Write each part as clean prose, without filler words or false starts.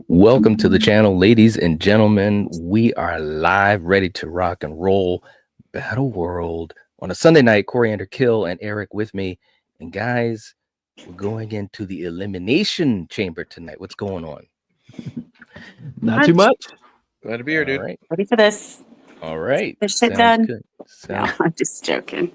Welcome to the channel, ladies and gentlemen. We are live, ready to rock and roll. Battle World on a Sunday night. Coriander Kill and Eric with me. And guys, we're going into the Elimination Chamber tonight. What's going on? Not too much. Glad to be here, dude. All right. Ready for this? All right. This shit Sounds done? good. No, I'm just joking.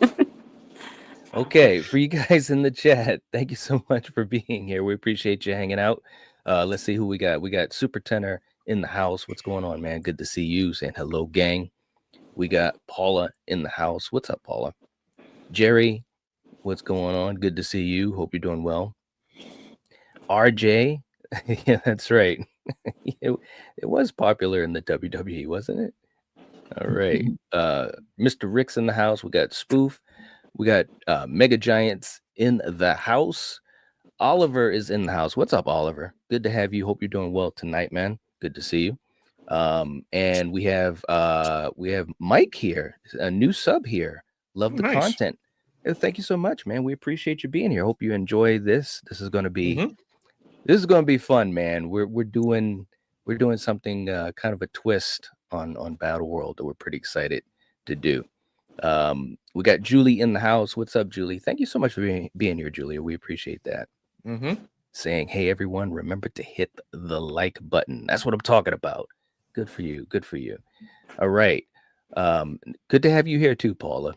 Okay, for you guys in the chat, thank you so much for being here. We appreciate you hanging out. Let's see who we got. We got Super Tenor in the house. What's going on, man? Good to see you. Saying hello, gang. We got Paula in the house. What's up, Paula? Jerry, what's going on? Good to see you. Hope you're doing well. RJ, yeah, that's right. it was popular in the WWE, wasn't it? All right. Mr. Rick's in the house. We got Spoof. We got Mega Giants in the house. Oliver is in the house. What's up, Oliver? Good to have you. Hope you're doing well tonight, man. Good to see you. And we have Mike here, a new sub here. Love the content. Thank you so much, man. We appreciate you being here. Hope you enjoy this. This is going to be fun, man. We're doing something kind of a twist on Battle World that we're pretty excited to do. We got Julie in the house. What's up, Julie? Thank you so much for being here, Julia. We appreciate that. Saying, hey, everyone, remember to hit the like button. That's what I'm talking about. Good for you. Good for you. All right. Good to have you here too, Paula.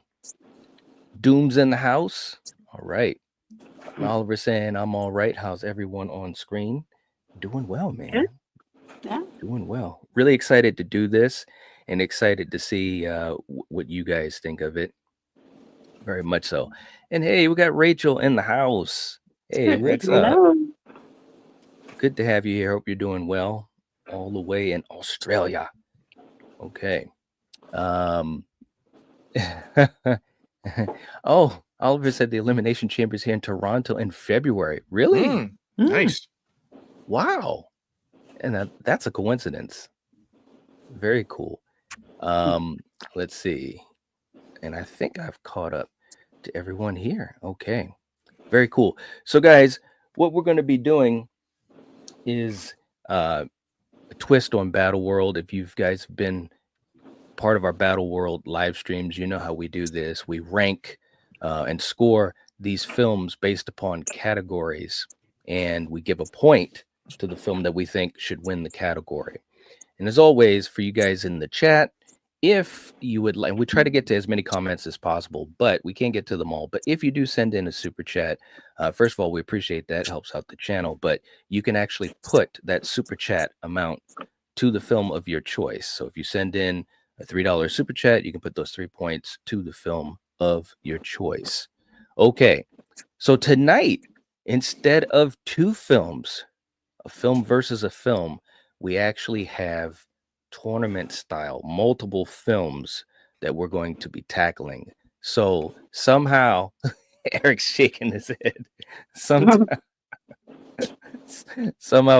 Doom's in the house. All right. Oliver saying, I'm all right. How's everyone on screen? Doing well, man. Yeah. Doing well. Really excited to do this and excited to see what you guys think of it. Very much so. And hey, we got Rachel in the house. Hey, what's up? Hello. Good to have you here. Hope you're doing well. All the way in Australia. Okay. Oh, Oliver said the Elimination Chamber is here in Toronto in February. Really? Nice. Wow. And that's a coincidence. Very cool. Let's see. And I think I've caught up to everyone here. Okay. Very cool. So guys, what we're going to be doing is a twist on Battle World. If you guys have been part of our Battle World live streams, you know how we do this. We rank and score these films based upon categories, and we give a point to the film that we think should win the category. And as always, for you guys in the chat, if you would like, we try to get to as many comments as possible, but we can't get to them all. But if you do send in a super chat, first of all, we appreciate that. It helps out the channel. But you can actually put that super chat amount to the film of your choice. So if you send in a $3 super chat, you can put those 3 points to the film of your choice. Okay, so tonight, instead of two films, a film versus a film, we actually have tournament style, multiple films that we're going to be tackling. So somehow, Eric's shaking his head. Somehow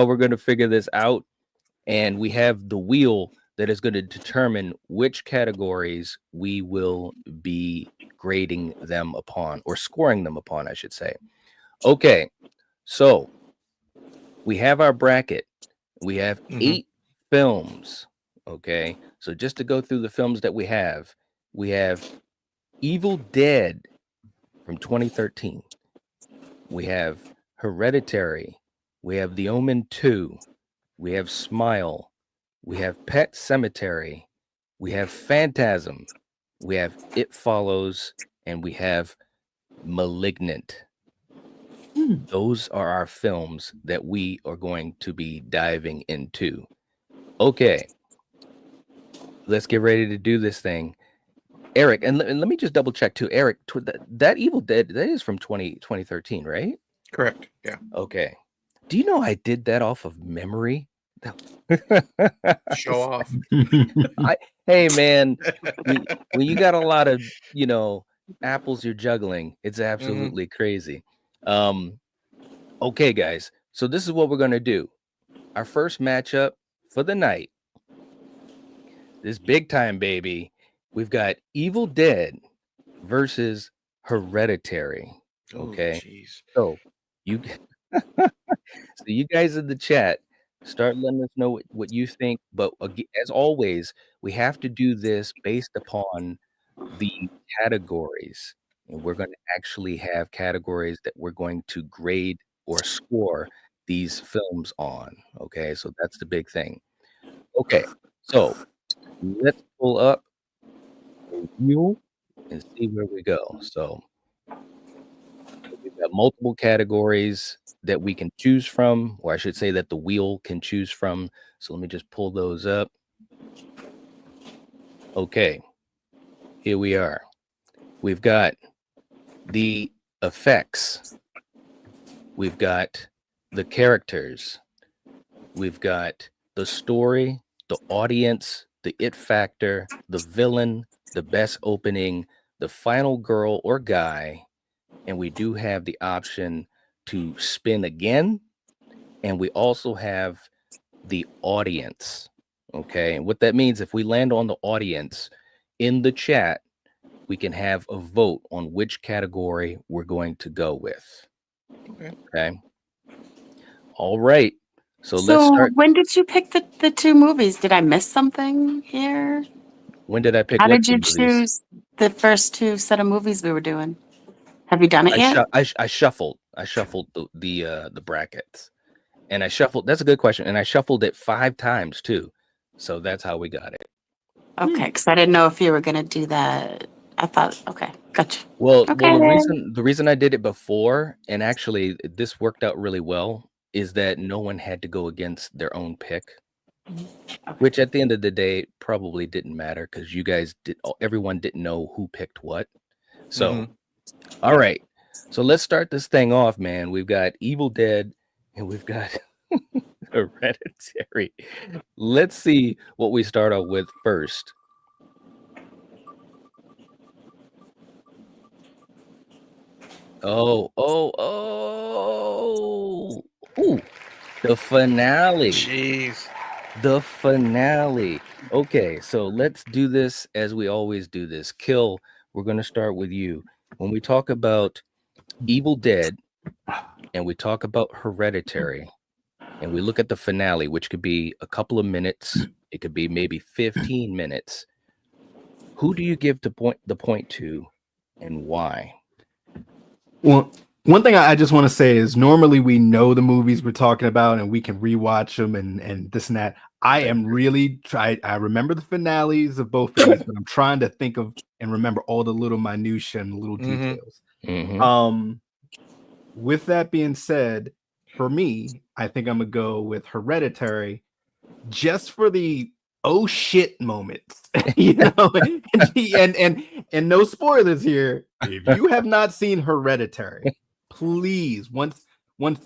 we're going to figure this out, and we have the wheel that is going to determine which categories we will be grading them upon, or scoring them upon, I should say. Okay, so we have our bracket. We have 8 films. Okay, so just to go through the films that we have Evil Dead from 2013. We have Hereditary. We have The Omen 2. We have Smile. We have Pet Sematary. We have Phantasm. We have It Follows. And we have Malignant. Those are our films that we are going to be diving into. Okay, let's get ready to do this thing. Eric, and let me just double check too. Eric, that Evil Dead, that is from 2013, right? Correct. Yeah. Okay. Do you know I did that off of memory? Show off. Hey, man, when you got a lot of, apples you're juggling, it's absolutely crazy. Okay, guys. So this is what we're going to do. Our first matchup for the night, this big time, baby. We've got Evil Dead versus Hereditary. Okay. Jeez. So you so you guys in the chat, start letting us know what you think. But as always, we have to do this based upon the categories. And we're going to actually have categories that we're going to grade or score these films on. Okay, so that's the big thing. Okay, so let's pull up a wheel and see where we go. So we've got multiple categories that we can choose from, or I should say that the wheel can choose from. So let me just pull those up. Okay, here we are. We've got the effects. We've got the characters. We've got the story, the audience, the it factor, the villain, the best opening, the final girl or guy, and we do have the option to spin again, and we also have the audience. Okay, and what that means, if we land on the audience in the chat, we can have a vote on which category we're going to go with. Okay. All right. So let's start. when did you pick the two movies? Did I miss something here? When did I pick How what did you two movies? choose the first two set of movies we were doing? Have you done it yet? I shuffled the brackets, and I shuffled. That's a good question, and I shuffled it 5 times too. So that's how we got it. Okay, because I didn't know if you were gonna do that. I thought, okay, gotcha. Well, Okay. the reason I did it before, and actually this worked out really well, is that no one had to go against their own pick, which at the end of the day probably didn't matter because everyone didn't know who picked what. So, all right. So let's start this thing off, man. We've got Evil Dead and we've got Hereditary. Let's see what we start off with first. Oh, ooh, the finale. Jeez. The finale. Okay, so let's do this as we always do this. Kill, we're going to start with you. When we talk about Evil Dead and we talk about Hereditary and we look at the finale, which could be a couple of minutes, it could be maybe 15 minutes. Who do you give the point to and why? Well, one thing I just want to say is normally we know the movies we're talking about and we can rewatch them and this and that. I remember the finales of both of these, but I'm trying to think of and remember all the little minutia and little details. With that being said, for me, I think I'm gonna go with Hereditary just for the oh shit moments, and no spoilers here. If you have not seen Hereditary, please once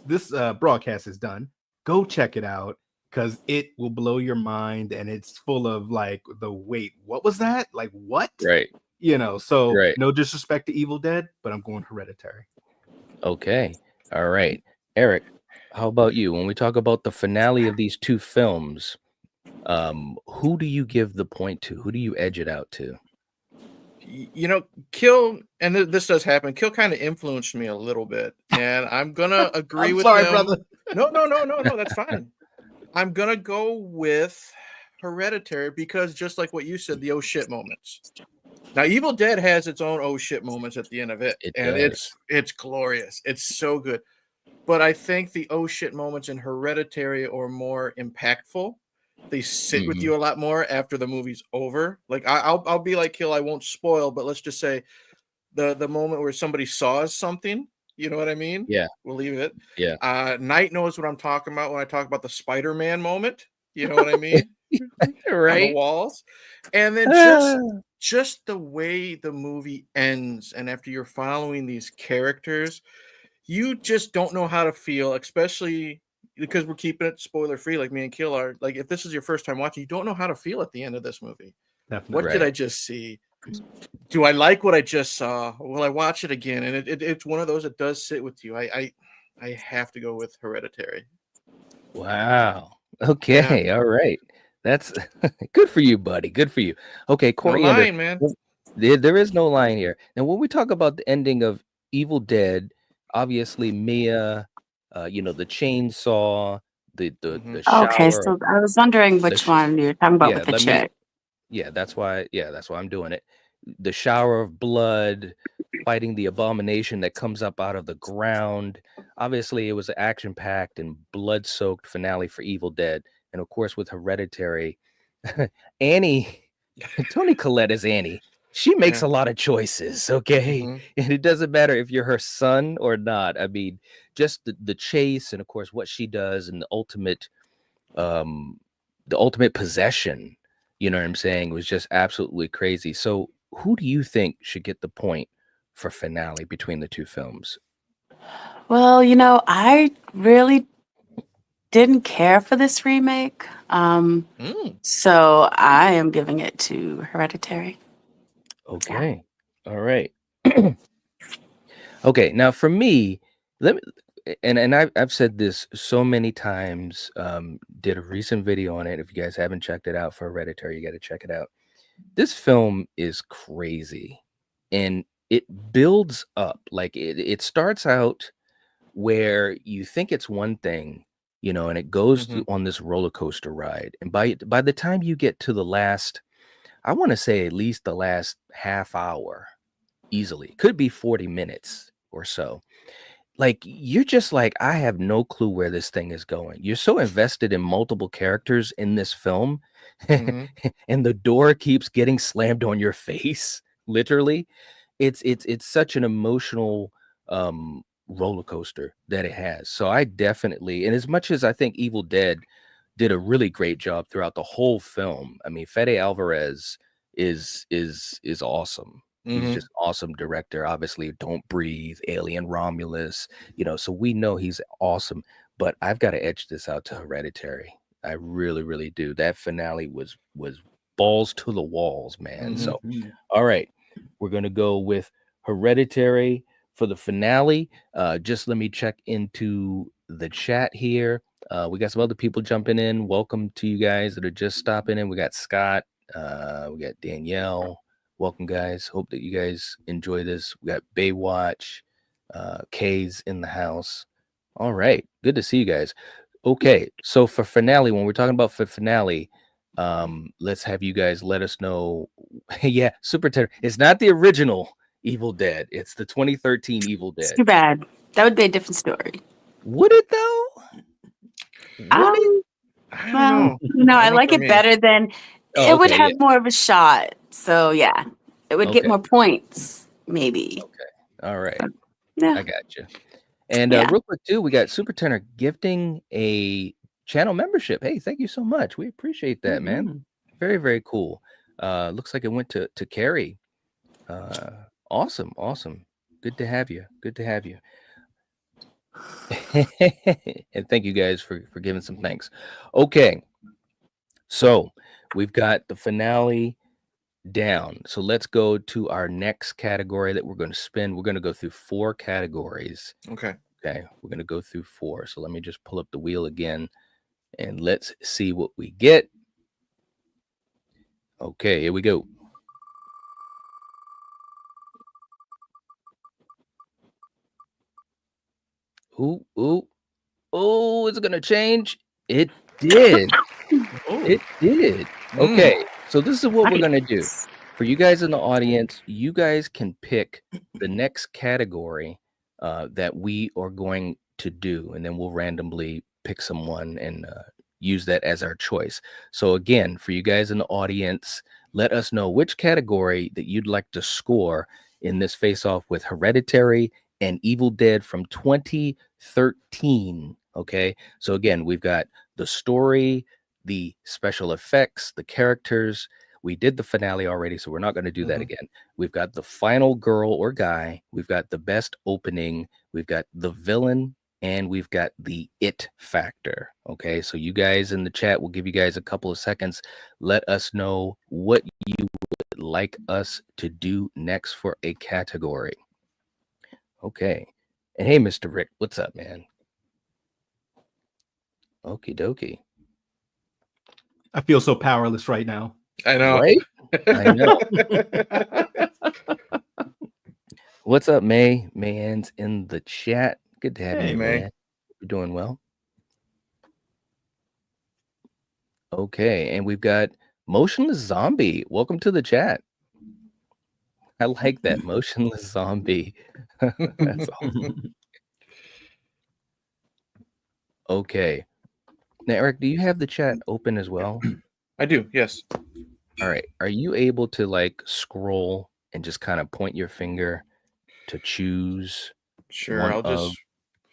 this broadcast is done, go check it out because it will blow your mind and it's full of like wait, what was that? Like what? Right. So no disrespect to Evil Dead, but I'm going Hereditary. Okay. All right. Eric, how about you? When we talk about the finale of these two films, who do you give the point to? Who do you edge it out to? Kill, and this does happen. Kill kind of influenced me a little bit, and I'm gonna agree with sorry, him. brother. No, that's fine. I'm gonna go with Hereditary because just like what you said, the oh shit moments. Now, Evil Dead has its own oh shit moments at the end of it, It and does. it's glorious. It's so good. But I think the oh shit moments in Hereditary are more impactful. They sit with Mhm. you a lot more after the movie's over. Like I'll be like Hill, I won't spoil, but let's just say the moment where somebody saws something, you know what I mean? Yeah. We'll leave it. Yeah. Knight knows what I'm talking about when I talk about the Spider-Man moment. You know what I mean? On the Right? walls. And then Ah. just the way the movie ends, and after you're following these characters, you just don't know how to feel, especially because we're keeping it spoiler free, like me and Kill are. Like, if this is your first time watching, you don't know how to feel at the end of this movie. Definitely. What did Right. I just see? Do I like what I just saw? Will I watch it again? And it's one of those that does sit with you. I have to go with Hereditary. Wow. Yeah. Okay. All right. That's good for you, buddy. Good for you. Okay, No Coriander. lying, man. There is no line here. Now, when we talk about the ending of Evil Dead, obviously Mia, the chainsaw, Mhm. the Okay, shower, so I was wondering the which sh- one you're talking about yeah. with the Let me. chick. That's why I'm doing it. The shower of blood, fighting the abomination that comes up out of the ground. Obviously, it was an action-packed and blood-soaked finale for Evil Dead, and of course, with Hereditary, Annie, Toni Collette is Annie. She makes Yeah. a lot of choices, okay? Mhm. And it doesn't matter if you're her son or not. I mean, just the chase and of course what she does and um the ultimate possession, you know what I'm saying, was just absolutely crazy. So who do you think should get the point for finale between the two films? Well, I really didn't care for this remake. Mm. So I am giving it to Hereditary. Yeah. Okay. All right. Okay, now for me, let me and I've said this so many times. Did a recent video on it. If you guys haven't checked it out for Hereditary, you got to check it out. This film is crazy, and it builds up. Like it starts out where you think it's one thing, and it goes Mhm. on this roller coaster ride. And by the time you get to the last, I want to say at least the last half hour, easily could be 40 minutes or so, like you're just like, I have no clue where this thing is going. You're so invested in multiple characters in this film, Mhm. and the door keeps getting slammed on your face, literally. It's such an emotional roller coaster that it has. So I definitely, and as much as I think Evil Dead did a really great job throughout the whole film. I mean, Fede Alvarez is awesome. He's Mhm. just awesome director. Obviously, Don't Breathe, Alien, Romulus, so we know he's awesome. But I've got to edge this out to Hereditary. I really, really do. That finale was balls to the walls, man. Mhm. So, Mhm. all right, we're gonna go with Hereditary for the finale. Just let me check into the chat here. We got some other people jumping in. Welcome to you guys that are just stopping in. We got Scott. We got Danielle. Welcome, guys. Hope that you guys enjoy this. We got Baywatch. Kay's in the house. All right. Good to see you guys. Okay. So for finale, when we're talking about for finale, let's have you guys let us know. Yeah, Super Terror. It's not the original Evil Dead. It's the 2013 Evil It's Dead. too bad. That would be a different story. Would it though? Would it? Um, I don't well, know. I Not like for it me. better than Oh, it would okay. Yeah. have more of a shot. So yeah, it would get Okay. more points, maybe. Okay. All right. But, yeah, I got you. And yeah. real quick too, we got Super Tenor gifting a channel membership. Hey, thank you so much. We appreciate that, man. Mhm. Very, very cool. Looks like it went to Carrie. Awesome, awesome. Good to have you. Good to have you. And thank you guys for giving some thanks. Okay, so we've got the finale down. So let's go to our next category that we're going to spin. We're going to go through 4 categories. Okay. Okay, we're going to go through 4. So let me just pull up the wheel again and let's see what we get. Okay, here we go. Ooh, ooh, oh, is it going to change? It did. Oh. It did. Okay, so this is what we're gonna do. Audience. For you guys in the audience, you guys can pick the next category that we are going to do, and then we'll randomly pick someone and use that as our choice. So again, for you guys in the audience, let us know which category that you'd like to score in this face-off with Hereditary and Evil Dead from 2013. Okay, so again, we've got the story, the special effects, the characters. We did the finale already, so we're not going to do that again. We've got the final girl or guy. We've got the best opening. We've got the villain, and we've got the it factor. Okay, so you guys in the chat, we'll give you guys a couple of seconds. Let us know what you would like us to do next for a category. Okay. And hey, Mr. Rick, what's up, man? Okie dokie. I feel so powerless right now. I know. Right? I know. What's up, May? Mayann's in the chat. Good to have Hey, you, May. May. You're doing well. Okay, and we've got Motionless Zombie. Welcome to the chat. I like that, Motionless Zombie. That's awesome. Okay. Now, Eric, do you have the chat open as well? I do, yes. All right. Are you able to like scroll and just kind of point your finger to choose Sure, one I'll of? just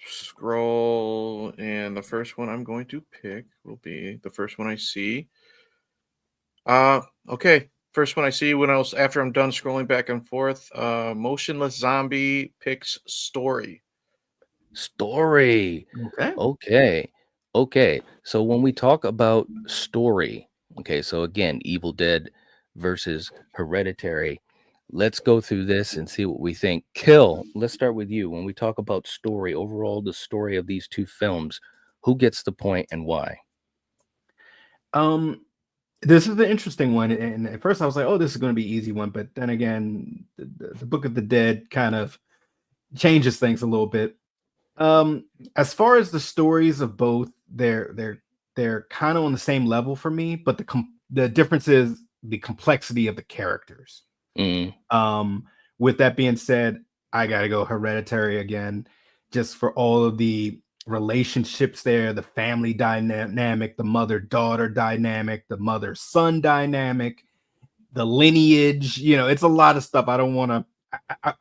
scroll, and the first one I'm going to pick will be the first one I see. Okay. First one I see after I'm done scrolling back and forth. Motionless Zombie picks story. Story. Okay. Okay. So when we talk about story, okay, so again, Evil Dead versus Hereditary. Let's go through this and see what we think. Kill, let's start with you. When we talk about story, overall, the story of these two films, who gets the point and why? This is the interesting one, and at first I was like, "Oh, this is going to be an easy one," but then again, the Book of the Dead kind of changes things a little bit. As far as the stories of both, they're kind of on the same level for me, but the difference is the complexity of the characters. Mm, With that being said, I gotta go Hereditary again, just for all of the relationships there, the family dynamic, the mother-daughter dynamic, the mother-son dynamic, the lineage. It's a lot of stuff. I don't want to.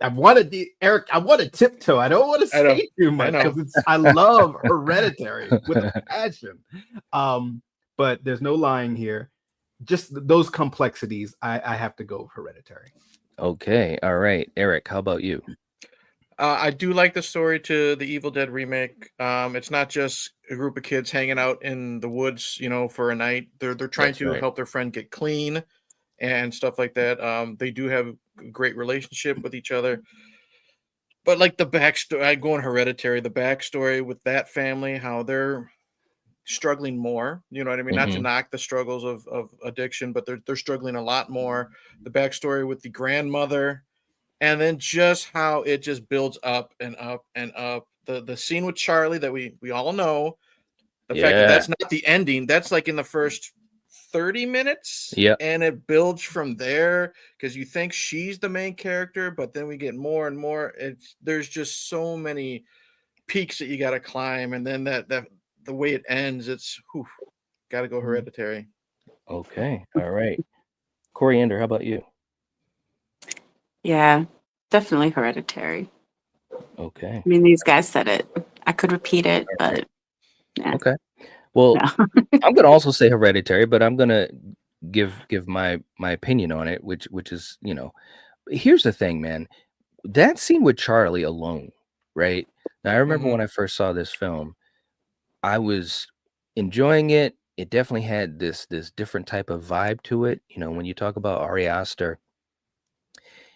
I want to, Eric. I want to tiptoe. I don't want to I know, say too I much know. because I love Hereditary with a passion. But there's no lying here. Just those complexities. I have to go Hereditary. okay. All right. Eric, how about you? I do like the story to the Evil Dead remake. It's not just a group of kids hanging out in the woods, for a night. They're trying That's to right. help their friend get clean and stuff like that. They do have a great relationship with each other. But like the backstory, I go in Hereditary, the backstory with that family, how they're struggling more. You know what I mean? Not to Mhm. knock the struggles of addiction, but they're struggling a lot more. The backstory with the grandmother, and then just how it just builds up and up and up. The scene with Charlie that we all know, the fact that Yeah. that's not the ending, that's like in the first 30 minutes, Yep. and it builds from there because you think she's the main character, but then we get more and more. There's just so many peaks that you got to climb, and then that the way it ends, it's got to go Hereditary. Okay. All right. Coriander, how about you? Yeah, definitely Hereditary. Okay. I mean, these guys said it. I could repeat it, but yeah, Okay. Well, no. I'm gonna also say Hereditary, but I'm gonna give my opinion on it, which is, here's the thing, man. That scene with Charlie alone, right? Now I remember Mhm. when I first saw this film, I was enjoying it. It definitely had this different type of vibe to it. When you talk about Ari Aster,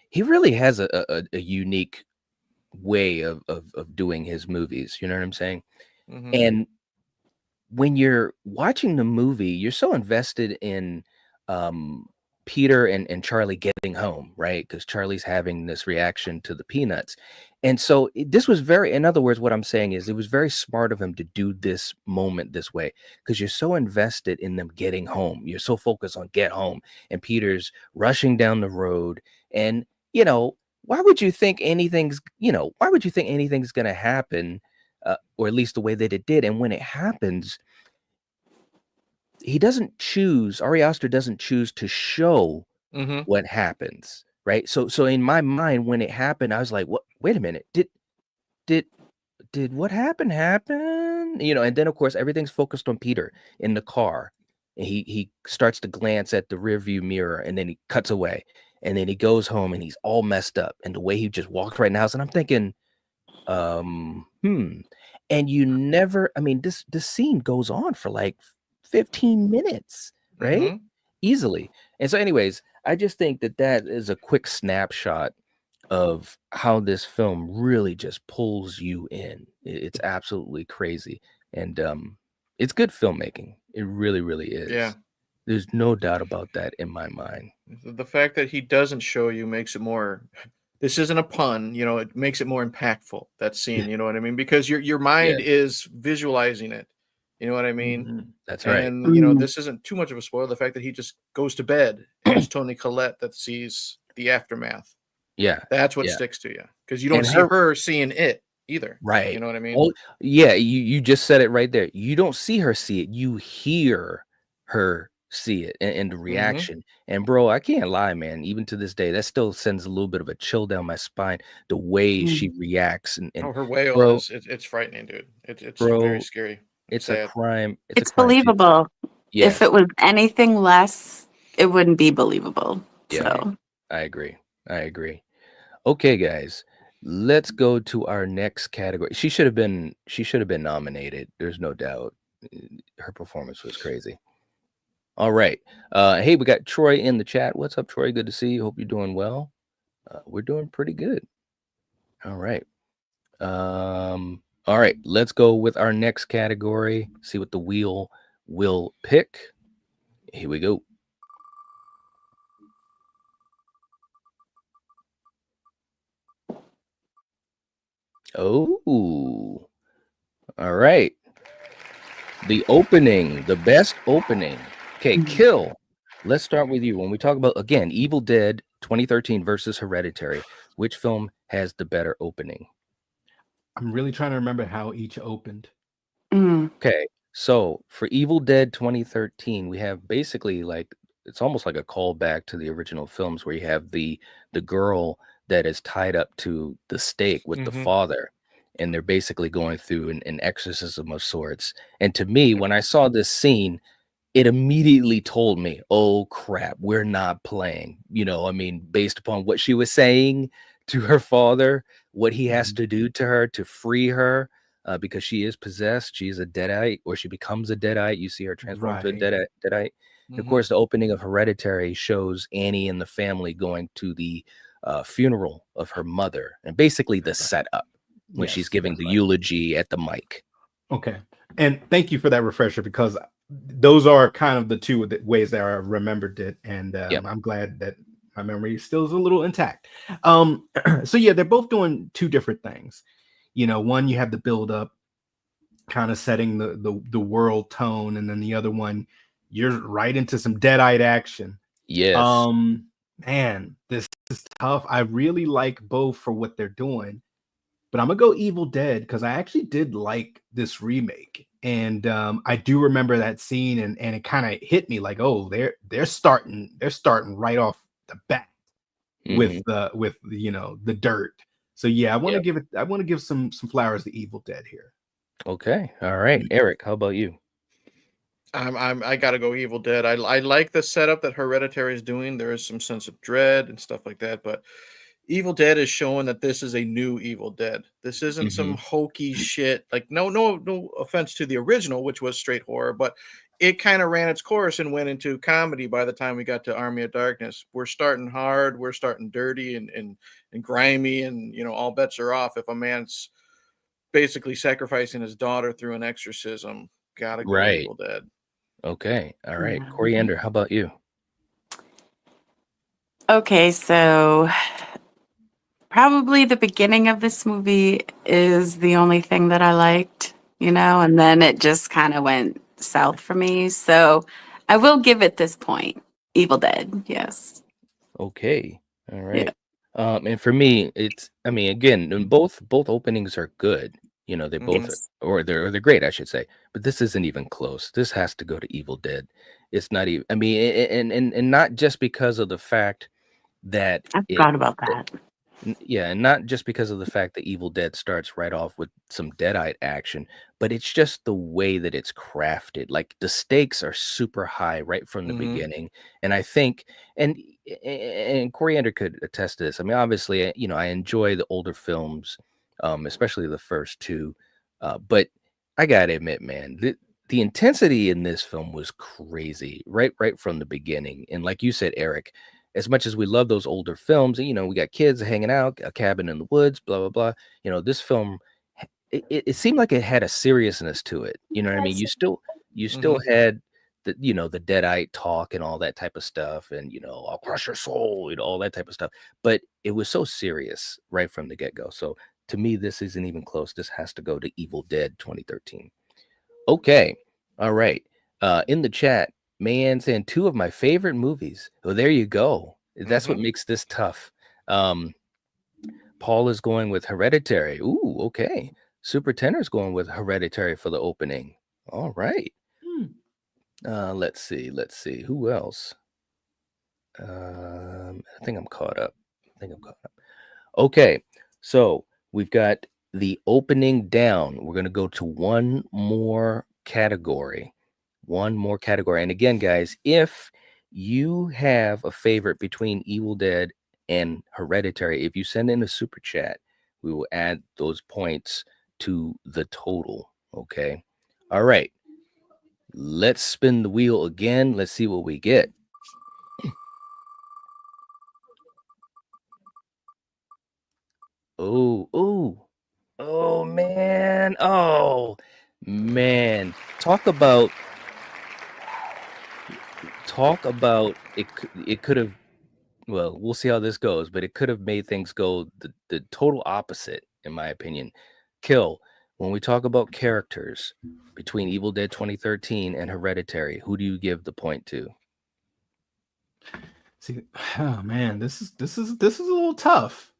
he really has a unique way of doing his movies. You know what I'm saying? Mhm. And when you're watching the movie, you're so invested in um Peter and Charlie getting home, right? Because Charlie's having this reaction to the peanuts. And so this was in other words, what I'm saying is it was very smart of him to do this moment this way because you're so invested in them getting home. You're so focused on get home. And Peter's rushing down the road. And, why would you think anything's going to happen? Or at least the way that it did. And when it happens, Ari Aster doesn't choose to show Mm-hmm. what happens, right? So in my mind, when it happened, I was like, what? Wait a minute. Did what happen? And then of course everything's focused on Peter in the car. And he starts to glance at the rearview mirror and then he cuts away. And then he goes home and he's all messed up. And the way he just walks right now, and I'm thinking, and you never, this scene goes on for like 15 minutes, right? Mm-hmm. Easily. And so anyways, I just think that is a quick snapshot of how this film really just pulls you in. It's absolutely crazy. And it's good filmmaking. It really, really is. Yeah. There's no doubt about that in my mind. The fact that he doesn't show you makes it more. This isn't a pun, it makes it more impactful, that scene, you know what I mean? Because your mind is visualizing it. You know what I mean? Mm-hmm. That's right. And this isn't too much of a spoiler, the fact that he just goes to bed and it's Toni Collette that sees the aftermath. Yeah. That's what sticks to you. Because you don't And see her seeing it either. Right. You know what I mean? Oh, yeah, you just said it right there. You don't see her see it. You hear her see it and the reaction. And bro, I can't lie, man. Even to this day, that still sends a little bit of a chill down my spine. The way she reacts and her wail bro, is it's frightening, dude. It's bro, very scary. It's sad. a crime. It's a crime believable. Yeah. If it was anything less, it wouldn't be believable. Yeah. So I agree. Okay, guys. Let's go to our next category. She should have been nominated. There's no doubt. Her performance was crazy. All right. Hey, we got Troy in the chat. What's up, Troy? Good to see you. Hope you're doing well. We're doing pretty good. All right. All right. Let's go with our next category. See what the wheel will pick. Here we go. Oh, all right. The opening, the best opening. Okay, Kill. Let's start with you. When we talk about, again, Evil Dead 2013 versus Hereditary, which film has the better opening? I'm really trying to remember how each opened. Okay, so for Evil Dead 2013, we have basically it's almost like a callback to the original films where you have the girl that is tied up to the stake with the father. And they're basically going through an exorcism of sorts. And to me, when I saw this scene, it immediately told me, oh crap, we're not playing. Based upon what she was saying to her father, what he has to do to her to free her, because she is possessed. She is a deadite, or she becomes a deadite. You see her transform to a deadite. And of course, the opening of Hereditary shows Annie and the family going to the funeral of her mother, and basically the setup when she's giving the eulogy at the mic. Okay. And thank you for that refresher, because those are kind of the two ways that I remembered it. And I'm glad that my memory still is a little intact. So yeah, they're both doing two different things. One, you have the build up kind of setting the world tone. And then the other one, you're right into some deadite action. Yes. Man, this is tough. I really like both for what they're doing. But I'm gonna go Evil Dead because I actually did like this remake, and I do remember that scene, and it kind of hit me like, oh, they're starting right off the bat with the dirt. So yeah, I want to give some flowers to Evil Dead here. Okay, all right, Eric, how about you? I gotta go Evil Dead. I like the setup that Hereditary is doing. There is some sense of dread and stuff like that, but Evil Dead is showing that this is a new Evil Dead. This isn't some hokey shit. Like no offense to the original, which was straight horror, but it kind of ran its course and went into comedy by the time we got to Army of Darkness. We're starting hard, we're starting dirty and grimy, and all bets are off if a man's basically sacrificing his daughter through an exorcism. Gotta go Evil Dead. Okay, all right. Coriander, how about you? Okay, so probably the beginning of this movie is the only thing that I liked, and then it just kind of went south for me. So I will give it this point. Evil Dead, yes. Okay. All Yeah. right. And for me, I mean, again, both openings are good. They both Mhm. Yes. they're great, I should say. But this isn't even close. This has to go to Evil Dead. It's not even. I mean, and not just because of the fact that I forgot about that. yeah, and not just because of the fact that Evil Dead starts right off with some Deadite action, but it's just the way that it's crafted. Like the stakes are super high right from the Mhm. beginning, and I think, and Coriander could attest to this. I mean, obviously, I enjoy the older films, especially the first two, but I gotta admit, man, the intensity in this film was crazy right from the beginning, and like you said, Eric, as much as we love those older films, and we got kids hanging out, a cabin in the woods, blah blah blah. This film, it seemed like it had a seriousness to it. You know what I mean? You still Mhm. had the Deadite talk and all that type of stuff, and I'll crush your soul, all that type of stuff. But it was so serious right from the get go. So to me, this isn't even close. This has to go to Evil Dead 2013. Okay. All right. In the chat, Mayan saying two of my favorite movies. Oh, there you go. That's what Mhm. makes this tough. Um, Paul is going with Hereditary. Ooh, okay. Super Tenor's going with Hereditary for the opening. All right. Hmm. Let's see. Let's see. Who else? I think I'm caught up. Okay, so we've got the opening down. We're going to go to one more category. One more category. And again, guys, if you have a favorite between Evil Dead and Hereditary, if you send in a super chat, we will add those points to the total. Okay. All right. Let's spin the wheel again. Let's see what we get. Oh, oh, oh, man. Oh, man. Talk about it. It could have, well, we'll see how this goes, but it could have made things go the total opposite, in my opinion. Kill, when we talk about characters between Evil Dead 2013 and Hereditary, who do you give the point to? See, oh man, this is a little tough.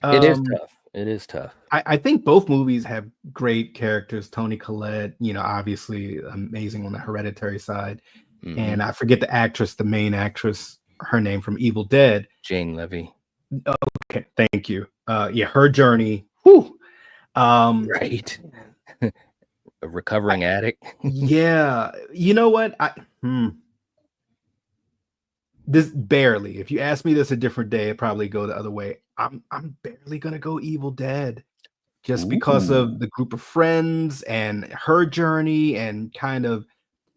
It is Um, tough. It is tough. I think both movies have great characters. Toni Collette, obviously amazing on the Hereditary side, Hmm. and I forget the main actress, her name from Evil Dead. Jane Levy. Okay, thank you. Yeah, her journey. Whew. Right. A recovering addict. Yeah, you know what? This barely. If you ask me this a different day, it'd probably go the other way. I'm barely gonna go Evil Dead just because of Ooh. the group of friends and her journey and kind of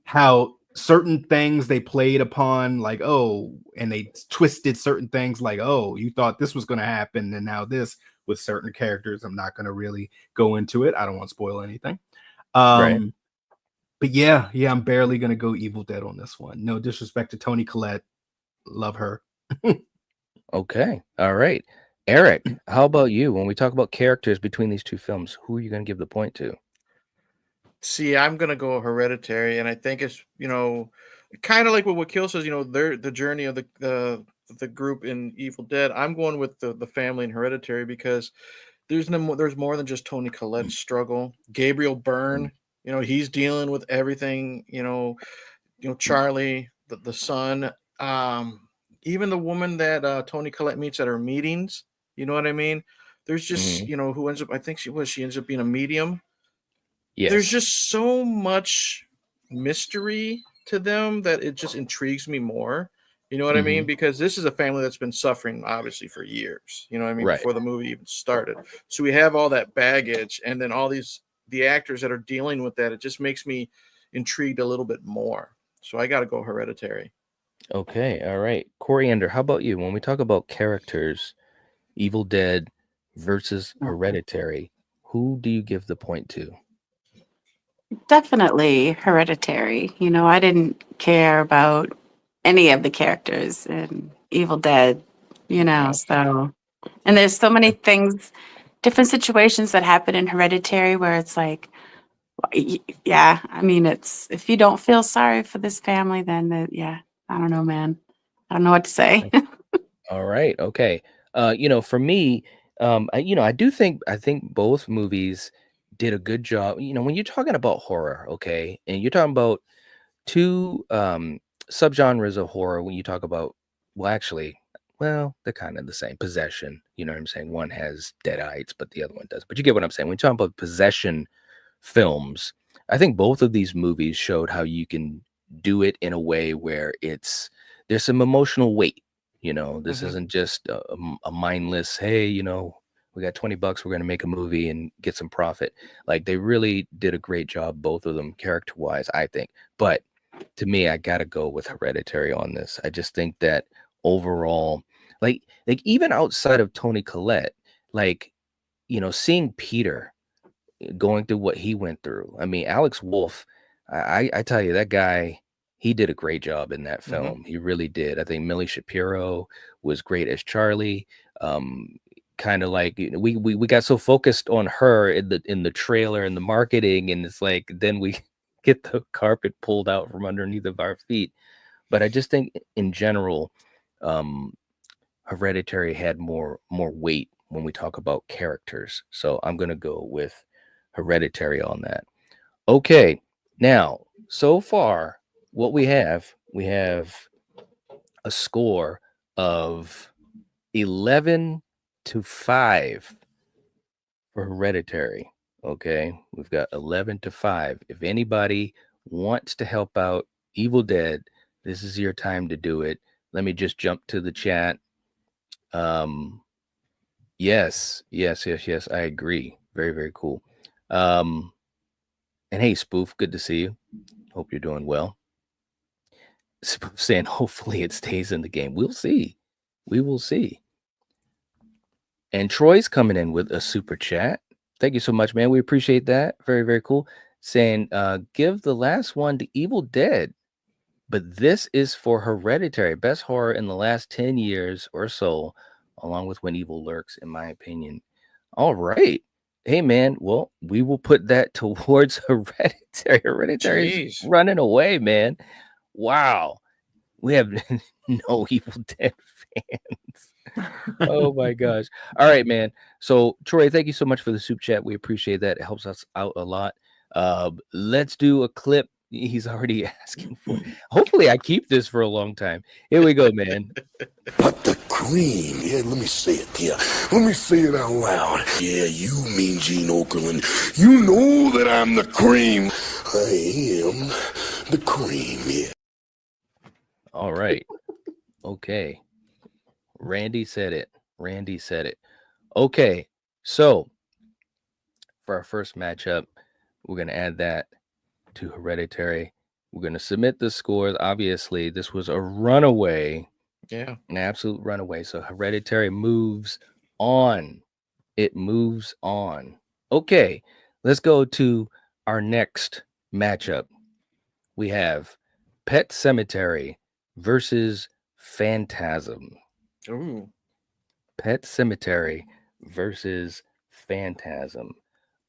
how certain things they played upon, like, oh, and they twisted certain things like, oh, you thought this was gonna happen, and now this with certain characters. I'm not gonna really go into it. I don't want to spoil anything. Right. Um, but yeah, I'm barely gonna go Evil Dead on this one. No disrespect to Toni Collette, love her. Okay. All right. Eric, how about you? When we talk about characters between these two films, who are you going to give the point to? See, I'm gonna go Hereditary, and I think it's kind of like what Kill says. They're the journey of the group in Evil Dead. I'm going with the family in Hereditary because there's more than just Tony Collette's struggle. Gabriel Byrne, he's dealing with everything. Charlie, the son, even the woman that Tony Collette meets at her meetings. You know what I mean? There's just Hmm. who ends up. I think she ends up being a medium. There's Yes. just so much mystery to them that it just intrigues me more. You know what I mean? Hmm. Because this is a family that's been suffering obviously for years. You know what I mean? Right. Before the movie even started. So we have all that baggage, and then all the actors that are dealing with that. It just makes me intrigued a little bit more. So I got to go Hereditary. Okay. All right. Coriander, how about you? When we talk about characters, Evil Dead versus Hereditary, who do you give the point to? Definitely Hereditary. I didn't care about any of the characters in Evil Dead, you know. So, and there's so many things, different situations that happen in Hereditary where it's like, yeah, I mean, it's if you don't feel sorry for this family, then yeah, I don't know, man. I don't know what to say. All right. Okay. For me, I think both movies did a good job. When you're talking about horror, okay, and you're talking about two subgenres of horror, when you talk about, they're kind of the same. Possession, you know what I'm saying? One has deadites, but the other one does. But you get what I'm saying. When you're talking about possession films, I think both of these movies showed how you can do it in a way where there's some emotional weight. This isn't just a mindless, hey, we got $20, we're going to make a movie and get some profit. Like, they really did a great job, both of them, character wise, I think. But to me, I gotta go with Hereditary on this. I just think that overall, like even outside of Tony Collette, like, seeing Peter going through what he went through. I mean, Alex Wolff, I tell you, that guy, he did a great job in that film. He really did. I think Millie Shapiro was great as Charlie. Kind of like, we got so focused on her in the trailer and the marketing, and it's like then we get the carpet pulled out from underneath of our feet. But I just think in general, Hereditary had more weight when we talk about characters. So I'm gonna go with Hereditary on that. Okay, now so far what we have a score of 11-5 for Hereditary. Okay, we've got 11-5. If anybody wants to help out Evil Dead, this is your time to do it. Let me just jump to the chat. Yes, I agree. Very, very cool. And hey, Spoof, good to see you. Hope you're doing well. Spoof saying hopefully it stays in the game. We'll see. We will see. And Troy's coming in with a super chat. Thank you so much, man. We appreciate that. Very, very cool. Saying, give the last one to Evil Dead, but this is for Hereditary, best horror in the last 10 years or so, along with When Evil Lurks, in my opinion. All right. Hey, man. Well, we will put that towards Hereditary. Hereditary's running away, man. Wow. We have no Evil Dead fans. Oh my gosh. All right, man. So Troy, thank you so much for the soup chat. We appreciate that. It helps us out a lot. Let's do a clip. He's already asking for. Hopefully I keep this for a long time. Here we go, man. But the cream, yeah, let me say it here. Let me say it out loud. Yeah, you mean Gene Okerlund. You know that I'm the cream. I am the cream, yeah. All right. Okay. Randy said it. Okay. So for our first matchup, we're going to add that to Hereditary. We're going to submit the scores. Obviously, this was a runaway. Yeah. An absolute runaway. So Hereditary moves on. It moves on. Okay. Let's go to our next matchup. We have Pet Sematary versus Phantasm. Ooh. Pet Sematary versus Phantasm.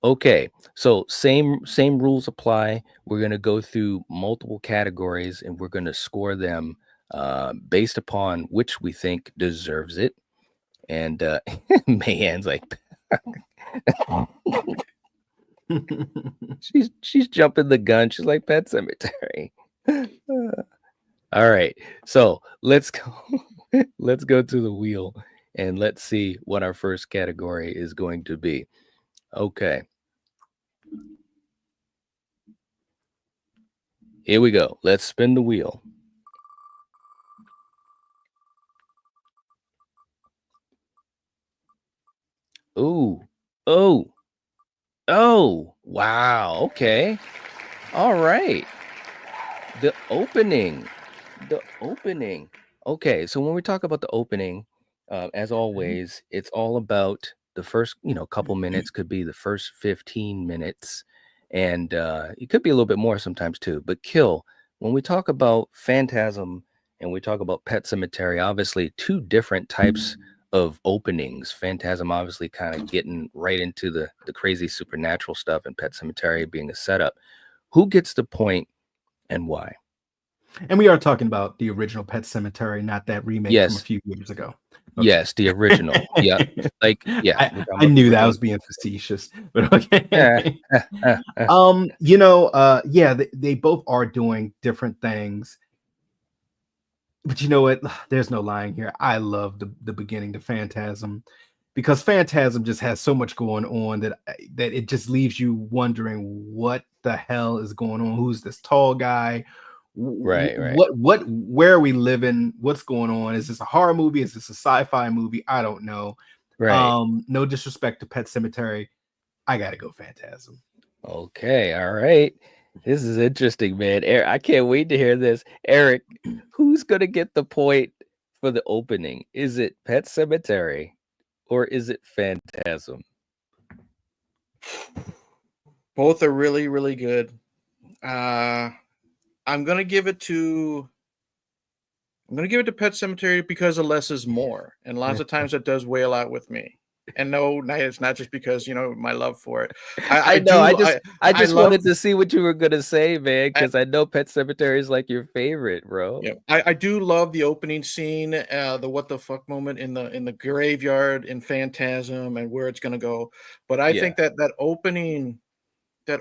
Okay, so same rules apply. We're going to go through multiple categories and we're going to score them based upon which we think deserves it. And Mayan's like, she's jumping the gun. She's like, Pet Sematary. All right, so let's go. Let's go to the wheel and let's see what our first category is going to be. Okay. Here we go. Let's spin the wheel. Ooh. Oh. Wow. Okay. All right. The opening. Okay. So when we talk about the opening, as always, it's all about the first, couple minutes, could be the first 15 minutes. And it could be a little bit more sometimes too. But Kill, when we talk about Phantasm and we talk about Pet Sematary, obviously two different types of openings. Phantasm obviously kind of getting right into the crazy supernatural stuff, and Pet Sematary being a setup. Who gets the point and why? And we are talking about the original Pet Sematary, not that remake from a Yes. few years ago. Okay. Yes, the original. Yeah. Like, yeah. we're talking I about the knew that I original. was being facetious, but okay. Yeah. Yeah, they both are doing different things. But you know what? There's no lying here. I love the beginning to Phantasm because Phantasm just has so much going on that it just leaves you wondering what the hell is going on. Who's this tall guy? Right. Where are we living? What's going on? Is this a horror movie? Is this a sci-fi movie? I don't know. Right. No disrespect to Pet Sematary. I gotta go Phantasm. Okay. All right. This is interesting, man. Eric, I can't wait to hear this. Eric, who's gonna get the point for the opening? Is it Pet Sematary or is it Phantasm? Both are really, really good. I'm gonna give it to Pet Cemetery because of less is more, and lots of times that does weigh a lot with me. And no, it's not just because my love for it. I know. I just love. wanted to see what you were gonna say, man, because I know Pet Sematary is like your favorite, bro. Yeah, I do love the opening scene, the what the fuck moment in the graveyard in Phantasm and where it's gonna go. But I think that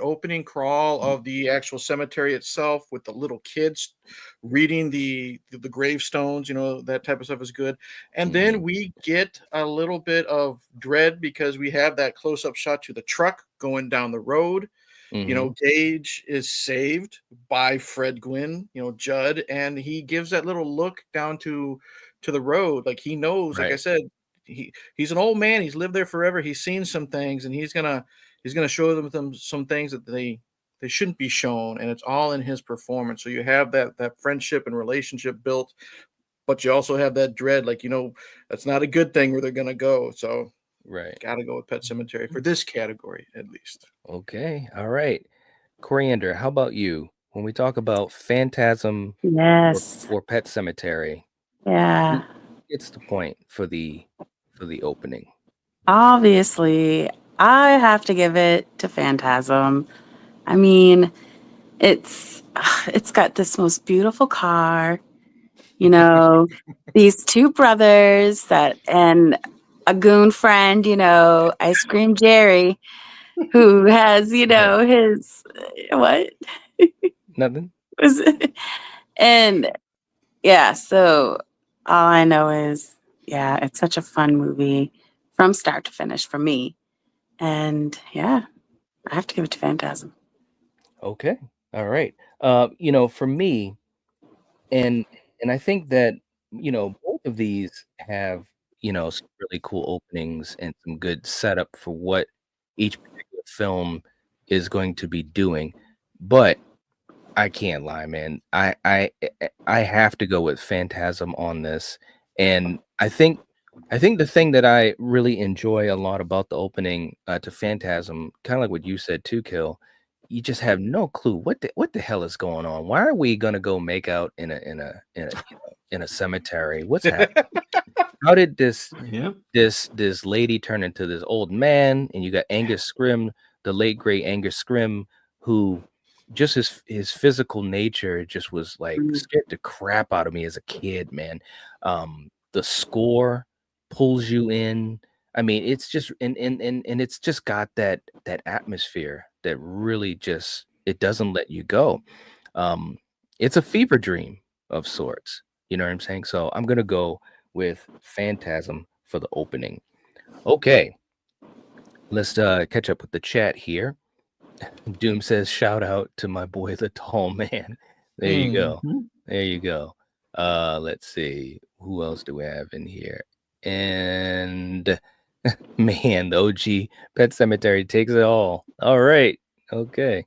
opening crawl of the actual cemetery itself with the little kids reading the gravestones, that type of stuff is good. And then we get a little bit of dread because we have that close-up shot to the truck going down the road. Gage is saved by Fred Gwynn, Judd, and he gives that little look down to the road. Like he knows, like I said, he's an old man. He's lived there forever. He's seen some things, and he's gonna show them some things that they shouldn't be shown, and it's all in his performance. So you have that friendship and relationship built, but you also have that dread, like that's not a good thing where they're gonna go. So gotta go with Pet Sematary for this category at least. Okay, all right. Coriander, how about you? When we talk about Phantasm Yes. or Pet Sematary, Yeah. who gets the point for the opening? Obviously, I have to give it to Phantasm. I mean, it's got this most beautiful car, these two brothers and a goon friend, Ice Cream Jerry, who has, his what Nothing. was it? And yeah, so all I know is, yeah, it's such a fun movie from start to finish for me. And yeah, I have to give it to Phantasm. Okay, all right. For me, and I think that both of these have some really cool openings and some good setup for what each particular film is going to be doing, but I can't lie, man. I have to go with Phantasm on this, and I think the thing that I really enjoy a lot about the opening to Phantasm, kind of like what you said too, Kill. You just have no clue what the hell is going on. Why are we gonna go make out in a cemetery? What's happening? How did this Yeah. this lady turned into this old man, and you got Angus Scrim, the late great Angus Scrim, who just his physical nature just was like scared the crap out of me as a kid, man. The score pulls you in. I mean, it's just and it's just got that atmosphere that really just it doesn't let you go. Um, it's a fever dream of sorts. You know what I'm saying? So I'm gonna go with Phantasm for the opening. Okay, let's catch up with the chat here. Doom says, "Shout out to my boy, the tall man." There you go. There you go. Let's see who else do we have in here. And man, the OG Pet Cemetery takes it all. All right. Okay.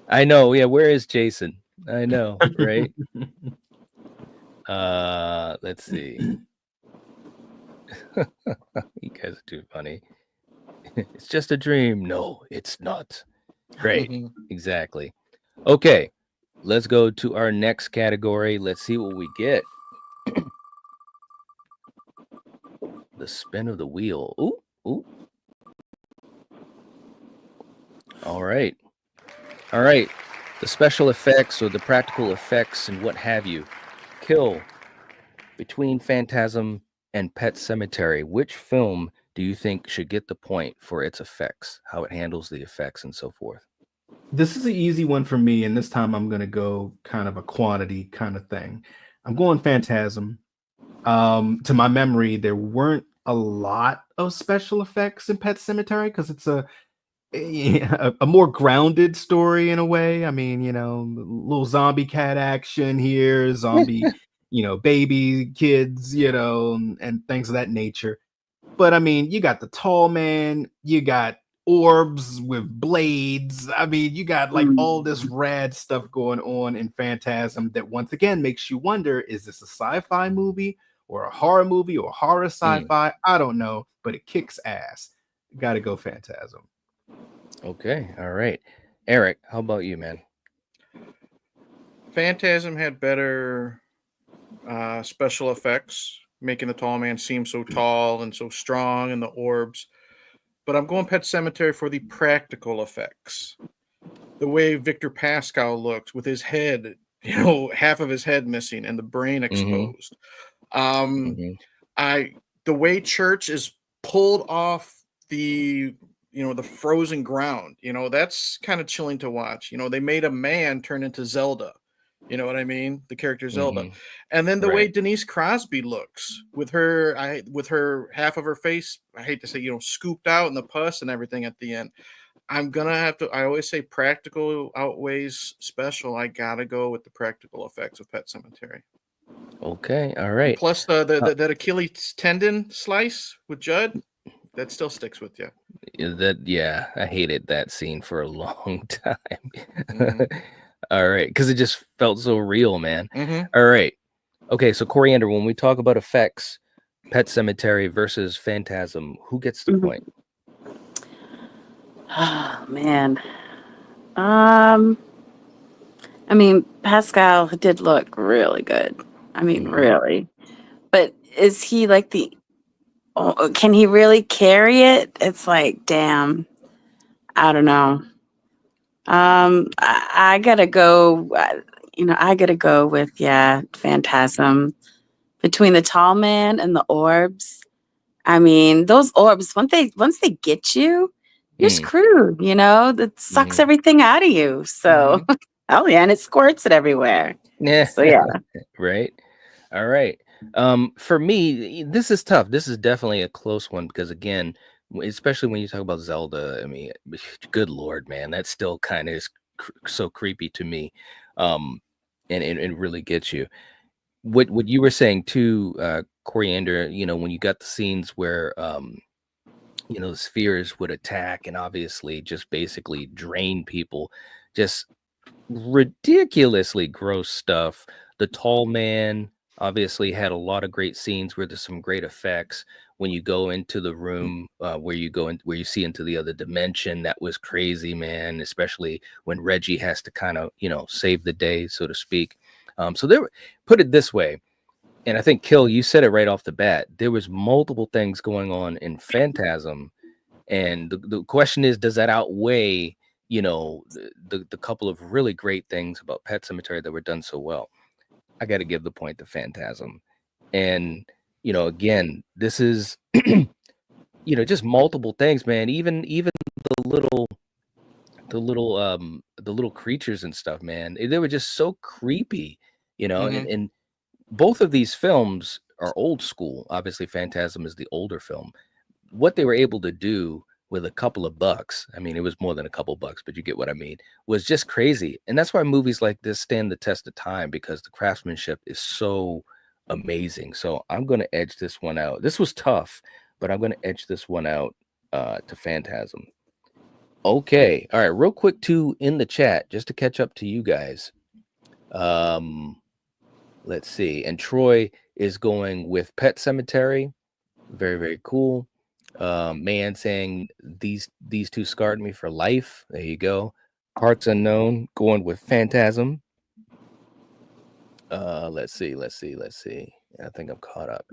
I know. Yeah. Where is Jason? I know. Right. Let's see. You guys are too funny. It's just a dream. No, it's not. Right. Exactly. Okay. let's go to our next category. Let's see what we get. The spin of the wheel. Ooh, ooh. All right. All right. The special effects or the practical effects and what have you. Kill, between Phantasm and Pet Sematary, which film do you think should get the point for its effects, how it handles the effects and so forth? This is an easy one for me, and this time I'm going to go kind of a quantity kind of thing. I'm going Phantasm. To my memory, there weren't a lot of special effects in Pet Sematary because it's a more grounded story in a way. I mean, little zombie cat action here, zombie, baby kids, and things of that nature. But I mean, you got the tall man, you got orbs with blades. I mean, you got like all this rad stuff going on in Phantasm that once again makes you wonder, is this a sci-fi movie or a horror movie or horror sci-fi? I don't know, but it kicks ass. Gotta go Phantasm. Okay, all right. Eric, how about you, man? Phantasm had better special effects, making the tall man seem so tall and so strong, and the orbs. But I'm going Pet Sematary for the practical effects. The way Victor Pascal looks with his head, half of his head missing and the brain exposed. The way Church is pulled off the the frozen ground, that's kind of chilling to watch. They made a man turn into Zelda. You know what I mean? The character Zelda. And then the way Denise Crosby looks with her half of her face, I hate to say, scooped out and the pus and everything at the end. I'm going to have to, I always say practical outweighs special. I got to go with the practical effects of Pet Sematary. Okay, all right. Plus that Achilles tendon slice with Judd, that still sticks with you. I hated that scene for a long time. All right, because it just felt so real, man. All right. Okay, so Coriander, when we talk about effects, Pet Sematary versus Phantasm, who gets the point? Oh man. I mean, Pascal did look really good. I mean, really. But is he like can he really carry it? It's like, damn. I don't know. I gotta go. I gotta go with Phantasm. Between the tall man and the orbs, I mean, those orbs once they get you, you're screwed. That sucks everything out of you. So, oh yeah, and it squirts it everywhere. Yeah. So yeah. Right. All right. For me, this is tough. This is definitely a close one because again, especially when you talk about Zelda, I mean, good Lord, man, that still kind of is so creepy to me. And really gets you. What you were saying too, Coriander, when you got the scenes where the spheres would attack and obviously just basically drain people, just ridiculously gross stuff. The tall man obviously had a lot of great scenes where there's some great effects. When you go into the room where you see into the other dimension, that was crazy, man. Especially when Reggie has to kind of save the day, so to speak. So put it this way, and I think Kill, you said it right off the bat. There was multiple things going on in Phantasm, and the question is, does that outweigh the couple of really great things about Pet Sematary that were done so well? I got to give the point to Phantasm. And again, this is just multiple things, man. Even the little creatures and stuff, man, they were just so creepy, and both of these films are old school. Obviously Phantasm is the older film. What they were able to do with a couple of bucks, I mean, it was more than a couple bucks, but you get what I mean, was just crazy. And that's why movies like this stand the test of time, because the craftsmanship is so amazing. So I'm going to edge this one out. This was tough, but I'm going to edge this one out to Phantasm. Okay. All right. Real quick too, in the chat, just to catch up to you guys. Let's see. And Troy is going with Pet Sematary. Very, very cool. Man saying these two scarred me for life. There you go. Parts Unknown going with Phantasm. Let's see. I think I'm caught up.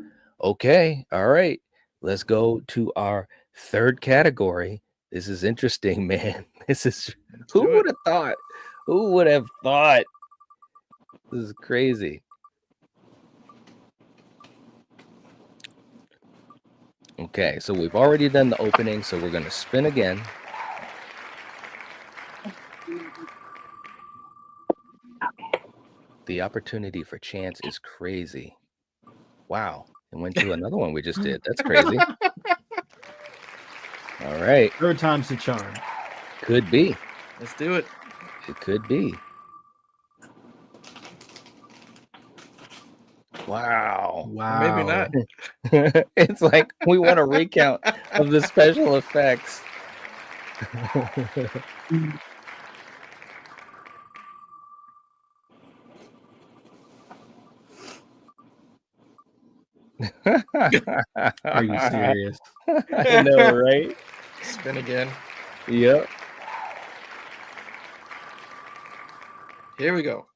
Okay, all right. Let's go to our third category. This is interesting, man. This is who do it. would have thought? Who would have thought? This is crazy. Okay, so we've already done the opening, so we're gonna spin again. The opportunity for chance is crazy. Wow. It went to another one we just did. That's crazy. All right. Third time's the charm. Could be. Let's do it. It could be. Wow. Wow. Maybe not. It's like we want a recount of the special effects. Are you serious? I know, right? Spin again. Yep. Here we go.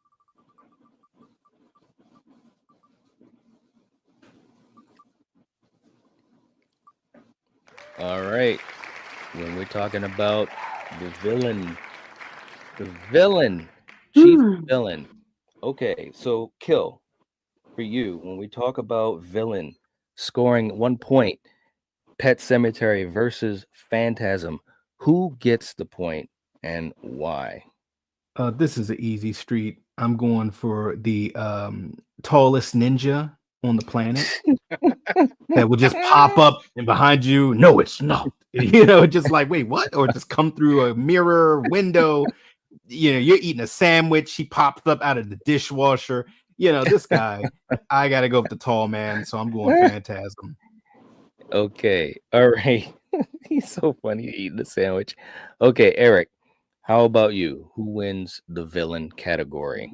All right. When we're talking about the villain, chief villain. Okay, so Kill, for you, when we talk about villain scoring 1 point, Pet Sematary versus Phantasm, who gets the point and why? This is an easy street. I'm going for the tallest ninja on the planet that will just pop up and behind you. No, it's not. Just like, wait, what? Or just come through a mirror window. You're eating a sandwich. He pops up out of the dishwasher. This guy. I gotta go with the tall man, so I'm going Phantasm. Okay, all right. He's so funny eating the sandwich. Okay, Eric, how about you? Who wins the villain category?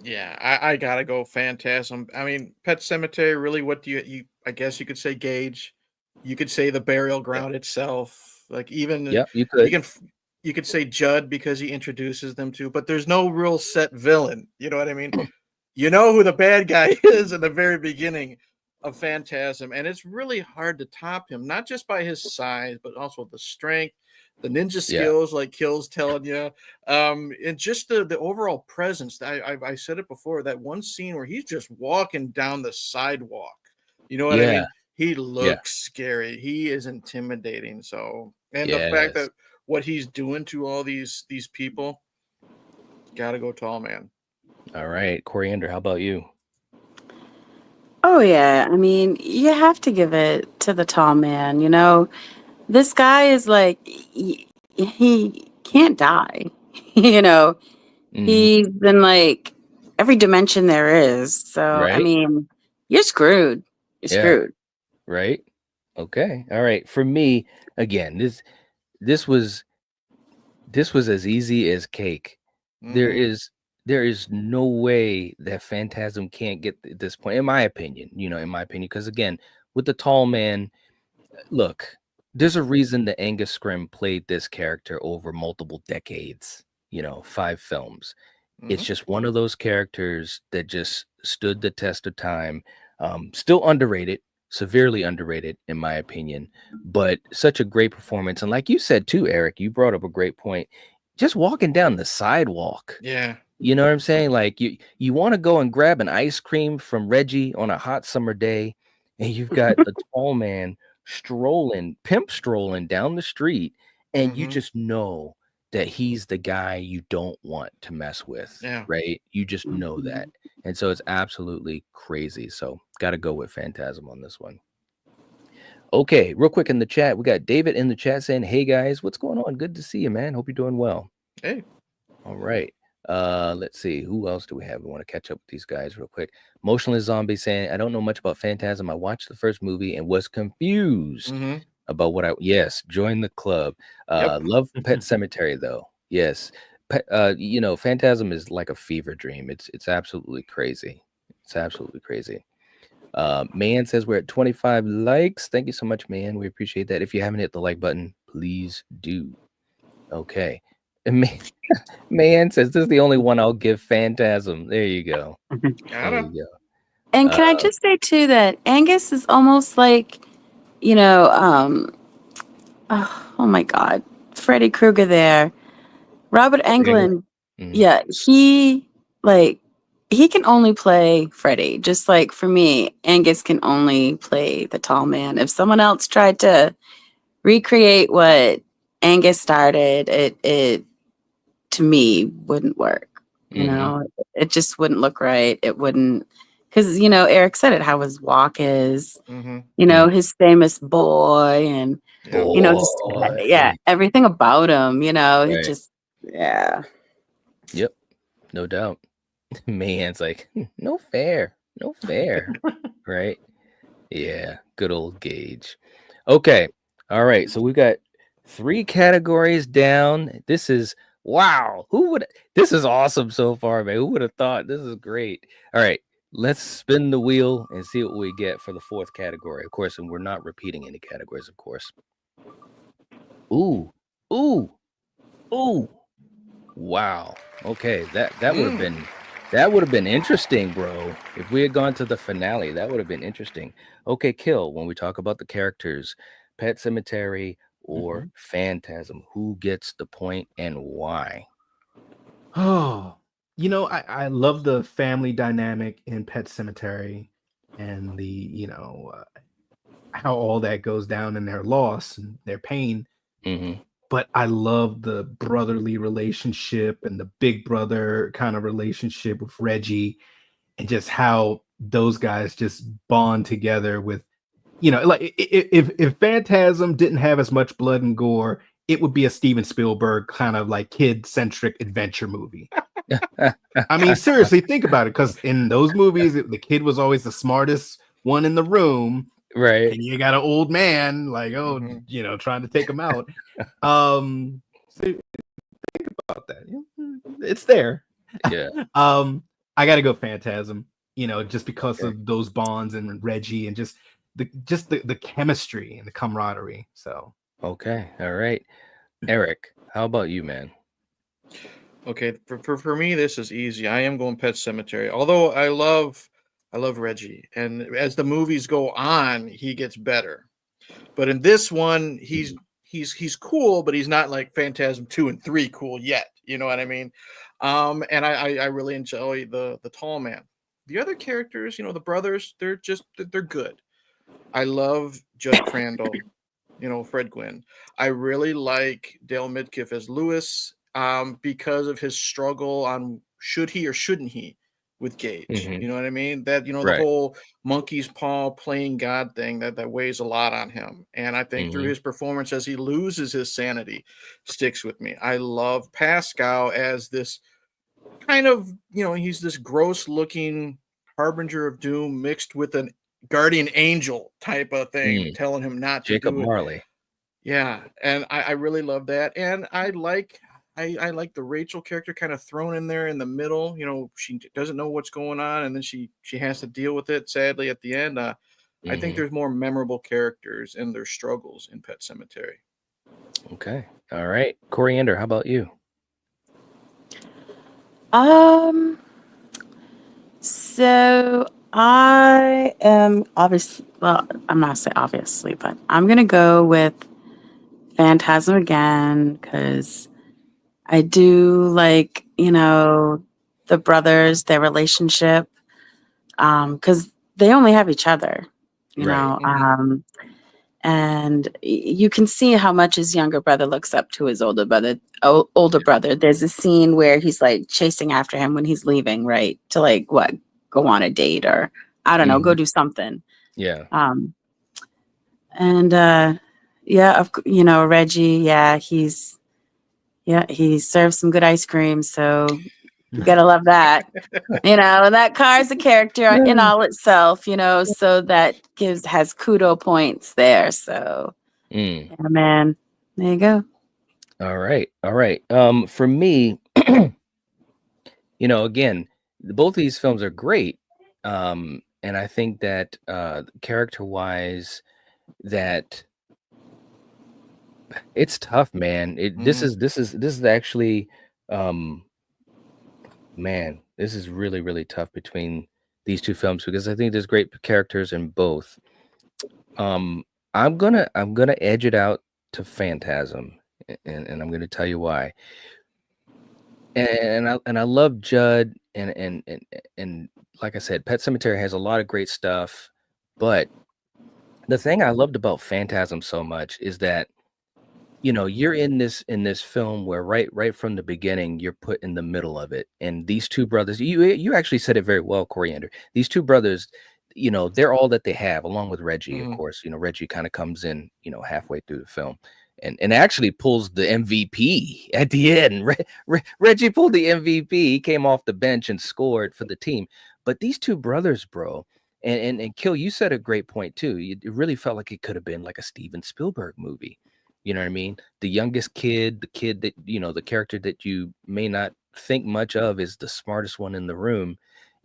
Yeah, I gotta go Phantasm. I mean, Pet Cemetery. Really, what do you? I guess you could say Gage. You could say the burial ground itself. Like even Yep, you could. You could say Judd because he introduces them to. But there's no real set villain. You know what I mean? You know who the bad guy is in the very beginning of Phantasm, and it's really hard to top him. Not just by his size, but also the strength, the ninja skills, like Kill's telling you, and just the overall presence. I said it before, that one scene where he's just walking down the sidewalk. You know what I mean? He looks scary. He is intimidating. So, and the fact that what he's doing to all these people, gotta go tall man. All right, Coriander, how about you? Oh yeah, I mean, you have to give it to the tall man. This guy is like he can't die. He's been like every dimension there is. So I Right? mean, you're screwed. You're screwed. Right? Okay. All right. For me, again, this was as easy as cake. There is no way that Phantasm can't get this point, in my opinion. Because again, with the tall man, look, there's a reason that Angus Scrimm played this character over multiple decades. 5 films. It's just one of those characters that just stood the test of time. Still underrated, severely underrated, in my opinion, but such a great performance. And like you said too, Eric, you brought up a great point. Just walking down the sidewalk. Yeah. You know what I'm saying? Like you want to go and grab an ice cream from Reggie on a hot summer day, and you've got the tall man pimp strolling down the street, and you just know that he's the guy you don't want to mess with. Right? You just know that. And so it's absolutely crazy. So got to go with Phantasm on this one. Okay, real quick in the chat, we got David in the chat saying, "Hey guys, what's going on? Good to see you, man. Hope you're doing well." Hey. All right. Let's see. Who else do we have? We want to catch up with these guys real quick. Motionless Zombie saying, "I don't know much about Phantasm. I watched the first movie and was confused about what yes, join the club. Love Pet Cemetery though. Yes. Phantasm is like a fever dream. It's absolutely crazy. It's absolutely crazy." Man says we're at 25 likes. Thank you so much, man. We appreciate that. If you haven't hit the like button, please do. Okay. Man says this is the only one I'll give Phantasm. There you go. There Gotta. you go. And can I just say too that Angus is almost like, you know, oh my God, Freddy Krueger there, Robert Englund. Mhm. Yeah, he can only play Freddy. Just like for me, Angus can only play the tall man. If someone else tried to recreate what Angus started, it to me wouldn't work. You know, it just wouldn't look right. It wouldn't, because Eric said it, how his walk is, Mm-hmm. his famous boy, and Yep. just Boy. everything about him. He Right. just yeah. Yep, no doubt. Man's like, no fair, right? Yeah, good old Gage. Okay, all right. So we got 3 categories down. This is wow. This is awesome so far, man. Who would have thought? This is great. All right, let's spin the wheel and see what we get for the 4th category. Of course, and we're not repeating any categories, of course. Ooh, ooh, ooh. Wow. Okay, that would have been interesting, bro. If we had gone to the finale, that would have been interesting. Okay, Kill, when we talk about the characters, Pet Cemetery or Phantasm, who gets the point and why? Oh, I love the family dynamic in Pet Cemetery and how all that goes down in their loss and their pain. Mm-hmm. But I love the brotherly relationship and the big brother kind of relationship with Reggie, and just how those guys just bond together with, like if Phantasm didn't have as much blood and gore, it would be a Steven Spielberg kind of like kid-centric adventure movie. I mean, seriously, think about it, because in those movies, the kid was always the smartest one in the room, Right. and you got an old man like, trying to take him out. So think about that. It's there. Yeah. I got to go Phantasm. Just because of those bonds and Reggie and just the chemistry and the camaraderie. So Okay. All right. Eric, how about you, man? Okay, for me, this is easy. I am going Pet Cemetery. Although I love Reggie, and as the movies go on, he gets better. But in this one, he's cool, but he's not like Phantasm 2 and 3 cool yet. You know what I mean? And I really enjoy the tall man. The other characters, the brothers, they're good. I love Judd Crandall, Fred Gwynn. I really like Dale Midkiff as Lewis, because of his struggle on should he or shouldn't he with Gage. Mhm. You know what I mean? That the Right. whole monkey's paw playing God thing that weighs a lot on him. And I think through his performance as he loses his sanity sticks with me. I love Pascal as this kind of, he's this gross looking harbinger of doom mixed with an guardian angel type of thing telling him not to Jacob do it. Marley. Yeah, and I really love that, and I like the Rachel character kind of thrown in there in the middle. She doesn't know what's going on, and then she has to deal with it. Sadly, at the end, I think there's more memorable characters and their struggles in Pet Cemetery. Okay. All right. Coriander, how about you? So I am obviously, well, I'm not say obviously, but I'm gonna go with Phantasm again because I do like, the brothers, their relationship, because they only have each other, Right. and you can see how much his younger brother looks up to his older brother. Older brother. There's a scene where he's like chasing after him when he's leaving, right? To like what, go on a date or I don't know, go do something. Yeah. And yeah, Reggie. Yeah, he serves some good ice cream, so you gotta love that. That car's a character in all itself, so that has kudo points there. So yeah, man. There you go. All right. All right. For me, again, both of these films are great. And I think that character-wise, that It's tough, man. This is actually, um, man, this is really, really tough between these two films because I think there's great characters in both. Um, I'm gonna edge it out to Phantasm, and I'm gonna tell you why. And I love Judd and like I said, Pet Cemetery has a lot of great stuff, but the thing I loved about Phantasm so much is that you're in this film where right from the beginning you're put in the middle of it, and these two brothers, you actually said it very well, Coriander. These two brothers, they're all that they have, along with Reggie, of Mhm. course. Reggie kind of comes in, halfway through the film, and actually pulls the MVP at the end. Reggie pulled the MVP. He came off the bench and scored for the team. But these two brothers, bro, and Kill, you said a great point too. It really felt like it could have been like a Steven Spielberg movie. You know what I mean? The youngest kid, the kid that, the character that you may not think much of is the smartest one in the room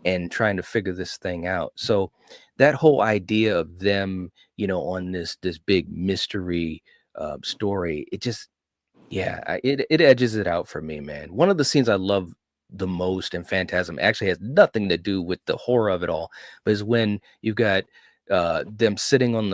and trying to figure this thing out. So that whole idea of them, on this big mystery story, it just, yeah, it edges it out for me, man. One of the scenes I love the most in Phantasm actually has nothing to do with the horror of it all, but is when you've got them sitting on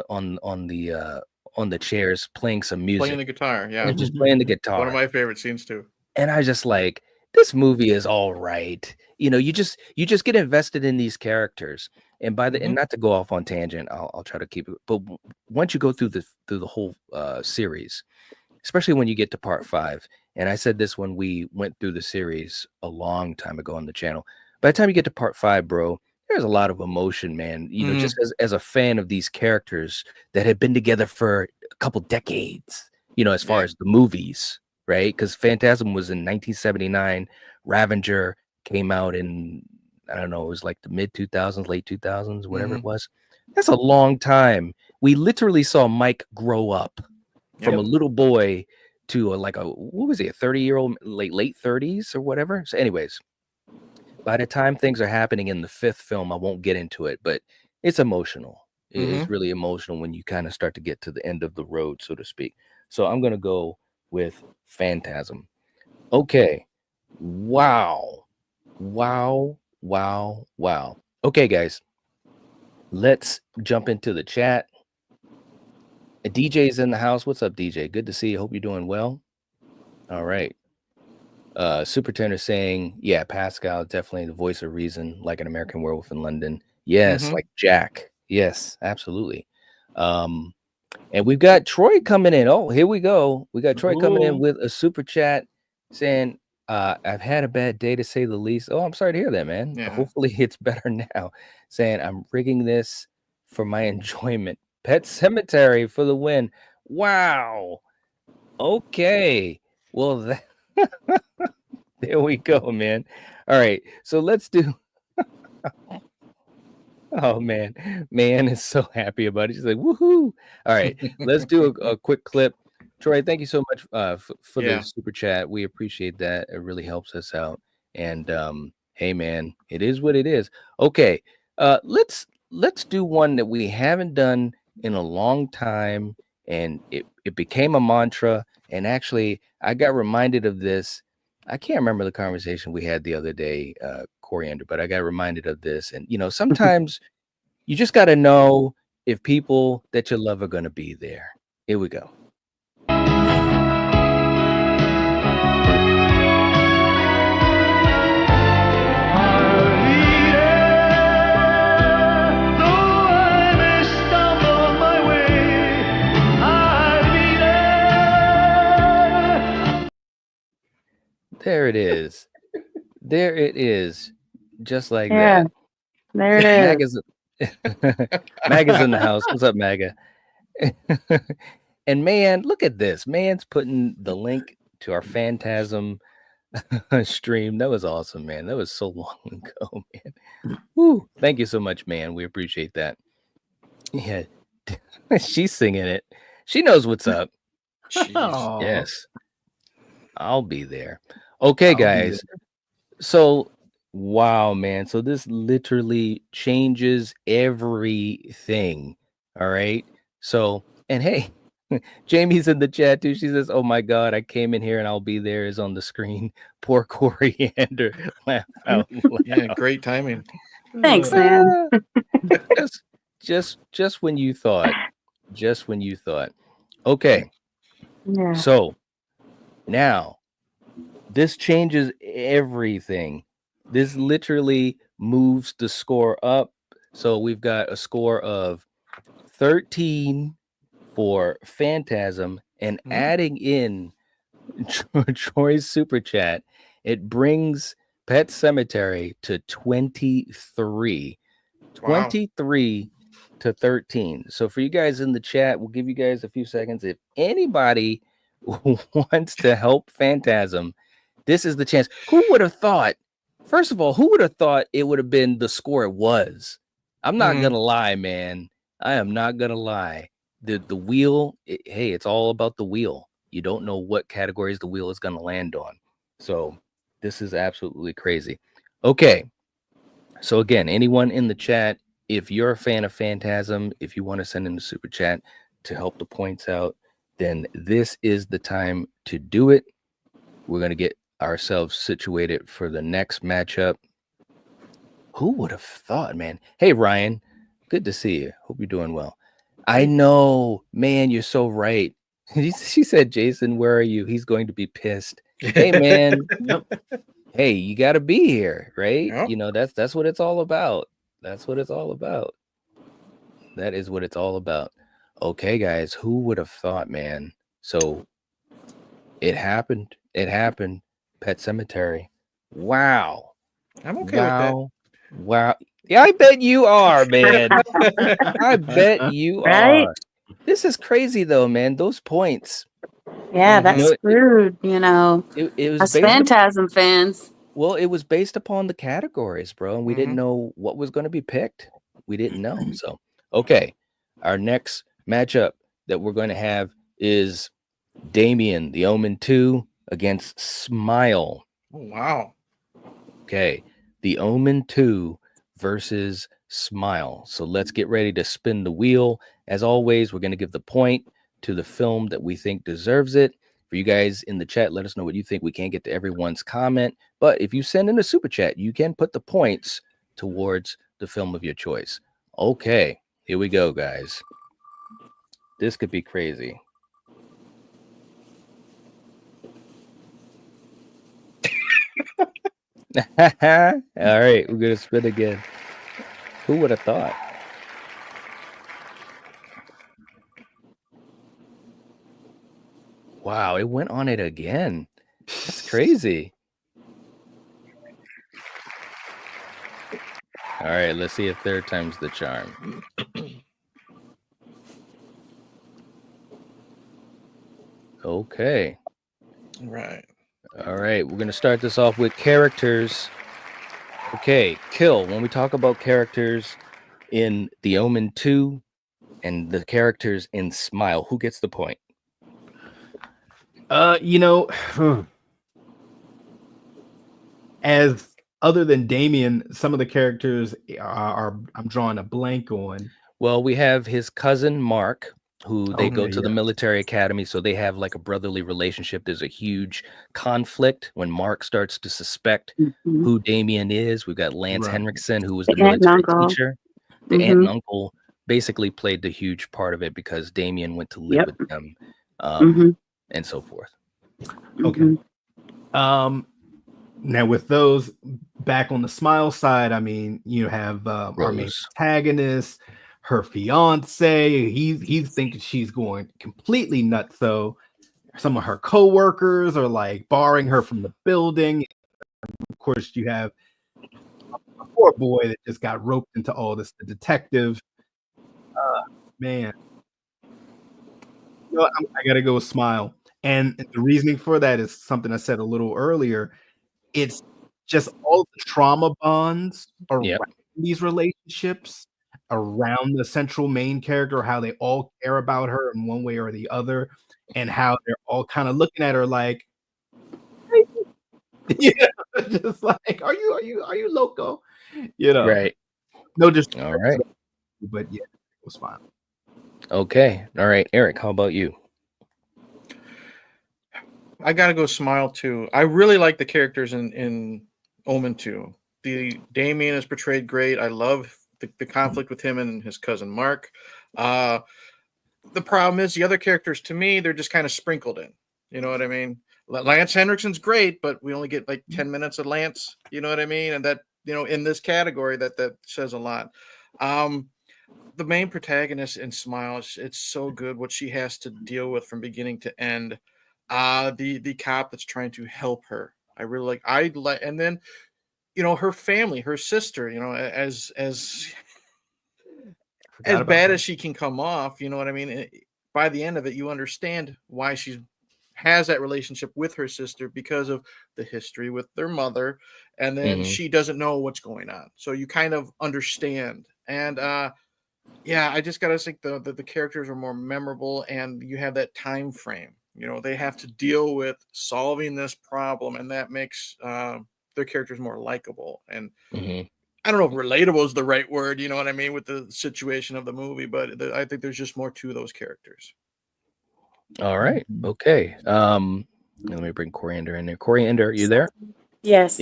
the chairs playing some Playing music. the guitar, yeah. They're just playing the One of guitar. my favorite scenes too. And I just like, this movie is all right. You just get invested in these characters. And and Mhm. not to go off on tangent, I'll try to keep it. But once you go through the whole series, especially when you get to part 5, and I said this when we went through the series a long time ago on the channel. By the time you get to part 5, bro, there's a lot of emotion, man. Mhm. Just as a fan of these characters that have been together for a couple decades, as far Yeah. as the movies, right? Because Phantasm was in 1979. Ravenger came out in, I don't know, it was like the mid 2000s, late 2000s, whatever it Mhm. was. That's a long time. We literally saw Mike grow up from Yep. a little boy to what was he, a 30-year-old, late 30s or whatever. So anyways, by the time things are happening in the 5th film, I won't get into it, but it's emotional. It's Mhm. really emotional when you kind of start to get to the end of the road, so to speak. So I'm gonna go with Phantasm. Okay. Wow. Wow. Wow. Wow. Okay, guys. Let's jump into the chat. DJ's in the house. What's up, DJ? Good to see you. Hope you're doing well. All right. Super Tenor saying, yeah, Pascal, definitely the voice of reason, like an American Werewolf in London. Yes, Mhm. like Jack. Yes, absolutely. And we've got Troy coming in. Oh, here we go. We got Troy coming in Ooh. with a super chat saying, I've had a bad day to say the least. Oh, I'm sorry to hear that, man. Yeah. Hopefully it's better now. Saying, I'm rigging this for my enjoyment. Pet Cemetery for the win. Wow. Okay. Well, there we go, man. All right. So let's do. Oh man, man is so happy about it. She's like, woohoo! All right, let's do a quick clip. Troy, thank you so much for the Yeah. super chat. We appreciate that. It really helps us out. And hey, man, it is what it is. Okay, let's do one that we haven't done in a long time, and it became a mantra. And actually, I got reminded of this. I can't remember the conversation we had the other day, Coriander, but I got reminded of this. And sometimes you just got to know if people that you love are going to be there. Here we go. There it is. There it is. Just like Yeah, that. there it Mag is. is Mag is in the house. What's up, Maga? And man, look at this. Man's putting the link to our Phantasm stream. That was awesome, man. That was so long ago, man. Woo. Thank you so much, man. We appreciate that. Yeah. She's singing it. She knows what's up. Jeez. Aw, Yes. I'll be there. Okay, I'll be guys. So, wow, man. So this literally changes everything. All right. So, and hey, Jamie's in the chat too. She says, "Oh my God, I came in here and I'll be there is on the screen." Poor Coriander, laugh out Yeah, loud. great timing. Thanks, man. Just when you thought, just when you thought. Okay, Yeah. so now this changes everything. This literally moves the score up. So we've got a score of 13 for Phantasm, and adding in Troy's super chat, it brings Pet Cemetery to 23. Wow. 23 to 13. So for you guys in the chat, we'll give you guys a few seconds. If anybody wants to help Phantasm, this is the chance. Who would have thought? First of all, who would have thought it would have been the score it was? I'm not gonna lie, man. I am not gonna lie. The wheel, hey, it's all about the wheel. You don't know what categories the wheel is gonna land on. So this is absolutely crazy. Okay. So again, anyone in the chat, if you're a fan of Phantasm, if you want to send in a super chat to help the points out, then this is the time to do it. We're going to get ourselves situated for the next matchup. Who would have thought, man? Hey, Ryan, good to see you. Hope you're doing well. I know, man, you're so right. She said, Jason, where are you? He's going to be pissed. Hey, man. Yep. Hey, you got to be here, right? Yep. You know, that's what it's all about. That's what it's all about. That is what it's all about. Okay, guys, who would have thought, man? So it happened. It happened. Pet Cemetery. Wow. I'm okay with that. Wow. Yeah, I bet you are, man. I bet you Right? are. This is crazy though, man. Those points. Yeah, Mhm. that's screwed, you know. It was Us based Phantasm fans. Well, it was based upon the categories, bro, and we didn't know what was going to be picked. We didn't know. So, okay. Our next matchup that we're going to have is Damien, the Omen 2 against Smile. Oh, wow. Okay. The Omen 2 versus Smile. So let's get ready to spin the wheel. As always, we're going to give the point to the film that we think deserves it. For you guys in the chat, let us know what you think. We can't get to everyone's comment, but if you send in a super chat, you can put the points towards the film of your choice. Okay, here we go, guys. This could be crazy. All right, we're gonna spin again. Who would have thought? Wow, it went on it again. That's crazy. All right, let's see if third time's the charm. Okay. Right. All right, we're going to start this off with characters. Okay, Kill. When we talk about characters in The Omen 2 and the characters in Smile, who gets the point? You know, as other than Damien, some of the characters are I'm drawing a blank on. Well, we have his cousin Mark, who they go Okay, to the yeah. military academy, so they have like a brotherly relationship. There's a huge conflict when Mark starts to suspect who Damien is. We've got Lance Right. Henriksen, who was the The aunt and military uncle. teacher. The aunt and uncle basically played the huge part of it because Damien went to live with them, and so forth. Okay. Now with those back on the Smile side, I mean, you have our main protagonist, her fiance. He's thinking she's going completely nuts. So some of her co-workers are like barring her from the building. Of course, you have a poor boy that just got roped into all this. The detective, man. You know, I gotta go with Smile, and the reasoning for that is something I said a little earlier. It's just all the trauma bonds around these relationships, around the central main character, how they all care about her in one way or the other, and how they're all kind of looking at her like, yeah, just like, are you loco? You know, Right. no, just all right. but yeah, it was fine. Okay. All right, Eric, how about you? I gotta go Smile too. I really like the characters in Omen 2. The Damien is portrayed great. I love the conflict with him and his cousin Mark. Uh, the problem is the other characters to me they're just kind of sprinkled in. You know what I mean? Lance Henriksen's great, but we only get like 10 minutes of Lance. You know what I mean? And that in this category that says a lot. Um, the main protagonist in Smile, it's so good what she has to deal with from beginning to end. The cop that's trying to help her. I like, and then her family, her sister. As Forgot about bad her. as she can come off, you know what I mean. By the end of it, you understand why she has that relationship with her sister because of the history with their mother, and then Mhm. she doesn't know what's going on. So you kind of understand, and yeah, I just gotta think the characters are more memorable, and you have that time frame. They have to deal with solving this problem, and that makes their characters more likable. And Mhm. I don't know if relatable is the right word. You know what I mean with the situation of the movie, but I think there's just more to those characters. All right. Okay. Let me bring Coriander in there. Coriander, are you there? Yep. Yes.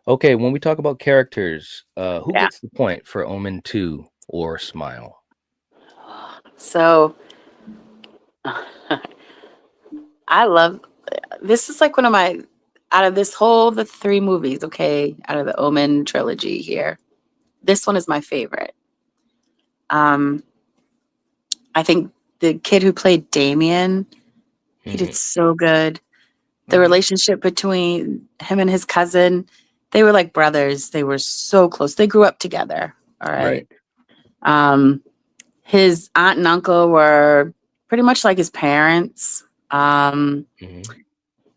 Okay, when we talk about characters, who Yeah. gets the point for Omen 2 or Smile? So I love this is like one of my out of the 3 movies, okay, out of the Omen trilogy here. This one is my favorite. Um I think the kid who played Damien, he did Mhm. so good. The Mhm. relationship between him and his cousin, they were like brothers. They were so close. They grew up together. All Right. right. Um, his aunt and uncle were pretty much like his parents. Mhm.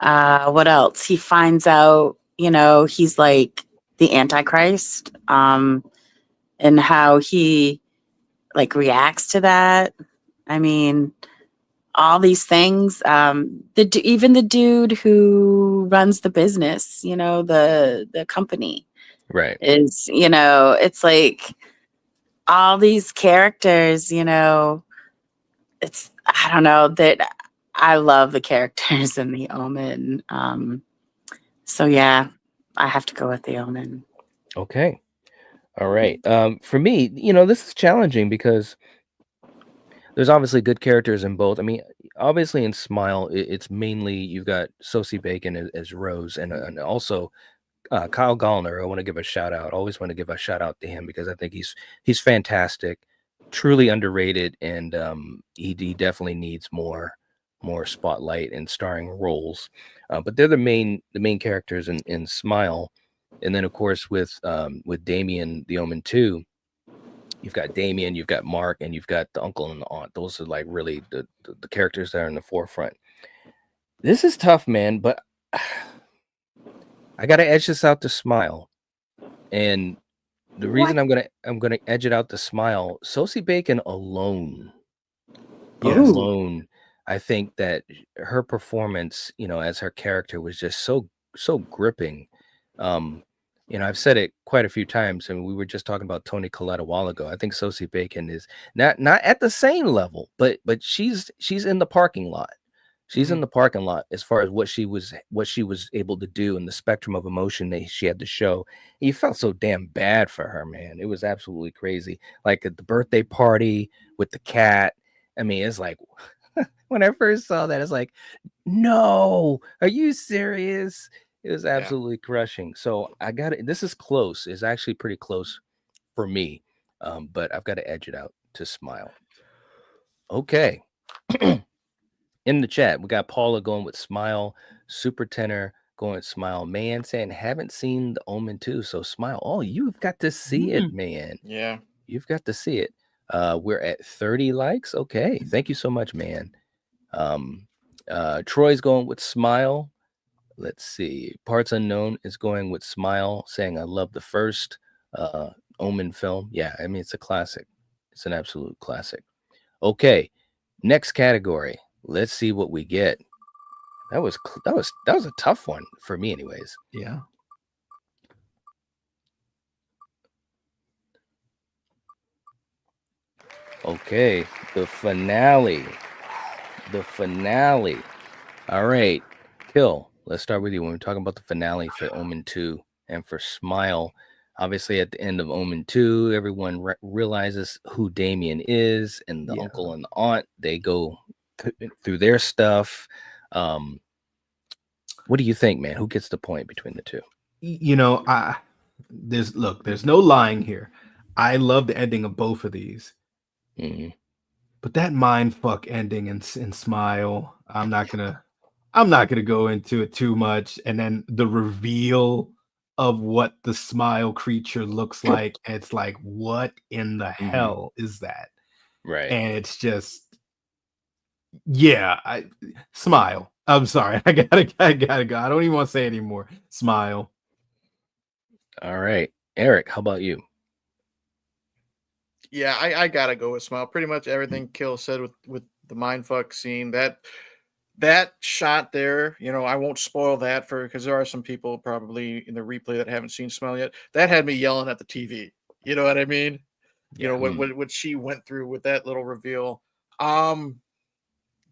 What else? He finds out, he's like the Antichrist, and how he like reacts to that. I mean, all these things. Even the dude who runs the business, the company Right. is, it's like all these characters. It's I don't know that I love the characters in the Omen. So yeah, I have to go with the Omen. Okay. All right. For me, this is challenging because there's obviously good characters in both. I mean, obviously in Smile, it's mainly you've got Sosie Bacon as Rose, and also Kyle Gallner. I want to give a shout out. Always want to give a shout out to him because I think he's fantastic, truly underrated, and he definitely needs more spotlight and starring roles. But they're the main characters in Smile, and then of course with Damien the Omen 2. You've got Damien, you've got Mark, and you've got the uncle and the aunt. Those are like really the characters that are in the forefront. This is tough, man, but I gotta edge this out to Smile. And the reason What? I'm gonna edge it out to Smile, Sosie Bacon Yes. Oh, alone, I think that her performance, as her character was just so gripping. Um, I've said it quite a few times, and we were just talking about Toni Collette a while ago. I think Sosie Bacon is not at the same level, but she's in the parking lot. She's in Mhm. the parking lot as far as what she was able to do and the spectrum of emotion that she had to show. You felt so damn bad for her, man. It was absolutely crazy. Like at the birthday party with the cat. I mean, it's like when I first saw that, it's like, no, are you serious? It was Yeah. absolutely crushing. So I got it. This is close. It's actually pretty close for me. But I've got to edge it out to Smile. Okay. In the chat, we got Paula going with Smile, Super Tenor going with Smile, man saying haven't seen the Omen 2, so Smile. Oh, you've got to see it, man. Yeah. You've got to see it. We're at 30 likes. Okay, thank you so much, man. Um, Troy's going with Smile. Let's see. Parts Unknown is going with Smile, saying I love the first uh Omen film. Yeah, I mean it's a classic. It's an absolute classic. Okay, next category. Let's see what we get. That was a tough one for me, anyways. Yeah. Okay, the finale. The finale. All right, Kill. Let's start with you. When we're talking about the finale for Omen 2 and for Smile, obviously at the end of Omen 2, everyone realizes who Damien is, and the Yeah. uncle and the aunt, they go through their stuff. What do you think, man? Who gets the point between the two? You know, there's no lying here. I love the ending of both of these. Mm-hmm. But that mind fuck ending in Smile, I'm not gonna go into it too much. And then the reveal of what the Smile creature looks like, it's like, what in the hell is that? Right. And it's just, yeah, Smile. I'm sorry, I gotta go. I don't even want to say anymore. Smile. All right, Eric, how about you? Yeah, I gotta go with Smile. Pretty much everything Kill said with the mindfuck scene. That shot there, I won't spoil that because there are some people probably in the replay that haven't seen Smile yet. That had me yelling at the TV. You know what I mean? Yeah. What she went through with that little reveal.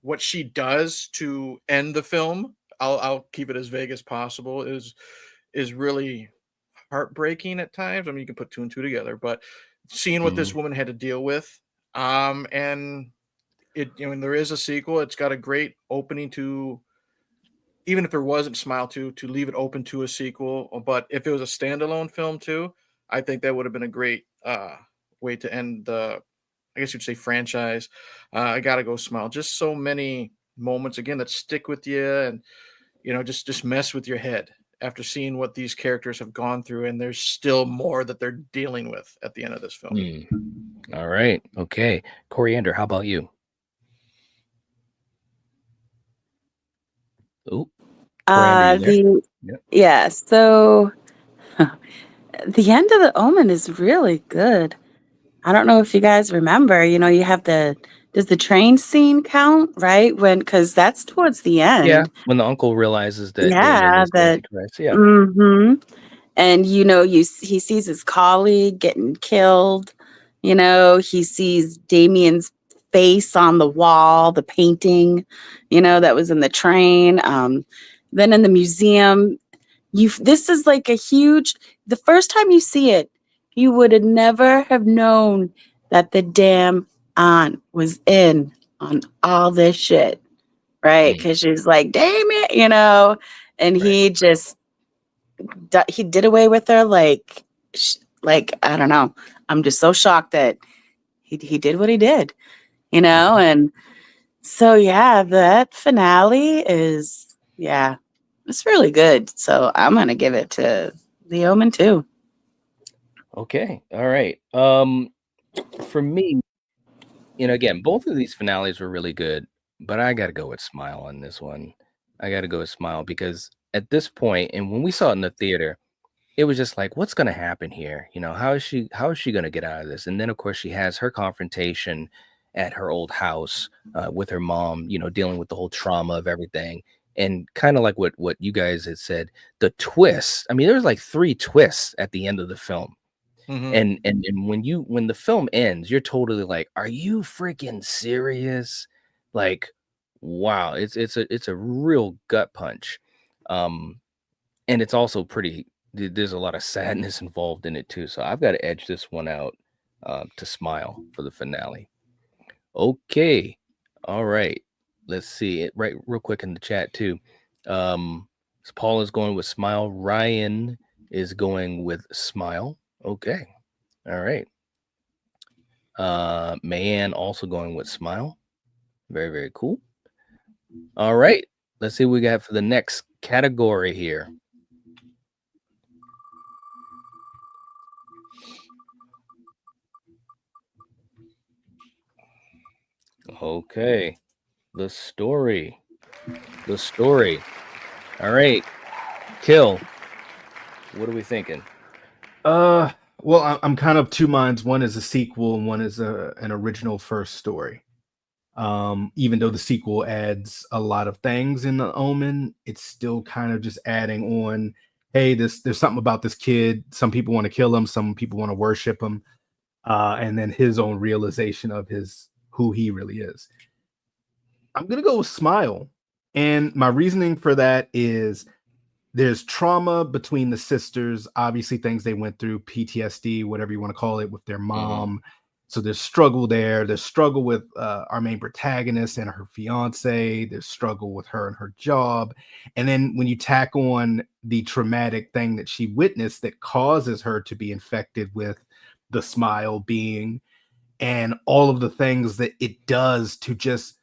What she does to end the film, I'll keep it as vague as possible, is really heartbreaking at times. I mean, you can put two and two together, but seeing what this woman had to deal with, and there is a sequel. It's got a great opening to, even if there wasn't Smile to leave it open to a sequel. But if it was a standalone film too, I think that would have been a great way to end the, I guess you'd say, franchise. I gotta go Smile. Just so many moments again that stick with you, and just mess with your head after seeing what these characters have gone through, and there's still more that they're dealing with at the end of this film. All right. Okay. Coriander, how about you? Oh, Coriander, you there? Yeah, so the end of the Omen is really good. I don't know if you guys remember, you have does the train scene count, right? Because that's towards the end. Yeah, when the uncle realizes that Damien Yeah, is the Antichrist. Yeah. And he sees his colleague getting killed. He sees Damien's face on the wall, the painting, that was in the train. Then in the museum, this is like the first time you see it, you would have never have known that the damn aunt was in on all this shit, right? Because she's like, Damien, and he just he did away with her like I don't know. I'm just so shocked that he did what he did, and so yeah, that finale is it's really good. So I'm gonna give it to The Omen 2. Okay. All right. For me, again, both of these finales were really good, but I got to go with Smile on this one. I got to go with Smile because at this point, and when we saw it in the theater, it was just like, what's going to happen here? How is she going to get out of this? And then, of course, she has her confrontation at her old house with her mom, dealing with the whole trauma of everything. And kind of like what you guys had said, the twist. I mean, there's like 3 twists at the end of the film. And when the film ends, you're totally like, are you freaking serious? Like, wow, it's a real gut punch. And it's also there's a lot of sadness involved in it too. So I've got to edge this one out to Smile for the finale. Okay. All right. Let's see it right real quick in the chat too. So Paul is going with Smile. Ryan is going with Smile. Okay. All right. Mayanne also going with Smile. Very, very cool. All right. Let's see what we got for the next category here. Okay. The story. All right. Kill. What are we thinking? Well, I'm kind of two minds. One is a sequel, and one is an original first story. Even though the sequel adds a lot of things in the Omen, it's still kind of just adding on. Hey, there's something about this kid. Some people want to kill him. Some people want to worship him. and then his own realization of who he really is. I'm gonna go with Smile, and my reasoning for that is there's trauma between the sisters, obviously things they went through, PTSD, whatever you want to call it, with their mom. So there's struggle there. There's struggle with our main protagonist and her fiance. There's struggle with her and her job. And then when you tack on the traumatic thing that she witnessed that causes her to be infected with the Smile being, and all of the things that it does to just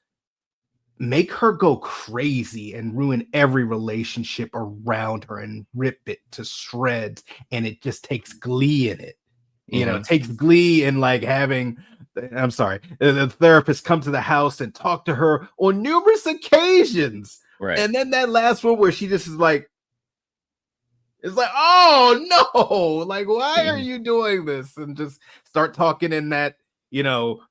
make her go crazy and ruin every relationship around her and rip it to shreds, and it just takes glee in it. It takes glee in like having, I'm sorry, the therapist come to the house and talk to her on numerous occasions, Right. and then that last one where she just is like, it's like, oh no, like, why are you doing this? And just start talking in that,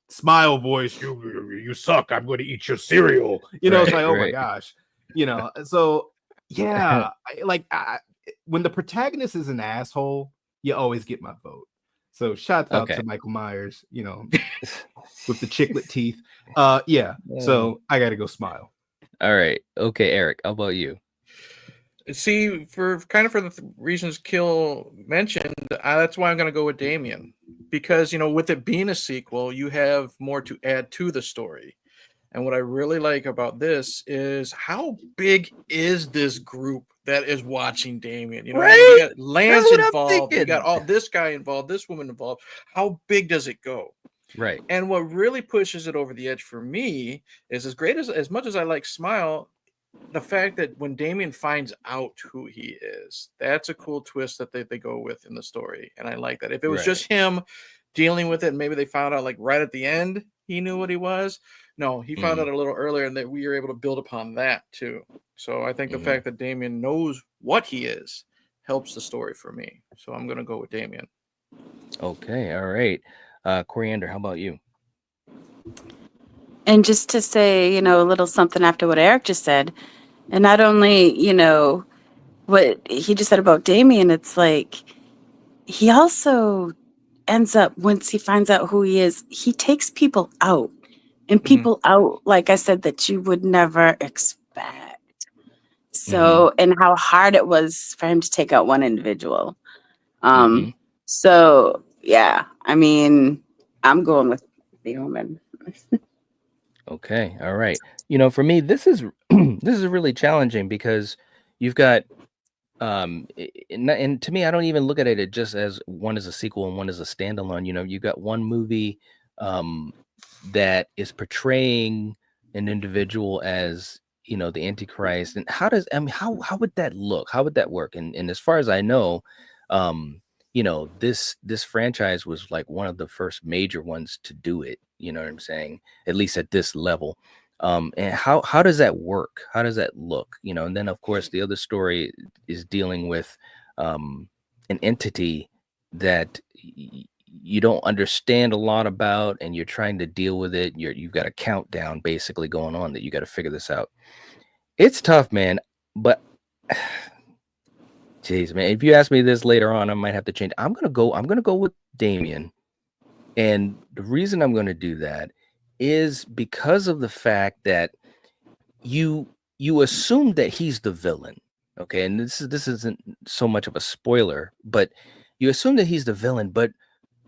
Smile voice. You suck. I'm going to eat your cereal. It's like, oh my gosh. So yeah, when the protagonist is an asshole, you always get my vote. So shout out to Michael Myers, with the chiclet teeth. Yeah. So I got to go Smile. All right. Okay, Eric, how about you? See, for the reasons Kill mentioned, that's why I'm going to go with Damien, because with it being a sequel, you have more to add to the story. And what I really like about this is how big is this group that is watching Damien? You got Lance involved, you got all this guy involved, this woman involved. How big does it go? Right. And what really pushes it over the edge for me is as much as I like Smile, the fact that when Damien finds out who he is, that's a cool twist that they go with in the story. And I like that. If it was just him dealing with it, and maybe they found out like right at the end he knew what he was. No, he found out a little earlier, and that we were able to build upon that too. So I think the fact that Damien knows what he is helps the story for me. So I'm going to go with Damien. Okay. All right. Coriander, how about you? And just to say, a little something after what Eric just said, and not only, what he just said about Damien, it's like he also ends up, once he finds out who he is, he takes people out, and people out, like I said, that you would never expect. So, and how hard it was for him to take out one individual. So yeah, I mean, I'm going with the Omen. Okay. All right. For me, this is this is really challenging because you've got and to me, I don't even look at it just as one is a sequel and one is a standalone. You got one movie that is portraying an individual as the Antichrist, and how would that look? How would that work? And as far as I know, this franchise was like one of the first major ones to do it. You know what I'm saying? At least at this level. And how does that work? How does that look? And then of course the other story is dealing with an entity that you don't understand a lot about, and you're trying to deal with it. You've got a countdown basically going on that you got to figure this out. It's tough, man. But jeez, man, if you ask me this later on, I might have to change. I'm gonna go with Damien, and the reason I'm gonna do that is because of the fact that you assume that he's the villain. Okay, and this isn't so much of a spoiler, but you assume that he's the villain. But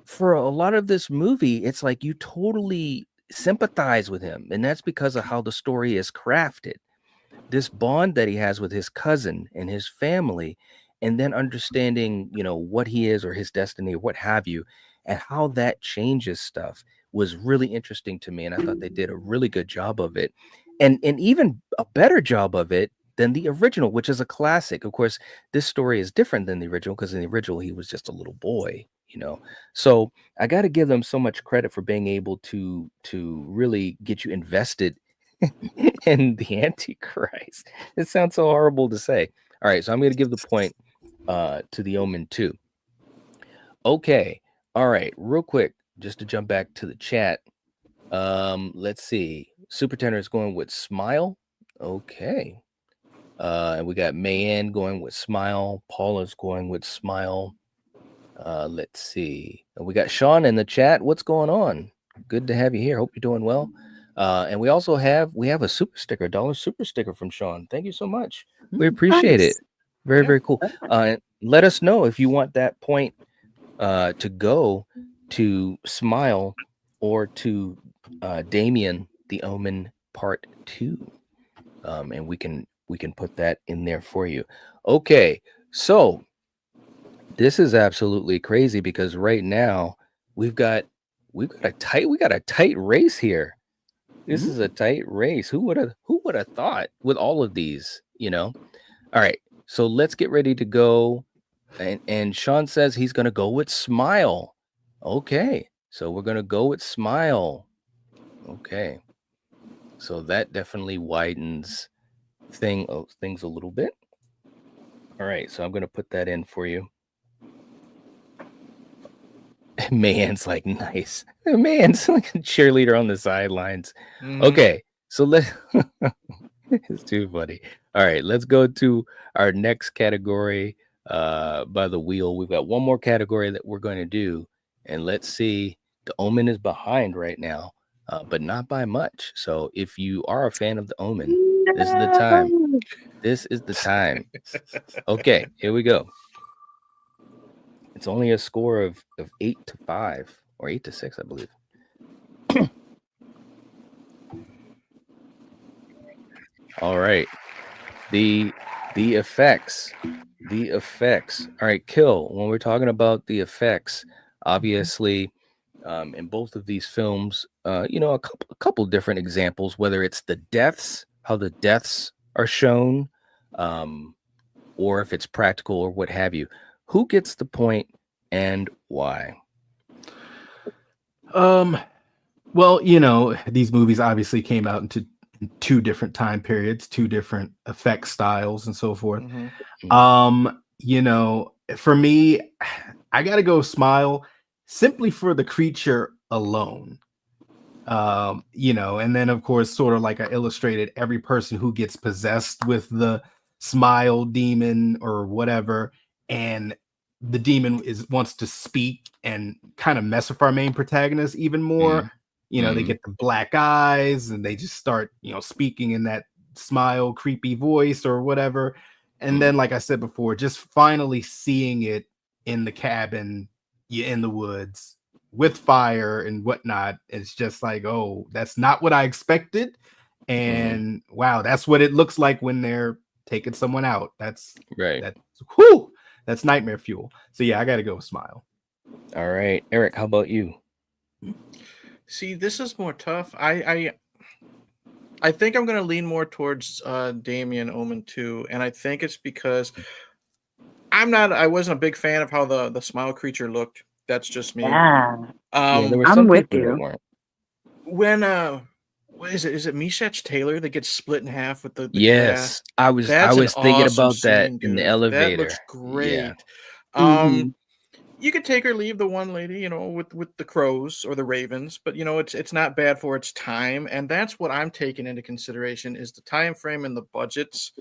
for a lot of this movie, it's like you totally sympathize with him, and that's because of how the story is crafted. This bond that he has with his cousin and his family, and then understanding, what he is or his destiny or what have you, and how that changes stuff was really interesting to me. And I thought they did a really good job of it, and even a better job of it than the original, which is a classic. Of course, this story is different than the original because in the original he was just a little boy. So I got to give them so much credit for being able to really get you invested in the Antichrist. It sounds so horrible to say. All right, so I'm going to give the point to the Omen 2. Okay, all right, real quick, just to jump back to the chat. Let's see. Super Tenor is going with Smile. Okay. And we got Mayanne going with Smile. Paula's going with Smile. Let's see. We got Sean in the chat. What's going on? Good to have you here. Hope you're doing well. And we also have a super sticker, dollar super sticker from Sean. Thank you so much. We appreciate it. Nice. Very, Yeah. very cool. Let us know if you want that point to go to Smile or to Damien the Omen Part 2. And we can put that in there for you. Okay, so this is absolutely crazy because right now we've got a tight race here. This is a tight race. Who would have thought with all of these, All right. So let's get ready to go. And Sean says he's going to go with Smile. Okay. So we're going to go with Smile. Okay. So that definitely widens things a little bit. All right. So I'm going to put that in for you. Man's like, nice. Man's like a cheerleader on the sidelines. Mhm. Okay, so it's too funny. All right, let's go to our next category by the wheel. We've got one more category that we're going to do, and let's see. The Omen is behind right now, but not by much. So if you are a fan of the Omen, this is the time. No. This is the time. Okay, here we go. It's only a score of 8-5 or 8-6, I believe. All right. The effects. The effects. All right, Kill. When we're talking about the effects, obviously, in both of these films, a couple different examples, whether it's the deaths, how the deaths are shown, or if it's practical or what have you. Who gets the point and why? Well, these movies obviously came out into two different time periods, two different effect styles and so forth. For me, I gotta go Smile simply for the creature alone. And then of course, sort of like I illustrated, every person who gets possessed with the Smile demon or whatever, and the demon wants to speak and kind of mess with our main protagonist even more. They get the black eyes and they just start, speaking in that Smile creepy voice or whatever. And then, like I said before, just finally seeing it in the cabin, in the woods with fire and whatnot, it's just like, oh, that's not what I expected. And wow, that's what it looks like when they're taking someone out. That's right. That's nightmare fuel. So yeah, I gotta go with Smile. All right, Eric, how about you? See, this is more tough. I think I'm gonna lean more towards Damien Omen 2, and I think it's because I wasn't a big fan of how the Smile creature looked. That's just me. Yeah, There were I'm some with people that you. weren't. When what is it? Is it Meshach Taylor that gets split in half with the Yes, I was That's an thinking awesome about that scene, in the dude. elevator. That looks Yeah. great. Mhm. You could take or leave the one lady, with the crows or the ravens, but it's not bad for its time, and that's what I'm taking into consideration is the time frame and the budgets.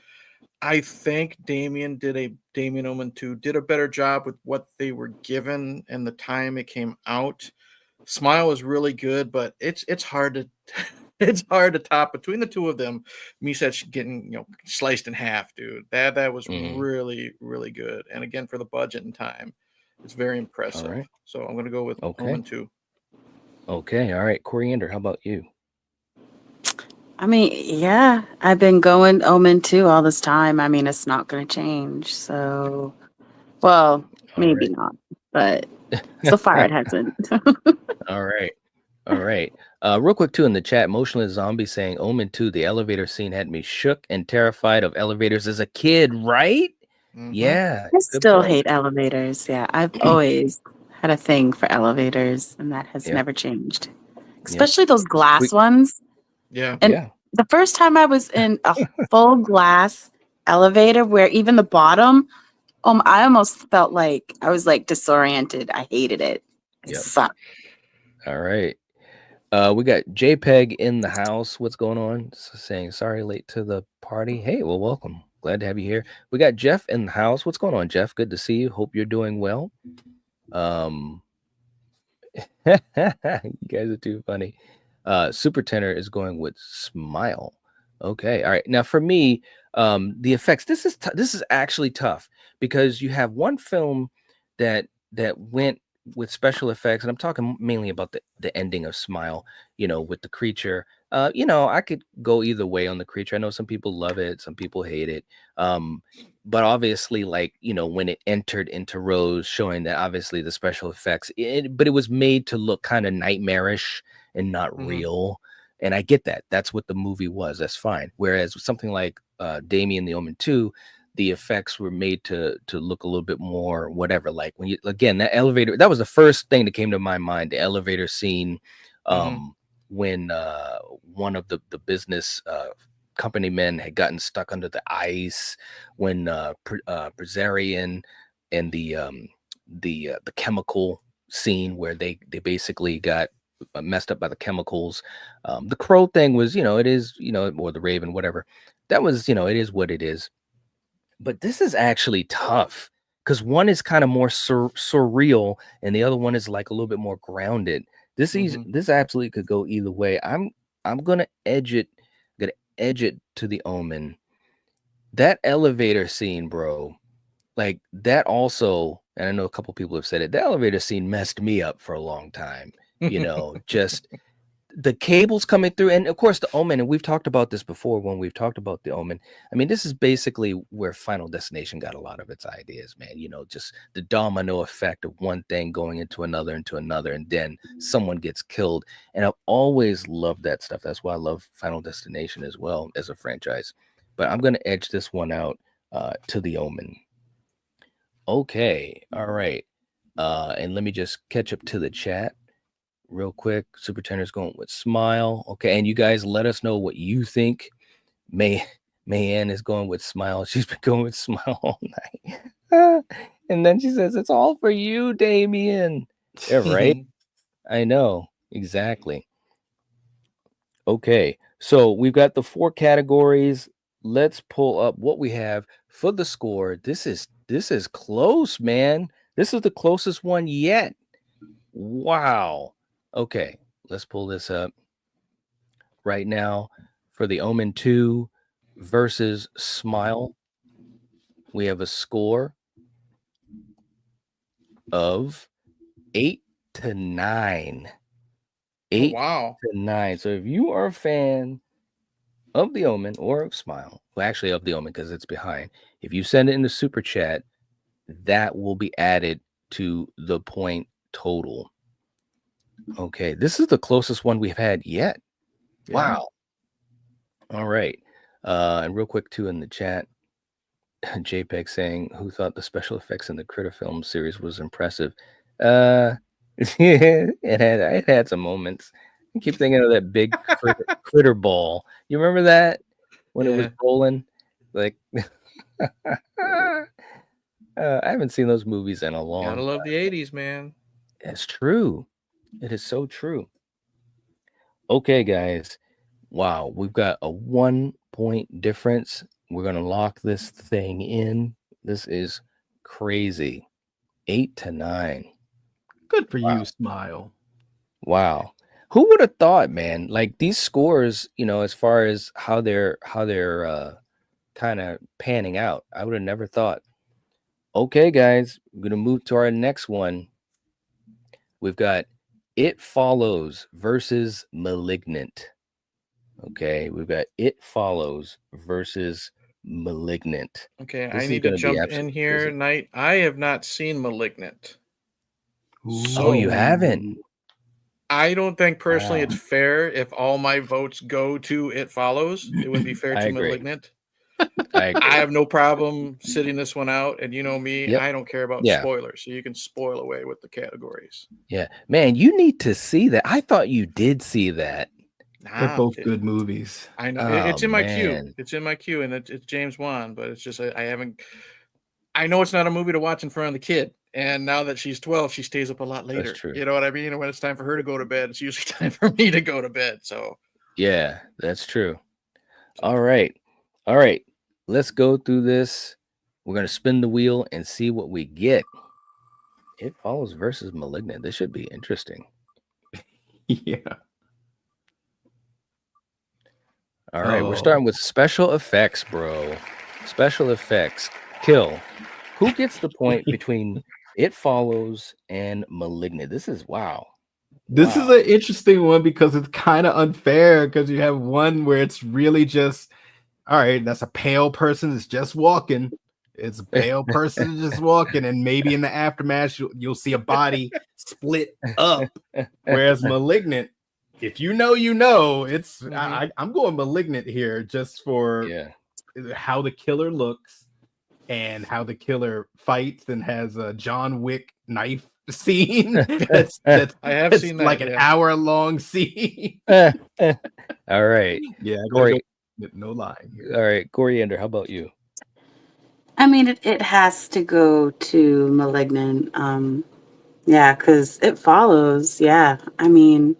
I think Damien Omen 2 did a better job with what they were given and the time it came out. Smile is really good, but it's hard to it's hard to top between the two of them. Misech getting sliced in half, dude. That was really really good, and again for the budget and time, it's very impressive. right. So I'm gonna go with Okay. Omen 2. Okay, all right. Coriander, how about you? I mean, yeah, I've been going Omen 2 all this time. I mean, it's not going to change. So, well, All maybe right. not, but so far it hasn't. All right. All right. Real quick, too, in the chat, Motionless Zombie saying Omen 2, the elevator scene had me shook and terrified of elevators as a kid, right? Yeah. I Good still point. hate elevators. Yeah, I've always had a thing for elevators, and that has Yep. never changed. Especially those glass We- ones. Yeah. And Yeah. the first time I was in a full glass elevator where even the bottom, I almost felt like I was like disoriented. I hated it. It Yep. sucked. All right. We got JPEG in the house. What's going on? Saying sorry late to the party. Hey, well, welcome. Glad to have you here. We got Jeff in the house. What's going on, Jeff? Good to see you. Hope you're doing well. Um, you guys are too funny. Super Tenor is going with Smile. Okay, all right. Now for me, the effects. This is actually tough because you have one film that went with special effects, and I'm talking mainly about the ending of Smile. With the creature. I could go either way on the creature. I know some people love it, some people hate it. But obviously, like, when it entered into Rose, showing that obviously the special effects, but it was made to look kind of nightmarish and not Mhm. real. And I get that. That's what the movie was. That's fine. Whereas with something like Damien the Omen 2, the effects were made to look a little bit more whatever. Like when you, again, that elevator, that was the first thing that came to my mind, the elevator scene. Mhm. When one of the business company men had gotten stuck under the ice, when Brazarian and the chemical scene where they basically got messed up by the chemicals. The crow thing was, it is, or the raven, whatever. That was, it is what it is. But this is actually tough because one is kind of more surreal and the other one is like a little bit more grounded. Mhm. This absolutely could go either way. I'm gonna edge it to the Omen. That elevator scene, bro, like that also, and I know a couple people have said it, the elevator scene messed me up for a long time. Just the cables coming through, and of course the Omen, and we've talked about this before when we've talked about the Omen. I mean, this is basically where Final Destination got a lot of its ideas, man. Just the domino effect of one thing going into another, and then someone gets killed. And I've always loved that stuff. That's why I love Final Destination as well as a franchise. But I'm gonna edge this one out to the Omen. Okay, all right. And let me just catch up to the chat real quick. Super Tenor's going with Smile. Okay, and you guys let us know what you think. Mayanne is going with Smile. She's been going with Smile all night. And then she says, "It's all for you, Damien." Yeah, right. I know exactly. Okay, so we've got the 4 categories. Let's pull up what we have for the score. This is close, man. This is the closest one yet. Wow. Okay, let's pull this up right now for the Omen 2 versus Smile. We have a score of 8-9. Oh, 8 wow. to 9. So if you are a fan of the Omen or of Smile, well, actually of the Omen because it's behind, if you send it in the super chat, that will be added to the point total. Okay, this is the closest one we've had yet. Yeah. Wow. All right. And real quick too in the chat, JPEG saying, "Who thought the special effects in the Critter film series was impressive?" It had some moments. I keep thinking of that big critter ball. You remember that when it was Yeah. rolling? Like, I haven't seen those movies in a long Gotta time. love the 80s, man. It's true. It is so true. Okay, guys. Wow, we've got a 1-point difference. We're gonna lock this thing in. This is crazy. 8-9. Good for Wow. you, Smile. Wow. Who would have thought, man? Like these scores, as far as how they're kind of panning out, I would have never thought. Okay, guys, we're gonna move to our next one. We've got It Follows versus Malignant. Okay, we've got It Follows versus Malignant. Okay, I This is need to gonna be jump in absolutely here, crazy. Knight. I have not seen Malignant. Oh, you So haven't? Ooh. I don't think personally Wow. it's fair if all my votes go to It Follows. It would be fair I to agree. Malignant. I agree. I have no problem sitting this one out. And you know me, Yep. I don't care about Yeah. spoilers. So you can spoil away with the categories. Yeah. Man, you need to see that. I thought you did see that. They're Nah, both good movies. I know Oh, it's in my queue. man. It's in my queue, and it's James Wan. But it's just I haven't. I know it's not a movie to watch in front of the kid. And now that she's 12, she stays up a lot later. true. You know what I mean? And when it's time for her to go to bed, it's usually time for me to go to bed. So Yeah, that's true. All right. All right. Let's go through this. We're going to spin the wheel and see what we get. It Follows versus Malignant. This should be interesting. Yeah. All right, we're Oh. starting with special effects, bro. Special effects. Kill. Who gets the point between It Follows and Malignant? This is wow. This is Wow. an interesting one because it's kind of unfair because you have one where it's really just, all right, that's a pale person that's just walking. It's a pale person just walking, and maybe in the aftermath you'll see a body split up. Whereas Malignant, if you know, you know. It's I'm going Malignant here just for Yeah. how the killer looks and how the killer fights and has a John Wick knife scene that's I have seen that, like an hour-long scene. All right. Yeah, I gotta Corey, go with no lying here. all right, Coriander, how about you? I mean, it has to go to Malignant. Yeah, because It Follows. Yeah, I mean,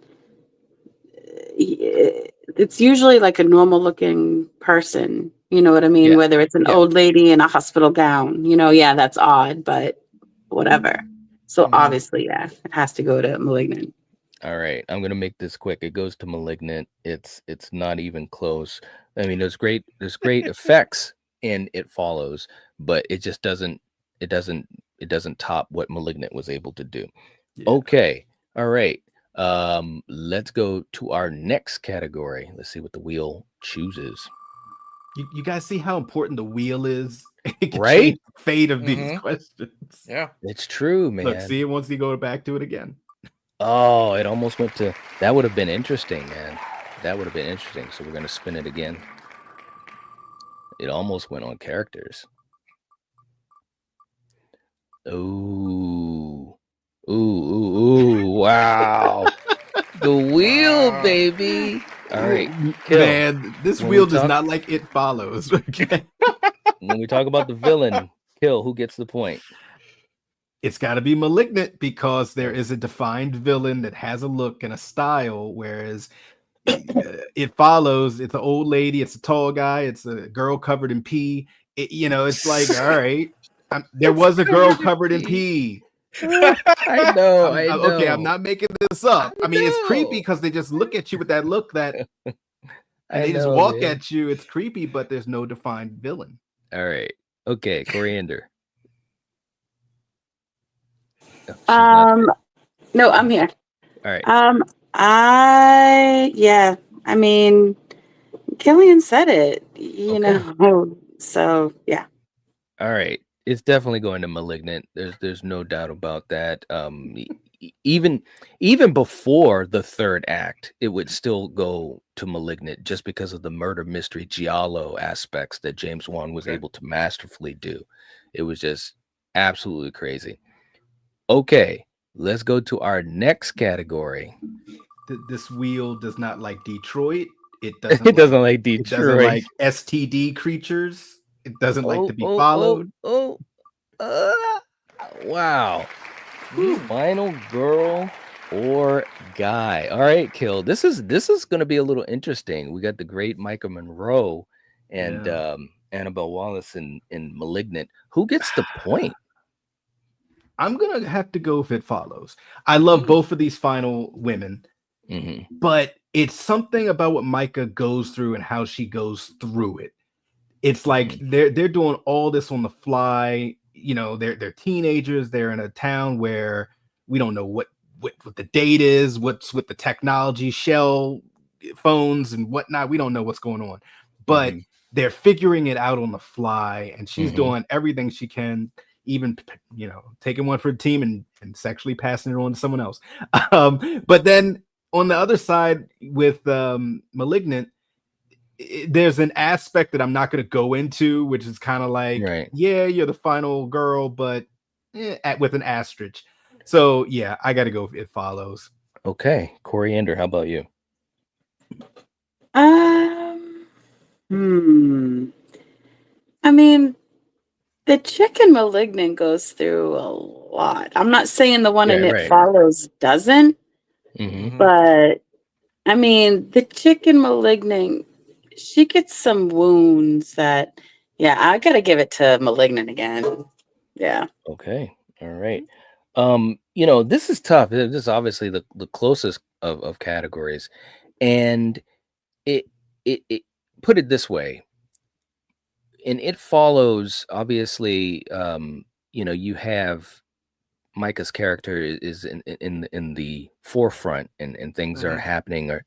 it's usually like a normal looking person. You know what I mean? Yeah. Whether it's an Yeah. old lady in a hospital gown. Yeah, that's odd, but whatever. So obviously, yeah, it has to go to Malignant. All right, I'm gonna make this quick. It goes to Malignant. It's not even close. I mean, there's great effects in It Follows, but it just doesn't top what Malignant was able to do. Yeah. Okay, all right. Let's go to our next category. Let's see what the wheel chooses. You guys see how important the wheel is? It can Right? change the fate of these questions. Yeah. It's true, man. Look, see it once you go back to it again. Oh, it almost went to. That would have been interesting, man. That would have been interesting. So we're gonna spin it again. It almost went on characters. Ooh. Wow. The wheel, baby. All right. Kill. Man, this When wheel we does talk- not like It Follows. Okay. When we talk about the villain, Kill, who gets the point? It's got to be Malignant because there is a defined villain that has a look and a style, whereas It Follows, it's an old lady, it's a tall guy, it's a girl covered in pee. It's like, all right, there was a girl covered in pee. I know. Okay, I'm not making this up. I mean, it's creepy know. because they just look at you with that look and they just walk at you. It's creepy, but there's no defined villain. All right. Okay, Coriander. Oh, No, I'm here. all right. I mean, Killian said it, you know, so yeah. All right. It's definitely going to Malignant. There's no doubt about that. Even before the third act, it would still go to Malignant just because of the murder mystery giallo aspects that James Wan was able to masterfully do. It was just absolutely crazy. Okay, let's go to our next category. This wheel does not like Detroit. It doesn't. It doesn't like Detroit. It doesn't like STD creatures. It doesn't like to be followed. Wow. Final girl or guy. All right, Kill. This is going to be a little interesting. We got the great Micah Monroe and Annabelle Wallace in Malignant. Who gets the point? I'm gonna have to go if It Follows. I love both of these final women, but it's something about what Micah goes through and how she goes through it. It's like they're doing all this on the fly. They're teenagers. They're in a town where we don't know what the date is, what's with the technology, shell phones and whatnot. We don't know what's going on, but they're figuring it out on the fly, and she's doing everything she can, even taking one for the team and sexually passing it on to someone else. But then on the other side with Malignant, there's an aspect that I'm not going to go into, which is kind of like, yeah, you're the final girl, but with an asterisk. So yeah, I got to go. It Follows. Okay, Coriander, how about you? I mean, the chick in Malignant goes through a lot. I'm not saying the one in It Follows doesn't, but I mean, the chick in Malignant, she gets some wounds that, I got to give it to Malignant again. Yeah. Okay. All right. This is tough. This is obviously the closest of categories, and it put it this way, and it follows obviously. You have Micah's character is in the forefront, and things are happening, or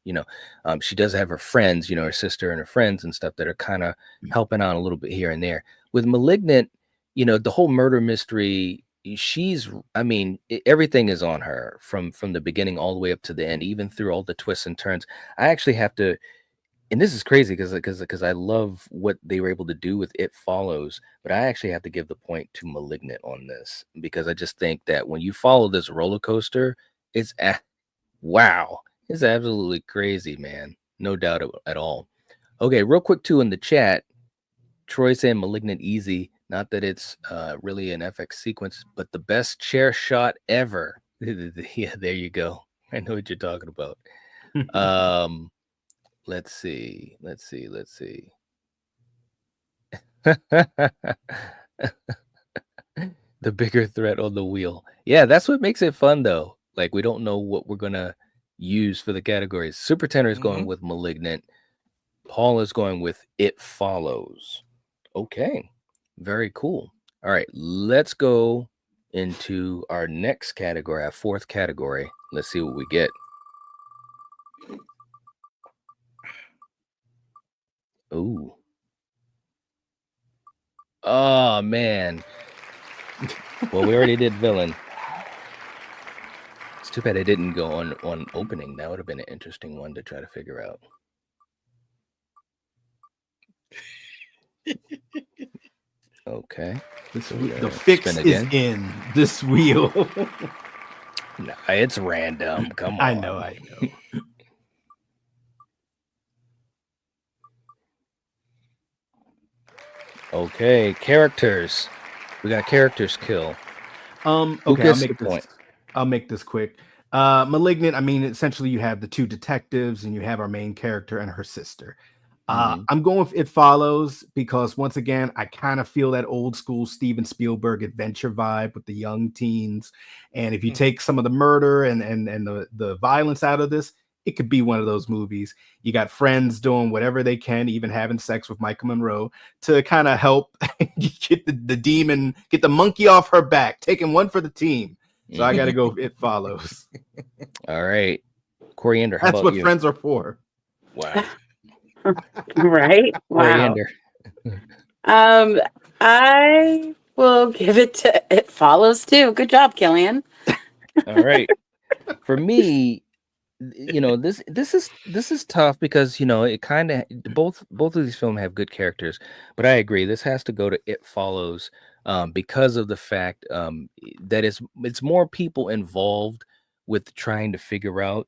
she does have her friends, her sister and her friends and stuff that are kind of helping out a little bit here and there. With Malignant, the whole murder mystery, everything is on her from the beginning all the way up to the end, even through all the twists and turns. I actually have to, and this is crazy because I love what they were able to do with It Follows, but I actually have to give the point to Malignant on this, because I just think that when you follow this roller coaster, wow, it's absolutely crazy, man. No doubt at all. Okay, real quick too in the chat, Troy saying Malignant easy. Not that it's really an FX sequence, but the best chair shot ever. Yeah, there you go. I know what you're talking about. Let's see. The bigger threat on the wheel. Yeah, that's what makes it fun though. Like, we don't know what we're gonna use for the categories. Super Tenor is going with Malignant. Paul is going with It Follows. Okay, very cool. All right, let's go into our next category, our fourth category. Let's see what we get. Ooh. Oh man. Well, we already did villain. It's too bad I didn't go on opening. That would have been an interesting one to try to figure out. Okay. The fix is in this wheel. Nah, it's random. Come on. I know. Okay, characters. We got characters kill. Okay, I'll make this quick. Malignant, essentially you have the two detectives and you have our main character and her sister. I'm going with It Follows because, once again, I kind of feel that old school Steven Spielberg adventure vibe with the young teens. And if you take some of the murder and the violence out of this, it could be one of those movies. You got friends doing whatever they can, even having sex with Michael Monroe, to kind of help get the demon, get the monkey off her back, taking one for the team. So I got to go It Follows. All right. Coriander, how That's about what you? friends are for. Wow. Right? Wow. Coriander. I will give it to It Follows too. Good job, Killian. All right. For me, this is tough because it kind of both of these films have good characters, but I agree this has to go to It Follows because of the fact that it's more people involved with trying to figure out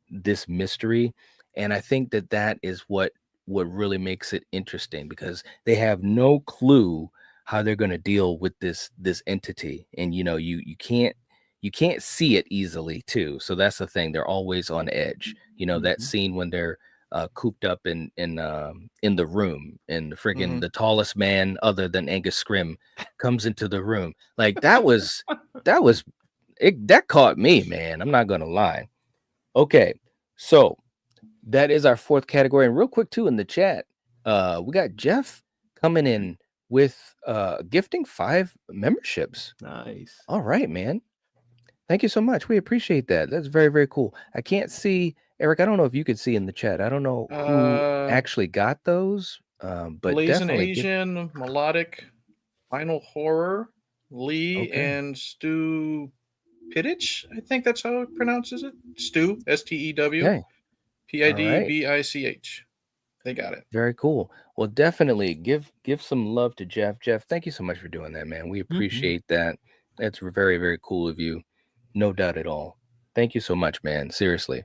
this mystery, and I think that is what really makes it interesting, because they have no clue how they're going to deal with this entity, and you can't see it easily too. So that's the thing. They're always on edge. That scene when they're cooped up in the room, and the friggin' the tallest man other than Angus Scrimm comes into the room. Like, that caught me, man. I'm not gonna lie. Okay, so that is our fourth category. And real quick too, in the chat, we got Jeff coming in with gifting 5 memberships. Nice. All right, man. Thank you so much. We appreciate that. That's very, very cool. I can't see, Eric. I don't know if you could see in the chat. I don't know who actually got those, but Blazing definitely Asian, Melodic, Final Horror, Lee, Okay. and Stu Pittich. I think that's how it pronounces it. Stu, S-T-E-W, Okay. P-I-D-V-I-C-H. They got it. Very cool. Well, definitely give some love to Jeff. Jeff, thank you so much for doing that, man. We appreciate that. That's very, very cool of you. No doubt at all. Thank you so much, man. Seriously.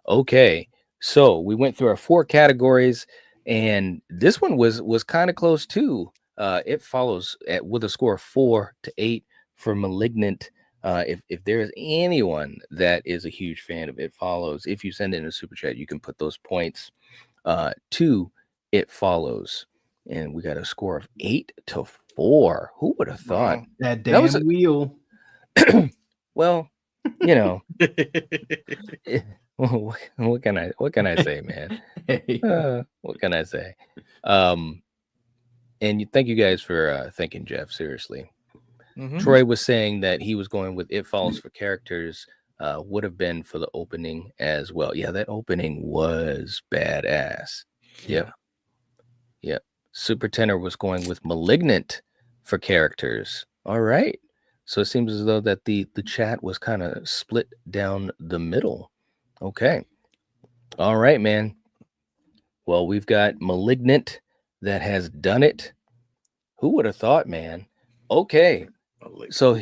Okay. So we went through our 4 categories, and this one was kind of close too. It follows with a score of 4 to 8 for Malignant. If there is anyone that is a huge fan of It Follows, if you send in a super chat, you can put those points to It Follows, and we got a score of 8 to 4. Who would have thought? That damn wheel. Well, you know, what can I say, man? Hey. What can I say? And thank you guys for thanking Jeff. Seriously, Mhm. Troy was saying that he was going with It Follows for characters. Would have been for the opening as well. Yeah, that opening was badass. Yep. Yep. Super Tenor was going with Malignant for characters. All right. So it seems as though that the chat was kind of split down the middle. Okay. All right, man. Well, we've got Malignant that has done it. Who would have thought, man? Okay. So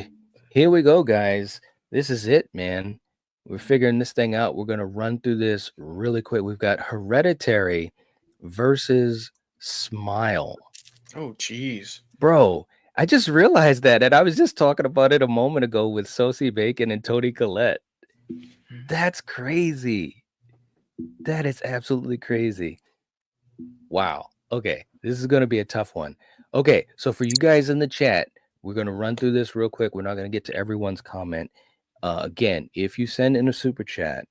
here we go, guys. This is it, man. We're figuring this thing out. We're going to run through this really quick. We've got Hereditary versus Smile. Oh, jeez. Bro, I just realized that. And I was just talking about it a moment ago with Sosie Bacon and Tony Collette. That's crazy. That is absolutely crazy. Wow. Okay. This is going to be a tough one. Okay. So for you guys in the chat, we're going to run through this real quick. We're not going to get to everyone's comment. Again, if you send in a super chat,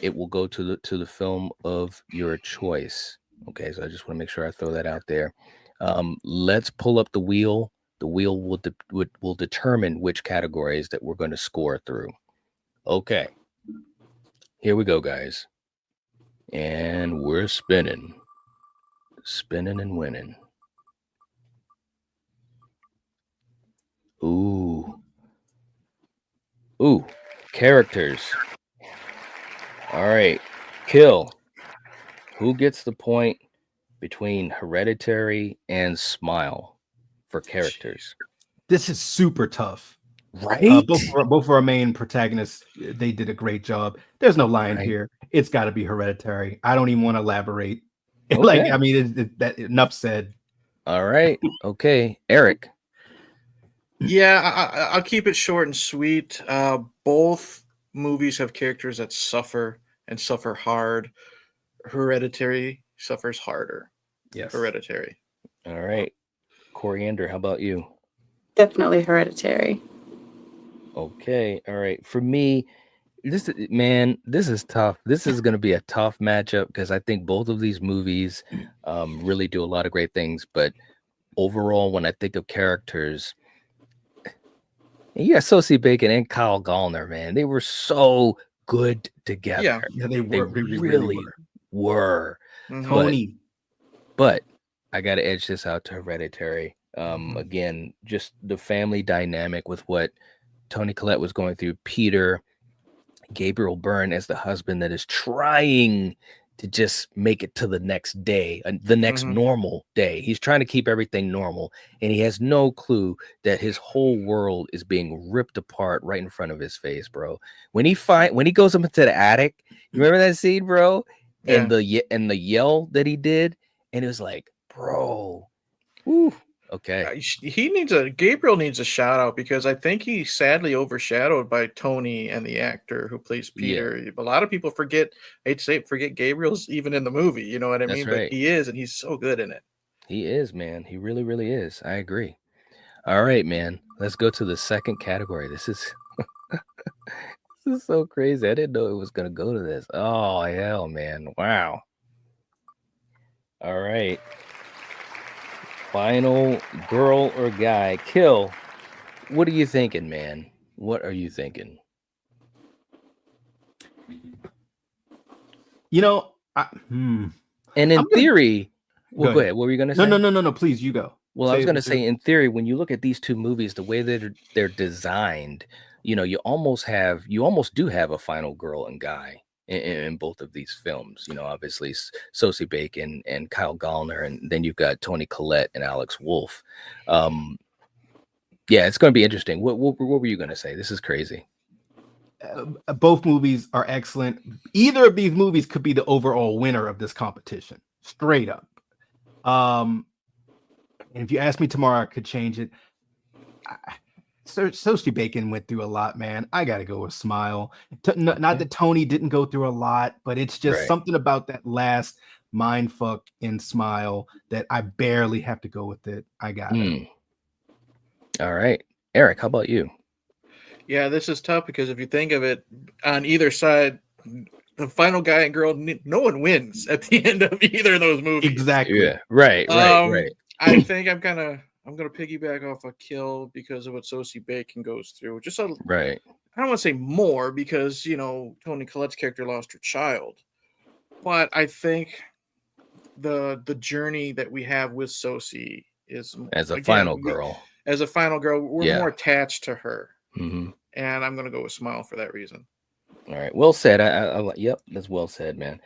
it will go to the film of your choice. Okay. So I just want to make sure I throw that out there. Let's pull up the wheel. The wheel will determine which categories that we're going to score through. Okay. Here we go, guys. And we're spinning and winning. Ooh, characters. All right, Kill. Who gets the point between Hereditary and Smile for characters? This is super tough. Right? Both of our main protagonists, they did a great job. There's no line Right. here. It's got to be Hereditary. I don't even want to elaborate. Okay. Like, I mean, that enough said. All right. Okay, Eric. Yeah, I'll keep it short and sweet. Both movies have characters that suffer and suffer hard. Hereditary suffers harder. Yes. Hereditary. All right, Coriander. How about you? Definitely Hereditary. Okay. All right. For me, this is tough. This is going to be a tough matchup because I think both of these movies really do a lot of great things. But overall, when I think of characters, yeah, Sosie Bacon and Kyle Gallner, man, they were so good together. Yeah, they They were. They really were. Mhm. Tony. But I got to edge this out to Hereditary. Mhm. Again, just the family dynamic with what Tony Collette was going through. Peter, Gabriel Byrne as the husband that is trying to just make it to the next day, the next Mhm. normal day. He's trying to keep everything normal, and he has no clue that his whole world is being ripped apart right in front of his face, bro. When he goes up into the attic, you remember that scene, bro? Yeah. And the yell that he did, and it was like, bro, whew, okay. Gabriel needs a shout out because I think he's sadly overshadowed by Tony and the actor who plays Peter. A lot of people forget Gabriel's even in the movie, you know what I That's mean? right. But he is, and he's so good in it. He is, man. He really, really is. I agree. All right, man. Let's go to the second category. This is this is so crazy. I didn't know it was gonna go to this. Oh hell, man. Wow. All right. Final girl or guy. Kill. What are you thinking, man? What are you thinking? You know, And in I'm gonna- theory, well, Go go ahead. ahead. What were you gonna say? No. Please, you go. Well, I was going to say, in theory, when you look at these two movies, the way that they're designed, you know, you almost do have a final girl and guy in both of these films. You know, obviously Sosie Bacon and Kyle Gallner, and then you've got Tony Collette and Alex Wolff. Yeah, it's going to be interesting. What were you going to say? This is crazy. Both movies are excellent. Either of these movies could be the overall winner of this competition, straight up. And if you ask me tomorrow, I could change it. Sosie Bacon went through a lot, man. I got to go with Smile. Not that Tony didn't go through a lot, but it's just something about that last mind fuck in Smile that I barely have to go with it. I got it. All right. Eric, how about you? Yeah, this is tough because if you think of it, on either side, the final guy and girl, no one wins at the end of either of those movies. Exactly. Yeah, right. I think I'm gonna piggyback off a Kill because of what Sosie Bacon goes through. Just a, Right. I don't want to say more because Toni Collette's character lost her child, but I think the journey that we have with Sosie is As a again final girl. as a final girl, we're Yeah. more attached to her, Mm-hmm. and I'm gonna go with Smile for that reason. All right. Well said. Yep, that's well said, man.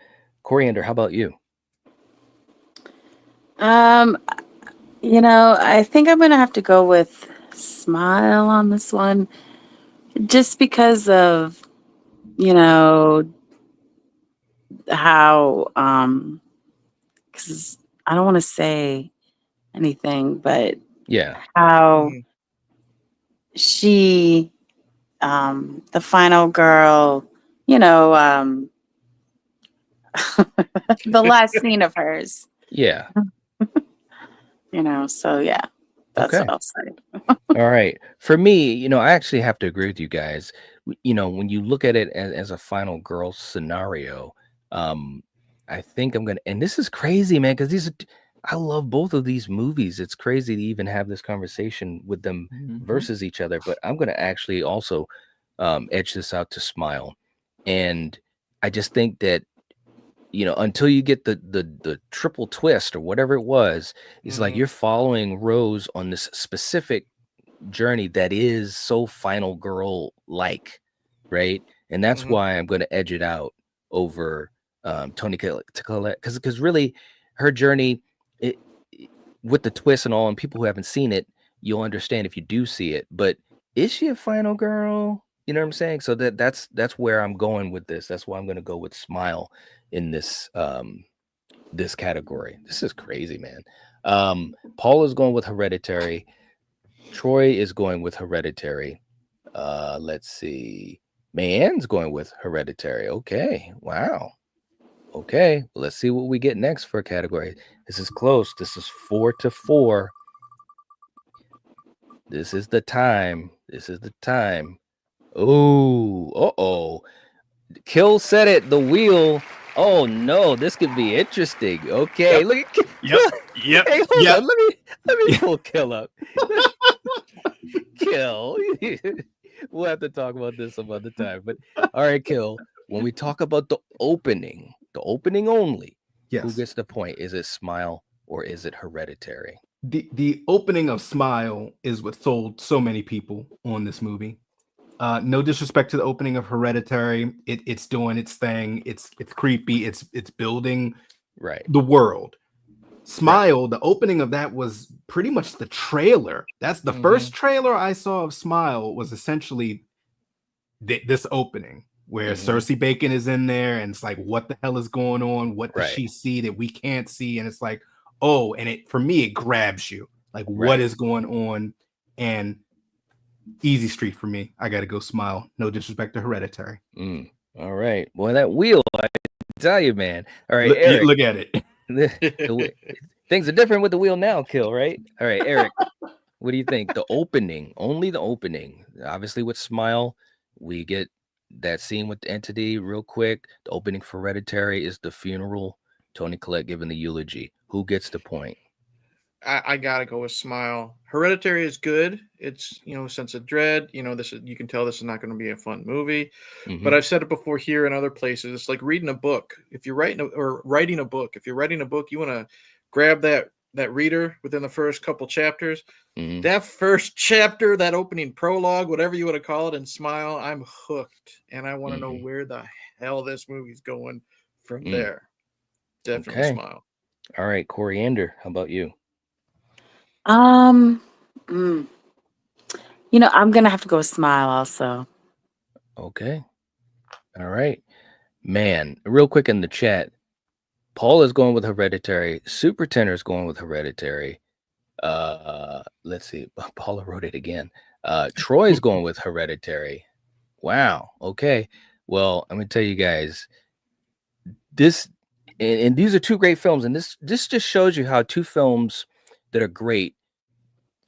Coriander, how about you? I think I'm gonna have to go with Smile on this one, just because of how because I don't want to say anything, but Yeah. how Mhm. she, the final girl, you know, the last scene of hers, Yeah. so yeah, that's Okay. what I'll say. All right. For me, I actually have to agree with you guys. When you look at it as a final girl scenario, I think I'm gonna, and this is crazy, man, because I love both of these movies. It's crazy to even have this conversation with them versus each other, but I'm gonna actually also edge this out to Smile. And I just think that until you get the triple twist or whatever it was, it's like you're following Rose on this specific journey that is so final girl like, right? And that's why I'm going to edge it out over Toni Collette, because really her journey, with the twist and all, and people who haven't seen it, you'll understand if you do see it. But is she a final girl? You know what I'm saying? So that's where I'm going with this. That's why I'm going to go with Smile in this this category. This is crazy, man. Paul is going with Hereditary. Troy is going with Hereditary. Let's see. Mayanne's going with Hereditary. Okay. Wow. Okay. Well, let's see what we get next for a category. This is close. This is 4-4. This is the time. This is the time. Oh, uh-oh. Kill said it. The wheel. Oh no, this could be interesting. Okay, Yep. look at Yep. Hey, hold on. Let me pull Kill up. Kill. We'll have to talk about this some other time. But all right, Kill. When we talk about the opening only, who Yes. gets the point? Is it Smile or is it Hereditary? The opening of Smile is what sold so many people on this movie. No disrespect to the opening of Hereditary. It's doing its thing. It's creepy. It's building Right. the world. Smile, the opening of that was pretty much the trailer. That's the first trailer I saw of Smile was essentially this opening where Cersei Bacon is in there and it's like, what the hell is going on? What does she see that we can't see? And it's like, oh, and for me, it grabs you. Like, what is going on? And easy street for me. I got to go Smile. No disrespect to Hereditary. All right. Boy, that wheel, I tell you, man. All right, Eric. Look at it. Things are different with the wheel now, Kill, right? All right, Eric, what do you think? The opening, only the opening. Obviously, with Smile, we get that scene with the entity real quick. The opening for Hereditary is the funeral. Toni Collette giving the eulogy. Who gets the point? I gotta go with Smile. Hereditary is good. It's sense of dread. You can tell this is not going to be a fun movie. But I've said it before here and other places. It's like reading a book. If you're writing a book, you want to grab that reader within the first couple chapters. That first chapter, that opening prologue, whatever you want to call it, and Smile, I'm hooked, and I want to know where the hell this movie's going from there. Definitely Smile. All right, Coriander, how about you? I'm gonna have to go with Smile also. Okay. All right. Man, real quick in the chat, Paul is going with Hereditary. Super Tenor is going with Hereditary. Let's see. Paula wrote it again. Troy's going with Hereditary. Wow. Okay. Well, I'm gonna tell you guys this, and these are two great films, and this just shows you how two films that are great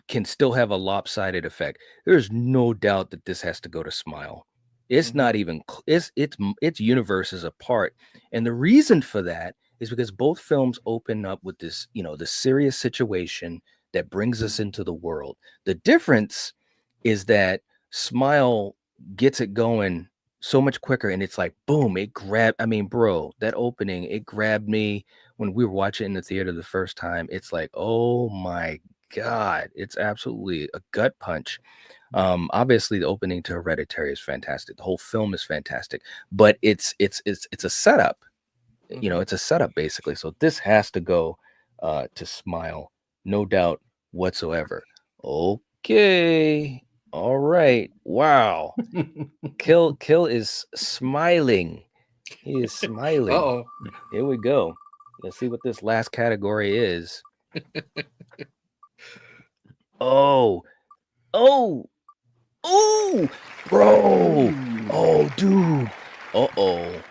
can still have a lopsided effect. There's no doubt that this has to go to Smile. It's not even it's universes apart. And the reason for that is because both films open up with this, the serious situation that brings us into the world. The difference is that Smile gets it going so much quicker, and it's like boom, bro, that opening, it grabbed me when we were watching in the theater the first time. It's like, oh my God, it's absolutely a gut punch. Obviously the opening to Hereditary is fantastic. The whole film is fantastic, but it's a setup. It's a setup basically. So this has to go to Smile, no doubt whatsoever. Okay. All right. Wow. Kill is smiling. He is smiling. Uh-oh. Here we go. Let's see what this last category is. Oh, bro. Oh, dude. Uh-oh.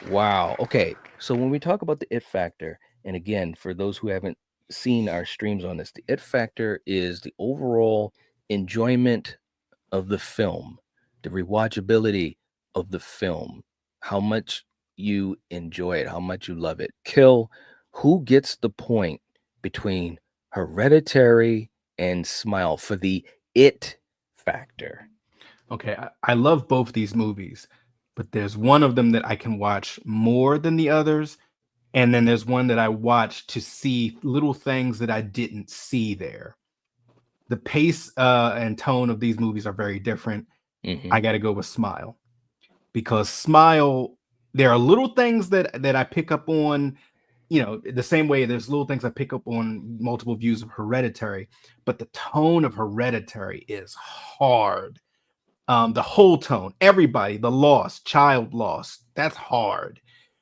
Wow. Okay. So when we talk about the it factor, and again, for those who haven't seen our streams on this, the it factor is the overall enjoyment of the film, the rewatchability of the film, how much you enjoy it, how much you love it. Kill, who gets the point between Hereditary and Smile for the it factor? Okay, I love both these movies, but there's one of them that I can watch more than the others. And then there's one that I watch to see little things that I didn't see there. The pace and tone of these movies are very different. I got to go with Smile, because Smile, there are little things that I pick up on, the same way there's little things I pick up on multiple views of Hereditary, but the tone of Hereditary is hard. The whole tone, everybody, the lost, child lost, that's hard.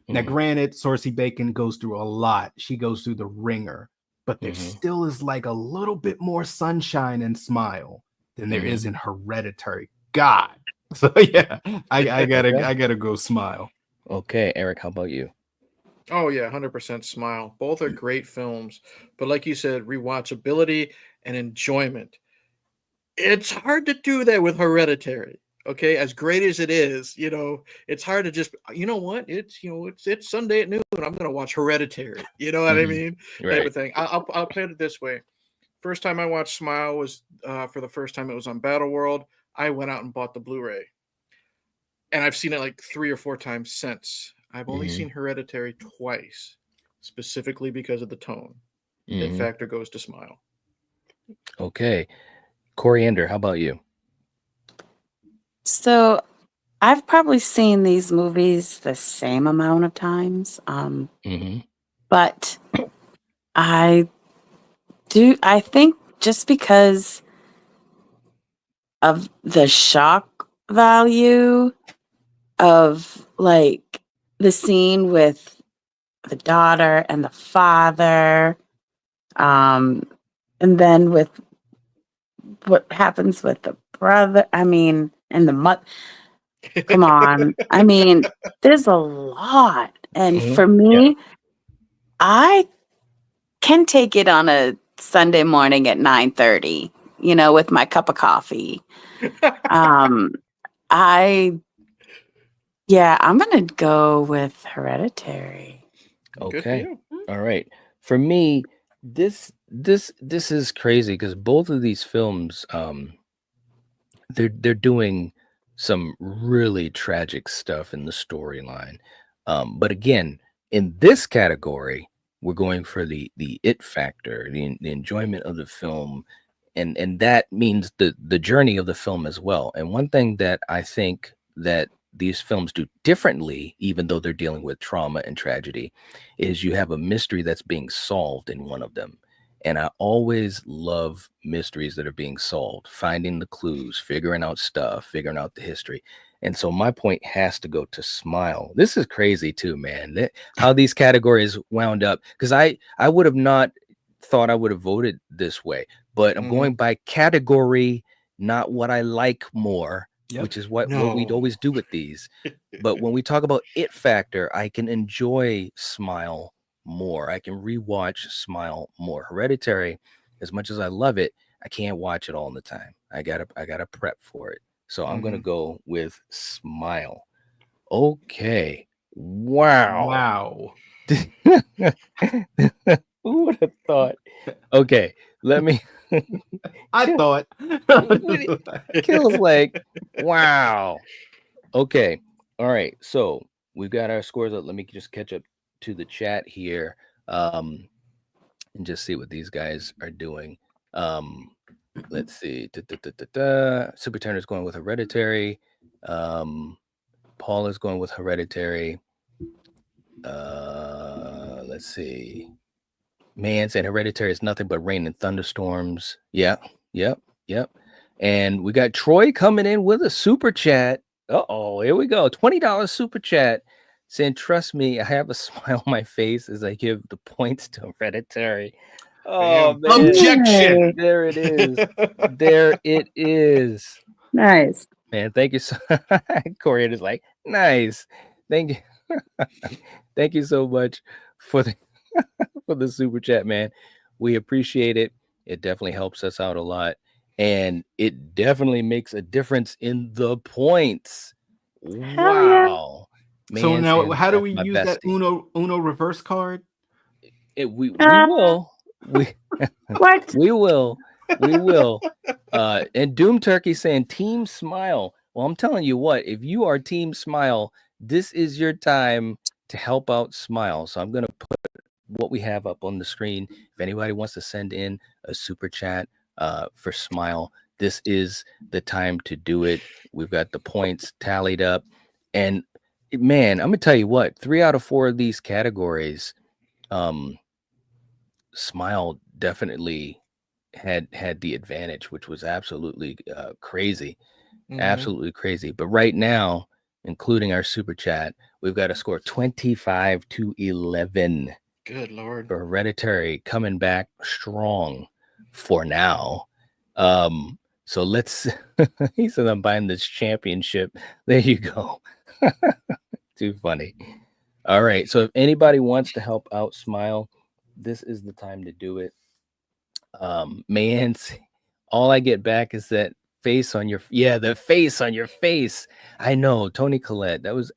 Now, granted, Sorcy Bacon goes through a lot. She goes through the ringer, but there still is like a little bit more sunshine and Smile than there is in Hereditary. God. So yeah, I gotta go Smile. Okay, Eric, how about you? Oh yeah, 100% Smile. Both are great films, but like you said, rewatchability and enjoyment. It's hard to do that with Hereditary. Okay, as great as it is, it's hard to just, what? It's Sunday at noon. I'm gonna watch Hereditary. You know what I mean? Right. Type of thing. I'll play it this way. First time I watched Smile was for the first time it was on Battle World. I went out and bought the Blu-ray, and I've seen it like 3 or 4 times since. I've only seen Hereditary twice, specifically because of the tone. It factor goes to Smile. Okay, Coriander, how about you? So I've probably seen these movies the same amount of times. But I think just because of the shock value of like the scene with the daughter and the father, and then with what happens with the brother, and the mother. Come on. There's a lot. And for me, I can take it on a Sunday morning at 9:30, with my cup of coffee. I'm going to go with Hereditary. Okay. All right. For me, this is crazy because both of these films, they're doing some really tragic stuff in the storyline. But again, in this category, we're going for the it factor, the enjoyment of the film, and that means the journey of the film as well. And one thing that I think that these films do differently, even though they're dealing with trauma and tragedy, is you have a mystery that's being solved in one of them. And I always love mysteries that are being solved, finding the clues, figuring out stuff, figuring out the history. And so my point has to go to Smile. This is crazy too, man. How these categories wound up, because I would have not thought I would have voted this way, but I'm going by category, not what I like more, which is what we'd always do with these. But when we talk about it factor, I can enjoy Smile more. I can rewatch Smile more. Hereditary, as much as I love it, I can't watch it all the time. I gotta prep for it. So I'm gonna go with Smile. Okay. Wow. Wow. Who would have thought? Okay, let me. I thought. Kill's like, wow. Okay. All right. So we've got our scores up. Let me just catch up to the chat here. And just see what these guys are doing. Let's see. Super Turner's going with Hereditary. Paul is going with Hereditary. Let's see. Man said Hereditary is nothing but rain and thunderstorms. Yeah. Yep. And we got Troy coming in with a super chat. Uh-oh, here we go. $20 super chat saying, trust me, I have a smile on my face as I give the points to Hereditary. Oh, man. Objection. Yay. There it is. There it is. Nice. Man, thank you so Corey is like, nice. Thank you. Thank you so much for the for the super chat, man. We appreciate it. It definitely helps us out a lot. And it definitely makes a difference in the points. Hell yeah. Wow. So Man, now, Sam, how do that's we my use that bestie. Uno reverse card? We will. What? We will. And Doom Turkey saying Team Smile. Well, I'm telling you what, if you are Team Smile, this is your time to help out Smile. So I'm going to put what we have up on the screen. If anybody wants to send in a super chat for Smile, this is the time to do it. We've got the points tallied up. And man, I'm going to tell you what, 3 out of 4 of these categories, Smile definitely had the advantage, which was absolutely crazy. Absolutely crazy. But right now, including our super chat, we've got a score 25-11. Good Lord. For Hereditary coming back strong for now. So let's he said I'm buying this championship. There you go. Too funny. All right. So if anybody wants to help out Smile, this is the time to do it. Man, all I get back is that face on your the face on your face. I know, Tony Collette. That was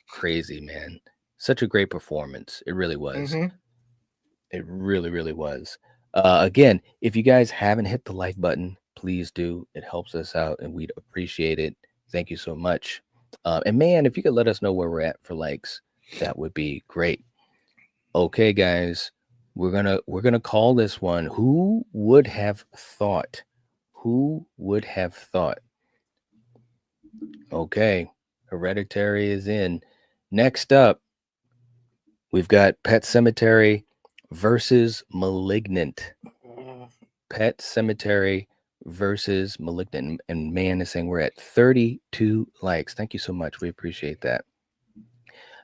crazy, man. Such a great performance. It really was. It really, really was. Again, if you guys haven't hit the like button, please do. It helps us out and we'd appreciate it. Thank you so much. And man, if you could let us know where we're at for likes, that would be great. Okay, guys, we're gonna call this one. Who would have thought? Who would have thought? Okay, Hereditary is in. Next up, we've got Pet Sematary versus Malignant. Pet Sematary versus Malignant. And man is saying we're at 32 likes. Thank you so much. We appreciate that.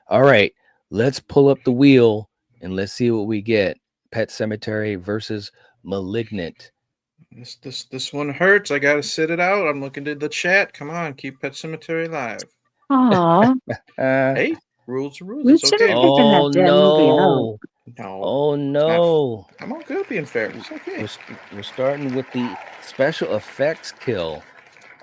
All right, let's pull up the wheel and let's see what we get. Pet Sematary versus Malignant. This one hurts. I gotta sit it out. I'm looking at the chat. Come on, keep Pet Cemetery alive. Aw. Hey, rules are rules. We It's should have okay. taken Oh that damn movie out. no. No, Oh no. I'm all good being fair. It's okay. We're starting with the special effects kill.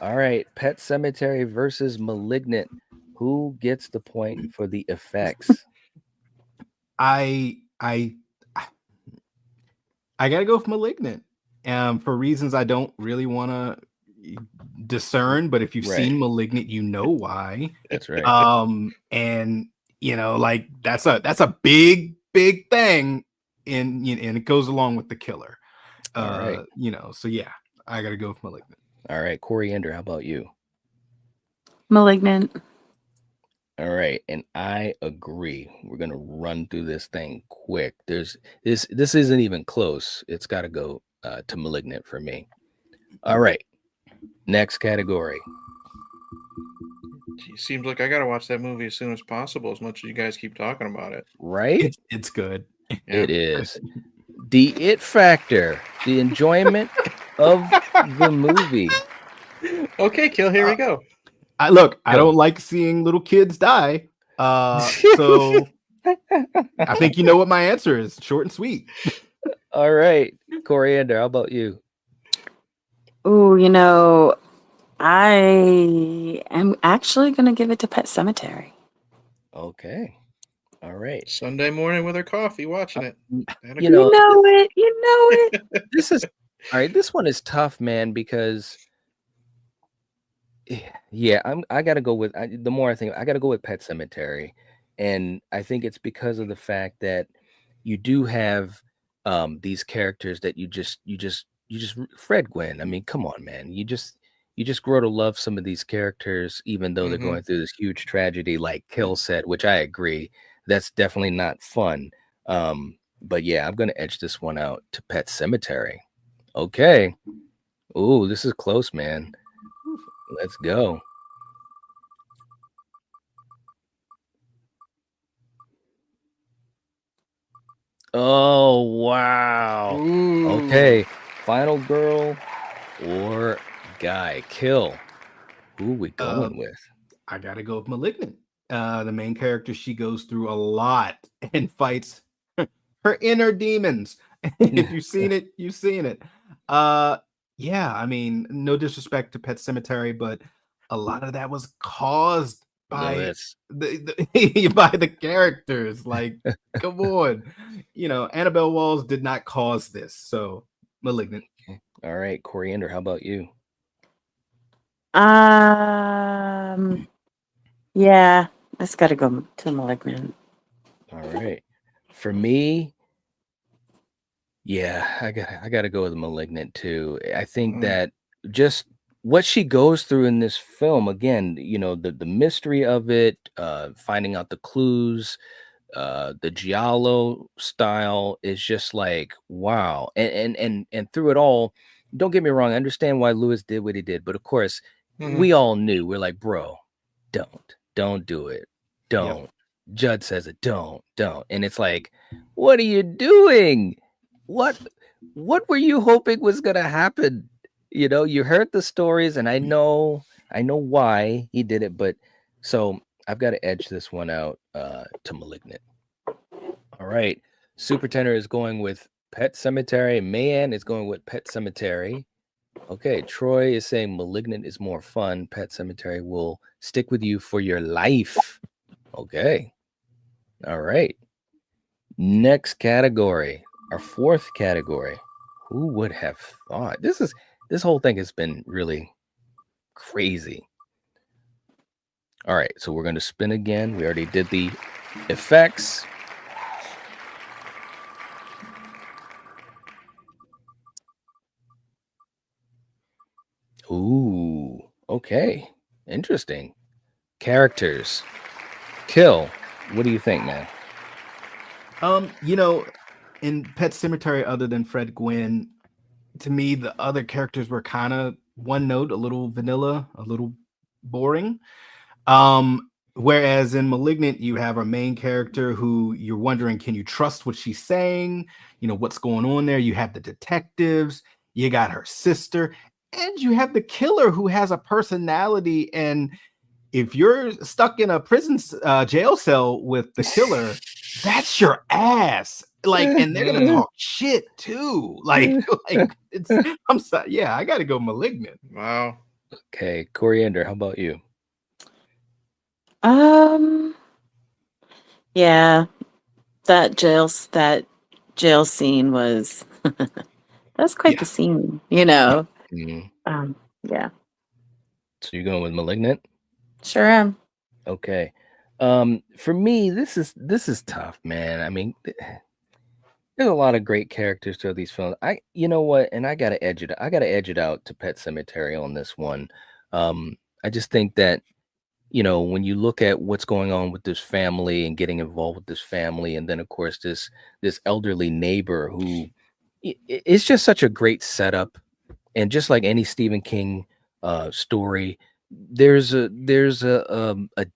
All right, Pet Sematary versus Malignant. Who gets the point for the effects? I gotta go with Malignant. For reasons I don't really want to discern, but if you've Right. seen Malignant, you know why. That's right. And you know, like that's a big thing, and it goes along with the killer. All right. You know, so yeah, I gotta go with Malignant. All right, Coriander, how about you? Malignant. All right, and I agree. We're gonna run through this thing quick. This isn't even close. It's got to go to Malignant for me. All right, next category. It seems like I gotta watch that movie as soon as possible. As much as you guys keep talking about it. Right? It's good. Yeah. It is. The it factor, the enjoyment of the movie. Okay, Kill. Here we go. I don't like seeing little kids die. So I think you know what my answer is. Short and sweet. All right, Coriander, how about you? Ooh, you know, I am actually going to give it to Pet Cemetery. Okay. All right. Sunday morning with her coffee, watching it. You And a you You know, coffee. know it. You know it. this is all right. This one is tough, man, because yeah, I gotta go with the more I think I gotta go with Pet Cemetery, and I think it's because of the fact that you do have these characters that Fred Gwynn. I mean, come on, man, you just grow to love some of these characters, even though they're Mm-hmm. going through this huge tragedy, like Kill said, which I agree, that's definitely not fun. But yeah, I'm gonna edge this one out to Pet Cemetery. Okay. Ooh, this is close, man. Let's go. Oh, wow. Ooh. Okay. Final girl or guy. Kill. Who we Uh, going with? I gotta go with Malignant. The main character, she goes through a lot and fights her inner demons. If you've seen it, you've seen it. Yeah, I mean, no disrespect to Pet Cemetery, but a lot of that was caused by Lewis. by the characters. Like, come on, Annabelle Walls did not cause this, so Malignant. All right, Coriander, how about you? Yeah, it's got to go to Malignant. All right. For me, yeah, I gotta go with Malignant too. I think that just what she goes through in this film, again, the mystery of it, finding out the clues, the giallo style is just like wow. And through it all, don't get me wrong, I understand why Lewis did what he did, but of course Mm-hmm. we all knew. We're like, bro, don't do it. Yep. Don't. Judd says it, don't. And it's like, what are you doing? What were you hoping was gonna happen? You heard the stories, and I know why he did it, but so I've got to edge this one out to Malignant. All right. Super Tenor is going with Pet Cemetery. Mayan is going with Pet Cemetery. Okay. Troy is saying Malignant is more fun. Pet Cemetery will stick with you for your life. Okay. All right. Next category, our fourth category. Who would have thought? This whole thing has been really crazy. All right. So we're going to spin again. We already did the effects. Ooh, okay. Interesting. Characters. Kill. What do you think, man? In Pet Cemetery, other than Fred Gwynn, to me, the other characters were kind of one note, a little vanilla, a little boring. Whereas in Malignant, you have a main character who you're wondering, can you trust what she's saying? What's going on there? You have the detectives, you got her sister, and you have the killer who has a personality. And if you're stuck in a prison jail cell with the killer, that's your ass. Like, and they're gonna talk shit too. Like it's. I'm sorry. Yeah, I gotta go Malignant. Wow. Okay, Coriander, how about you? Yeah, that jail scene was that's quite the scene, Mhm. Yeah, So you're going with Malignant? sure am. Okay. For me, this is tough, man. I mean, there's a lot of great characters to these films. You know what? And I gotta edge it. I gotta edge it out to Pet Cemetery on this one. I just think that when you look at what's going on with this family and getting involved with this family, and then of course this elderly neighbor who it's just such a great setup, and just like any Stephen King story, there's a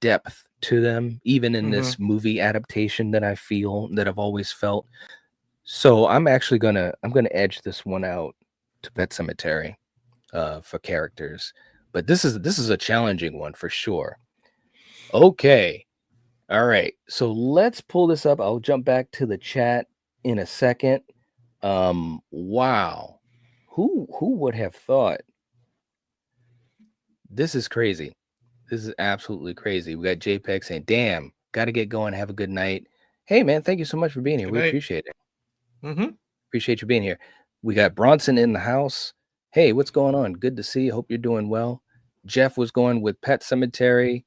depth to them, even in this movie adaptation that I feel that I've always felt. So I'm gonna edge this one out to Pet Cemetery for characters, but this is a challenging one for sure. Okay. All right. So let's pull this up. I'll jump back to the chat in a second. Wow. Who would have thought? This is crazy. This is absolutely crazy. We got JPEG saying, damn, got to get going. Have a good night. Hey, man, thank you so much for being here. Good We night. appreciate it. Mm-hmm. Appreciate you being here. We got Bronson in the house. Hey, what's going on? Good to see you. Hope you're doing well. Jeff was going with Pet Cemetery.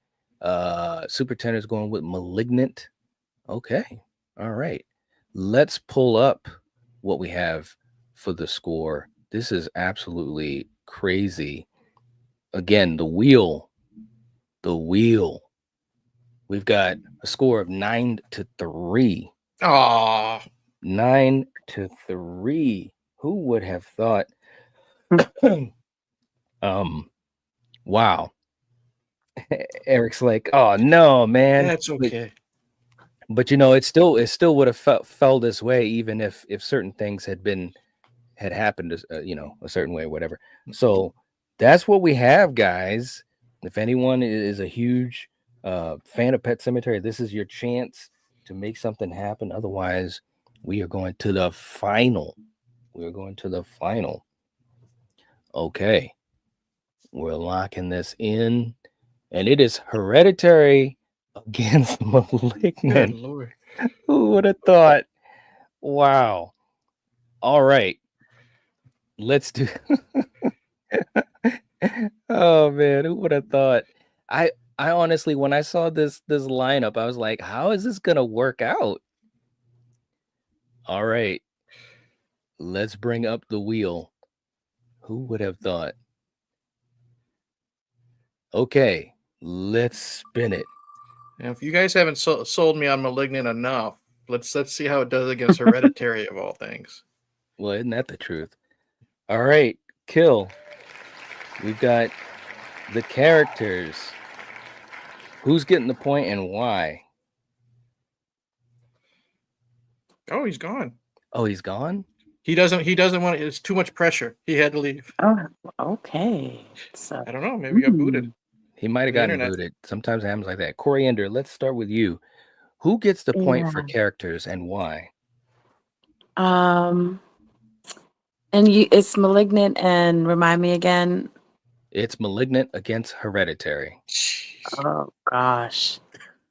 Super Tender's going with Malignant. Okay. All right. Let's pull up what we have for the score. This is absolutely crazy. Again, the wheel. We've got a score of 9-3. Aw. 9-3. Who would have thought? Wow. Eric's like, oh no, man. That's okay. But you know, it still would have felt this way, even if certain things had happened, you know, a certain way, or whatever. So that's what we have, guys. If anyone is a huge fan of Pet Cemetery, this is your chance to make something happen. Otherwise, we are going to the final. We're going to the final. Okay. We're locking this in. And it is Hereditary against Malignant. Good Lord. Who would have thought? Wow. All right. Let's do. Oh man, who would have thought? I honestly, when I saw this lineup, I was like, how is this gonna work out? All right. Let's bring up the wheel. Who would have thought? Okay, let's spin it. Now, if you guys haven't sold me on Malignant enough, let's see how it does against Hereditary of all things. Well, isn't that the truth? All right, Kill. We've got the characters. Who's getting the point and why? Oh, he's gone. Oh, he's gone? He doesn't want it. It's too much pressure. He had to leave. Oh, okay. So, I don't know. Maybe he got booted. He might have The gotten internet. booted. Sometimes it happens like that. Coriander, let's start with you. Who gets the point for Yeah. characters and why? And it's Malignant, and remind me again. It's Malignant against Hereditary. Jeez. Oh gosh.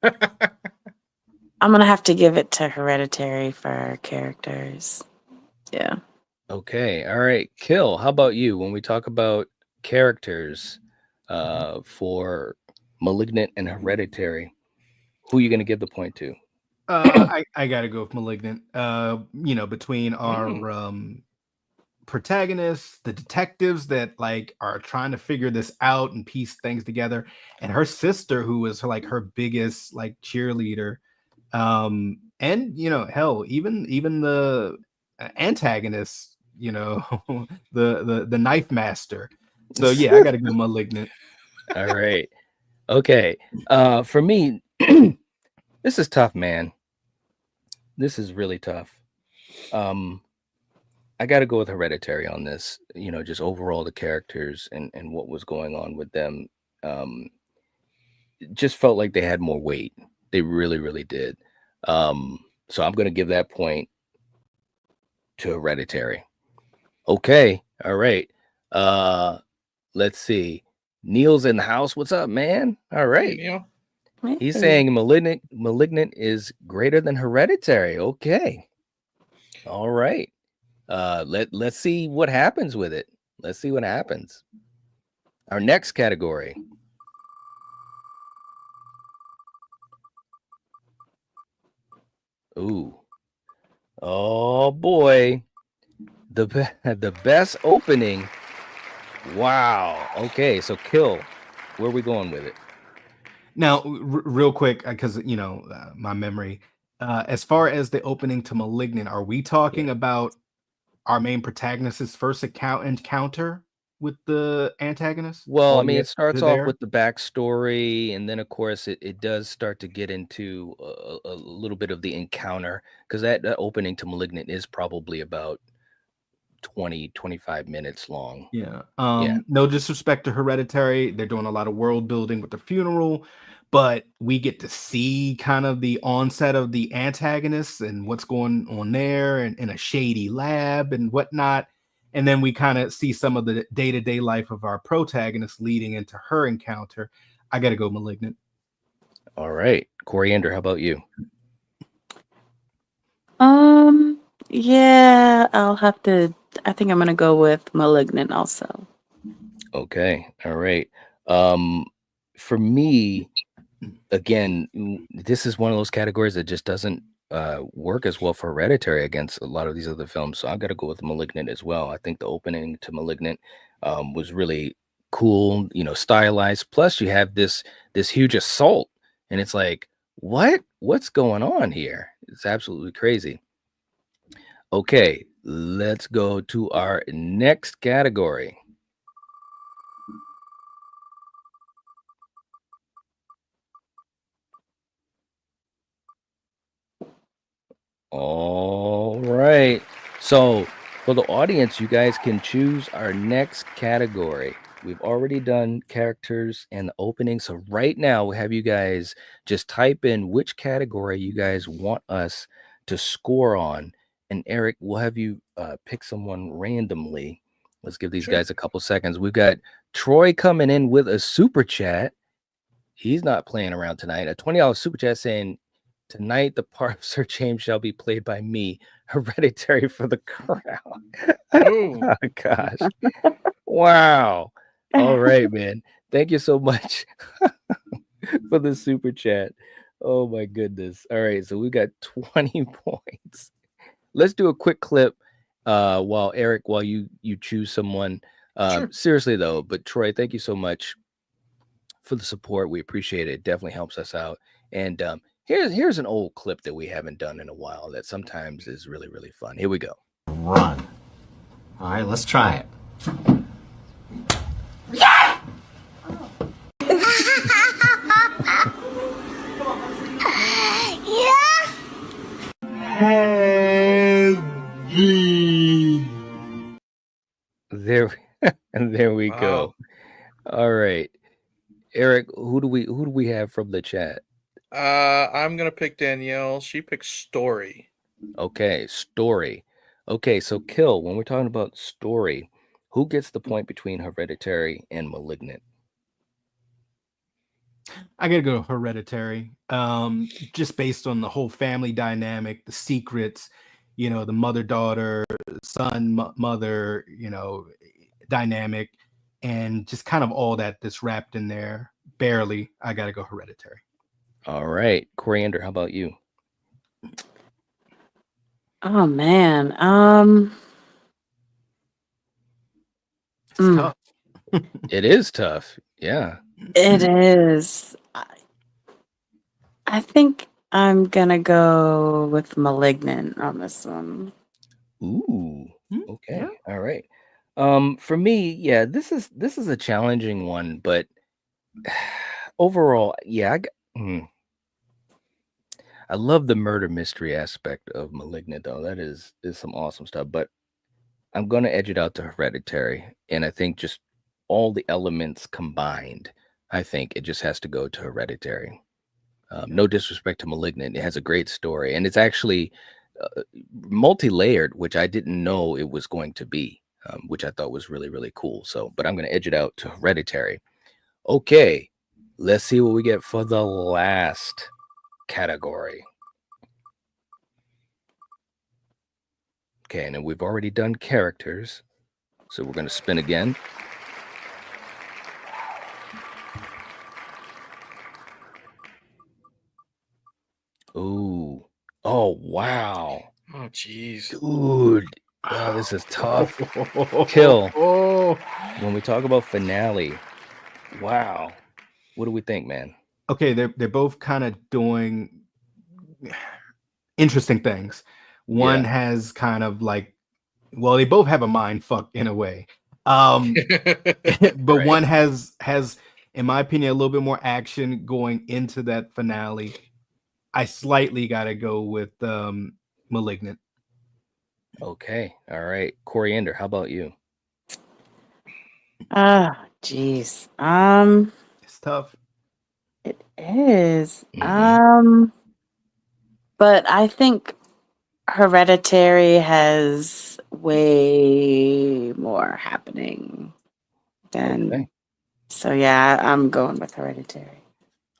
I'm gonna have to give it to Hereditary for characters. Yeah. Okay. All right. Kill. How about you? When we talk about characters for Malignant and Hereditary, who are you going to give the point to? I gotta go with Malignant. You know, between our protagonists, the detectives that like are trying to figure this out and piece things together, and her sister, who was her biggest like cheerleader. And you know, hell, even the antagonist, you know, the knife master. So yeah, I gotta go Malignant. All right. Okay. For me, this is tough, man. This is really tough. I got to go with Hereditary on this. You know, just overall the characters and what was going on with them. It just felt like they had more weight. They really, really did. So I'm going to give that point to Hereditary. Okay. All right. Let's see. Neil's in the house. What's up, man? All right. Neil. He's saying Malignant is greater than Hereditary. Okay. All right. Let's see what happens with it. Let's see what happens. Our next category. Ooh. Oh boy. The best opening. Wow. Okay, so Kill. Where are we going with it? Now, real quick, because you know my memory. As far as the opening to Malignant, are we talking about our main protagonist's first encounter with the antagonist? Well, All I mean, the it starts way off there? with the backstory, and then of course it does start to get into a little bit of the encounter, because that opening to Malignant is probably about 20-25 minutes long. Yeah. Yeah. No disrespect to Hereditary. They're doing a lot of world building with the funeral, but we get to see kind of the onset of the antagonists and what's going on there, and in a shady lab and whatnot. And then we kind of see some of the day-to-day life of our protagonist leading into her encounter. I gotta go Malignant. All right, Coriander, how about you? Yeah, I'll have to. I think I'm gonna go with Malignant also. Okay, all right. For me, again, this is one of those categories that just doesn't work as well for Hereditary against a lot of these other films. So I got to go with Malignant as well. I think the opening to Malignant was really cool, stylized. Plus, you have this huge assault, and it's like, what's going on here? It's absolutely crazy. Okay, let's go to our next category. All right. So for the audience, you guys can choose our next category. We've already done characters and the opening. So right now we have you guys just type in which category you guys want us to score on. And Eric, we'll have you pick someone randomly. Let's give these Sure. guys a couple seconds. We've got Troy coming in with a super chat. He's not playing around tonight. A $20 super chat saying, tonight, the part of Sir James shall be played by me, Hereditary for the crowd. Oh, Oh, gosh. Wow. All right, man. Thank you so much for the super chat. Oh, my goodness. All right, so we got 20 points. Let's do a quick clip while you choose someone. Sure. Seriously, though, but Troy, thank you so much for the support. We appreciate it. It definitely helps us out. And here's an old clip that we haven't done in a while that sometimes is really, really fun. Here we go. Run. All right, let's try it. There we Wow. go. All right. Eric, who do we have from the chat? I'm gonna pick Danielle. She picks Story. Okay, Story. Okay, so Kill, when we're talking about Story, who gets the point between Hereditary and Malignant? I gotta go Hereditary. Just based on the whole family dynamic, the secrets, the mother-daughter, son, mother, dynamic, and just kind of all that's wrapped in there. Barely, I gotta go Hereditary. All right. Coriander, how about you? Oh man. It's tough. It is tough. Yeah. It is. I think I'm gonna go with Malignant on this one. Ooh. Hmm, Okay. yeah. All right. For me, yeah, this is a challenging one, but overall, yeah, I love the murder mystery aspect of Malignant, though. That is some awesome stuff. But I'm gonna edge it out to Hereditary, and I think just all the elements combined, I think it just has to go to Hereditary. No disrespect to Malignant, it has a great story, and it's actually multi-layered, which I didn't know it was going to be, which I thought was really, really cool. So, but I'm gonna edge it out to Hereditary. Okay, let's see what we get for the last category. Okay, and then we've already done characters, so we're gonna spin again. Ooh. Oh, wow. Oh, jeez. Dude. Oh, this is tough. Kill. Oh. When we talk about finale, wow. What do we think, man? Okay, they're both kind of doing interesting things. One has kind of like, well, they both have a mind fuck in a way. But Right. one has, in my opinion, a little bit more action going into that finale. I slightly gotta go with Malignant. Okay. All right. Coriander, how about you? Ah, jeez. It's tough. It is. Mhm. But I think Hereditary has way more happening than. Okay. So yeah, I'm going with Hereditary.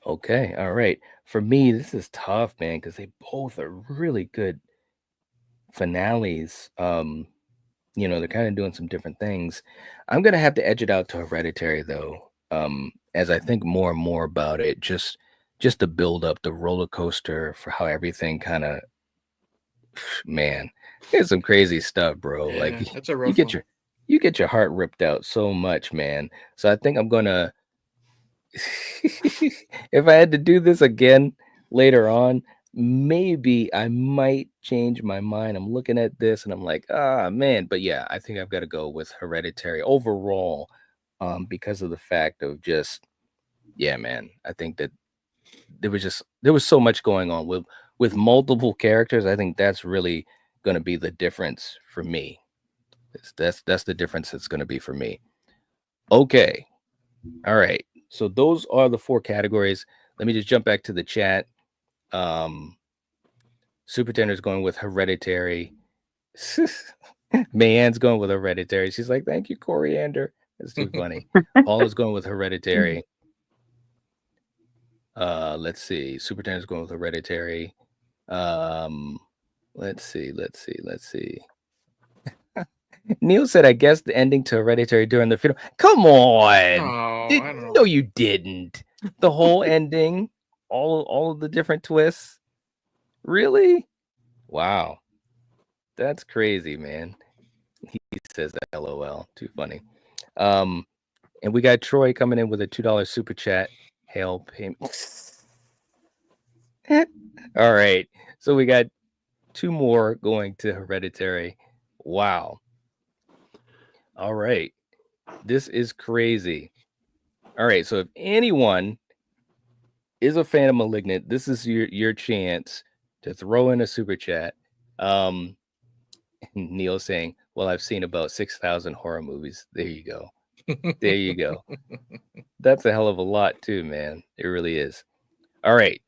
Okay. All right. For me, this is tough, man, because they both are really good finales. They're kind of doing some different things. I'm gonna have to edge it out to Hereditary though. As I think more and more about it, just to build up the roller coaster for how everything kind of, man, it's some crazy stuff, bro. Like Yeah, that's a you rough get one. your you get your heart ripped out so much, man. So I think I'm gonna if I had to do this again later on, maybe I might change my mind. I'm looking at this and I'm like, ah, man. But yeah, I think I've got to go with Hereditary overall, because of the fact of just, yeah, man. I think that there was so much going on with multiple characters. I think that's really going to be the difference for me. That's the difference that's going to be for me. Okay. All right. So those are the 4 categories. Let me just jump back to the chat. Super Tender's going with Hereditary. Mayanne's going with Hereditary. She's like, thank you, Coriander. That's too funny. Paula's going with Hereditary. Let's see. Super Tender's going with Hereditary. Let's see. Neil said, I guess the ending to Hereditary during the funeral. Come on. Oh, I don't know. No, you didn't. The whole ending, all of the different twists. Really? Wow. That's crazy, man. He says that LOL. Too funny. And we got Troy coming in with a $2 super chat. Hail payment. All right. So we got 2 more going to Hereditary. Wow. All right. This is crazy. All right. So if anyone is a fan of Malignant, this is your chance to throw in a super chat. Neil saying, well, I've seen about 6,000 horror movies. There you go. There you go. That's a hell of a lot too, man. It really is. All right.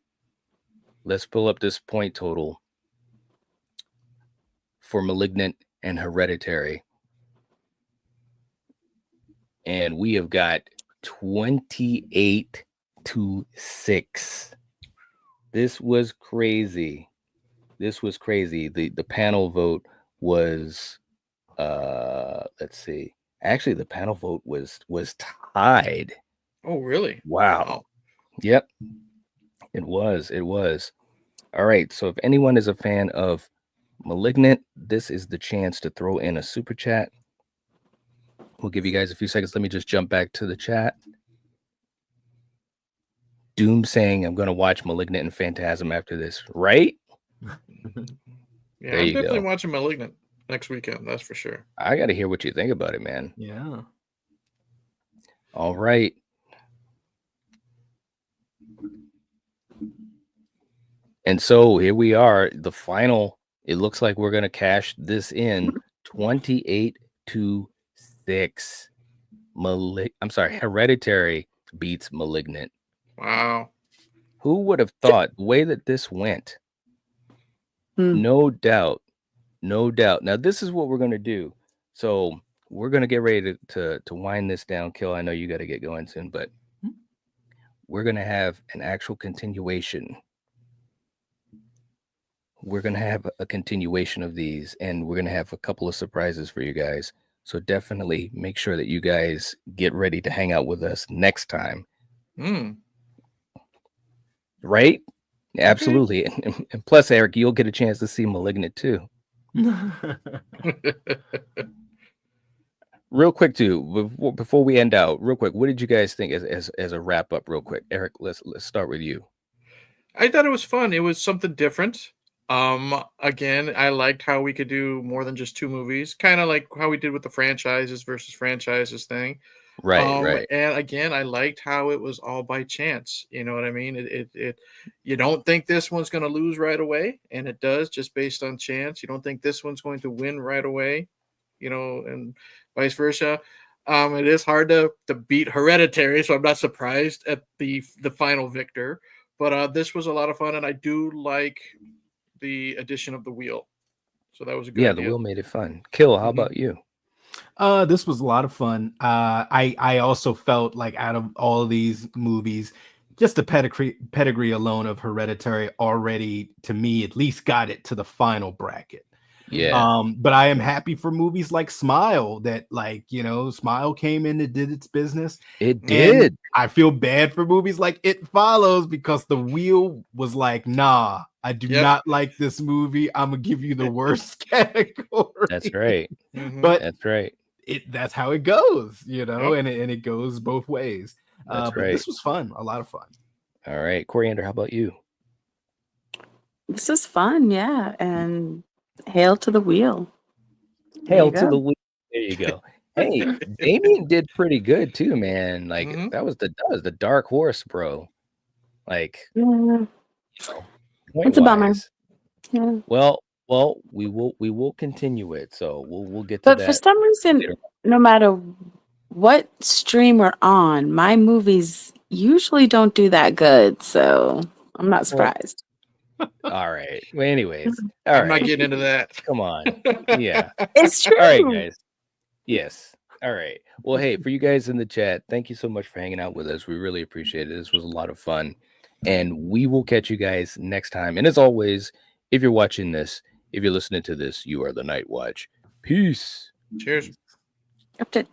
Let's pull up this point total for Malignant and Hereditary. And we have got 28 to 6. This was crazy. The panel vote was let's see. Actually, the panel vote was tied. Oh, really? Wow. Yep. It was. All right. So if anyone is a fan of Malignant, this is the chance to throw in a super chat. We'll give you guys a few seconds. Let me just jump back to the chat. Doom saying I'm going to watch Malignant and Phantasm after this, right? Yeah, There I'm you definitely go. watching Malignant next weekend. That's for sure. I got to hear what you think about it, man. Yeah. All right. And so here we are, the final. It looks like we're going to cash this in 28 to 6. Hereditary beats Malignant. Wow. Who would have thought the way that this went? No doubt. Now this is what we're going to do. So we're going to get ready to wind this down. Kill, I know you got to get going soon, but we're going to have an actual continuation. We're going to have a continuation of these, and we're going to have a couple of surprises for you guys. So definitely make sure that you guys get ready to hang out with us next time. Right? Absolutely. And plus, Eric, you'll get a chance to see Malignant too. Real quick too, before we end out, real quick, what did you guys think as a wrap up? Real quick, Eric, let's start with you. I thought it was fun. It was something different. Again, I liked how we could do more than just 2 movies, kind of like how we did with the franchises versus franchises thing. Right. And again, I liked how it was all by chance. You know what I mean? It you don't think this one's going to lose right away, and it does just based on chance. You don't think this one's going to win right away, and vice versa. It is hard to beat Hereditary, so I'm not surprised at the final victor. But this was a lot of fun, and I do like the addition of the wheel. So that was a good Yeah, idea. the wheel made it fun. Kill, how Mhm. about you? This was a lot of fun. I also felt like out of all of these movies, just the pedigree alone of Hereditary already, to me, at least got it to the final bracket. Yeah. But I am happy for movies like Smile that, like, Smile came in and did its business. It And did. I feel bad for movies like It Follows because the wheel was like, nah, I do Yep. not like this movie. I'm gonna give you the worst category. That's right. Mhm. But That's right. that's how it goes, Yep. and it goes both ways. That's But right. this was fun, a lot of fun. All right. Coriander, how about you? This is fun, yeah. And hail to the wheel. There Hail you to go. the wheel. There you go. Hey, Damien did pretty good too, man. Like Mhm. that was the dark horse, bro. Like, Yeah. point It's a bummer. wise. Yeah. Well, we will continue it. So we'll get to But for that some reason, later. no matter what stream we're on, my movies usually don't do that good. So I'm not Well, surprised. all right. Well, anyways, all I'm not right. getting into that. Come on. Yeah. It's All right, true. guys. Yes. All right. Well, hey, for you guys in the chat, thank you so much for hanging out with us. We really appreciate it. This was a lot of fun. And we will catch you guys next time. And as always, if you're watching this, if you're listening to this, you are the Night Watch. Peace. Cheers. Up to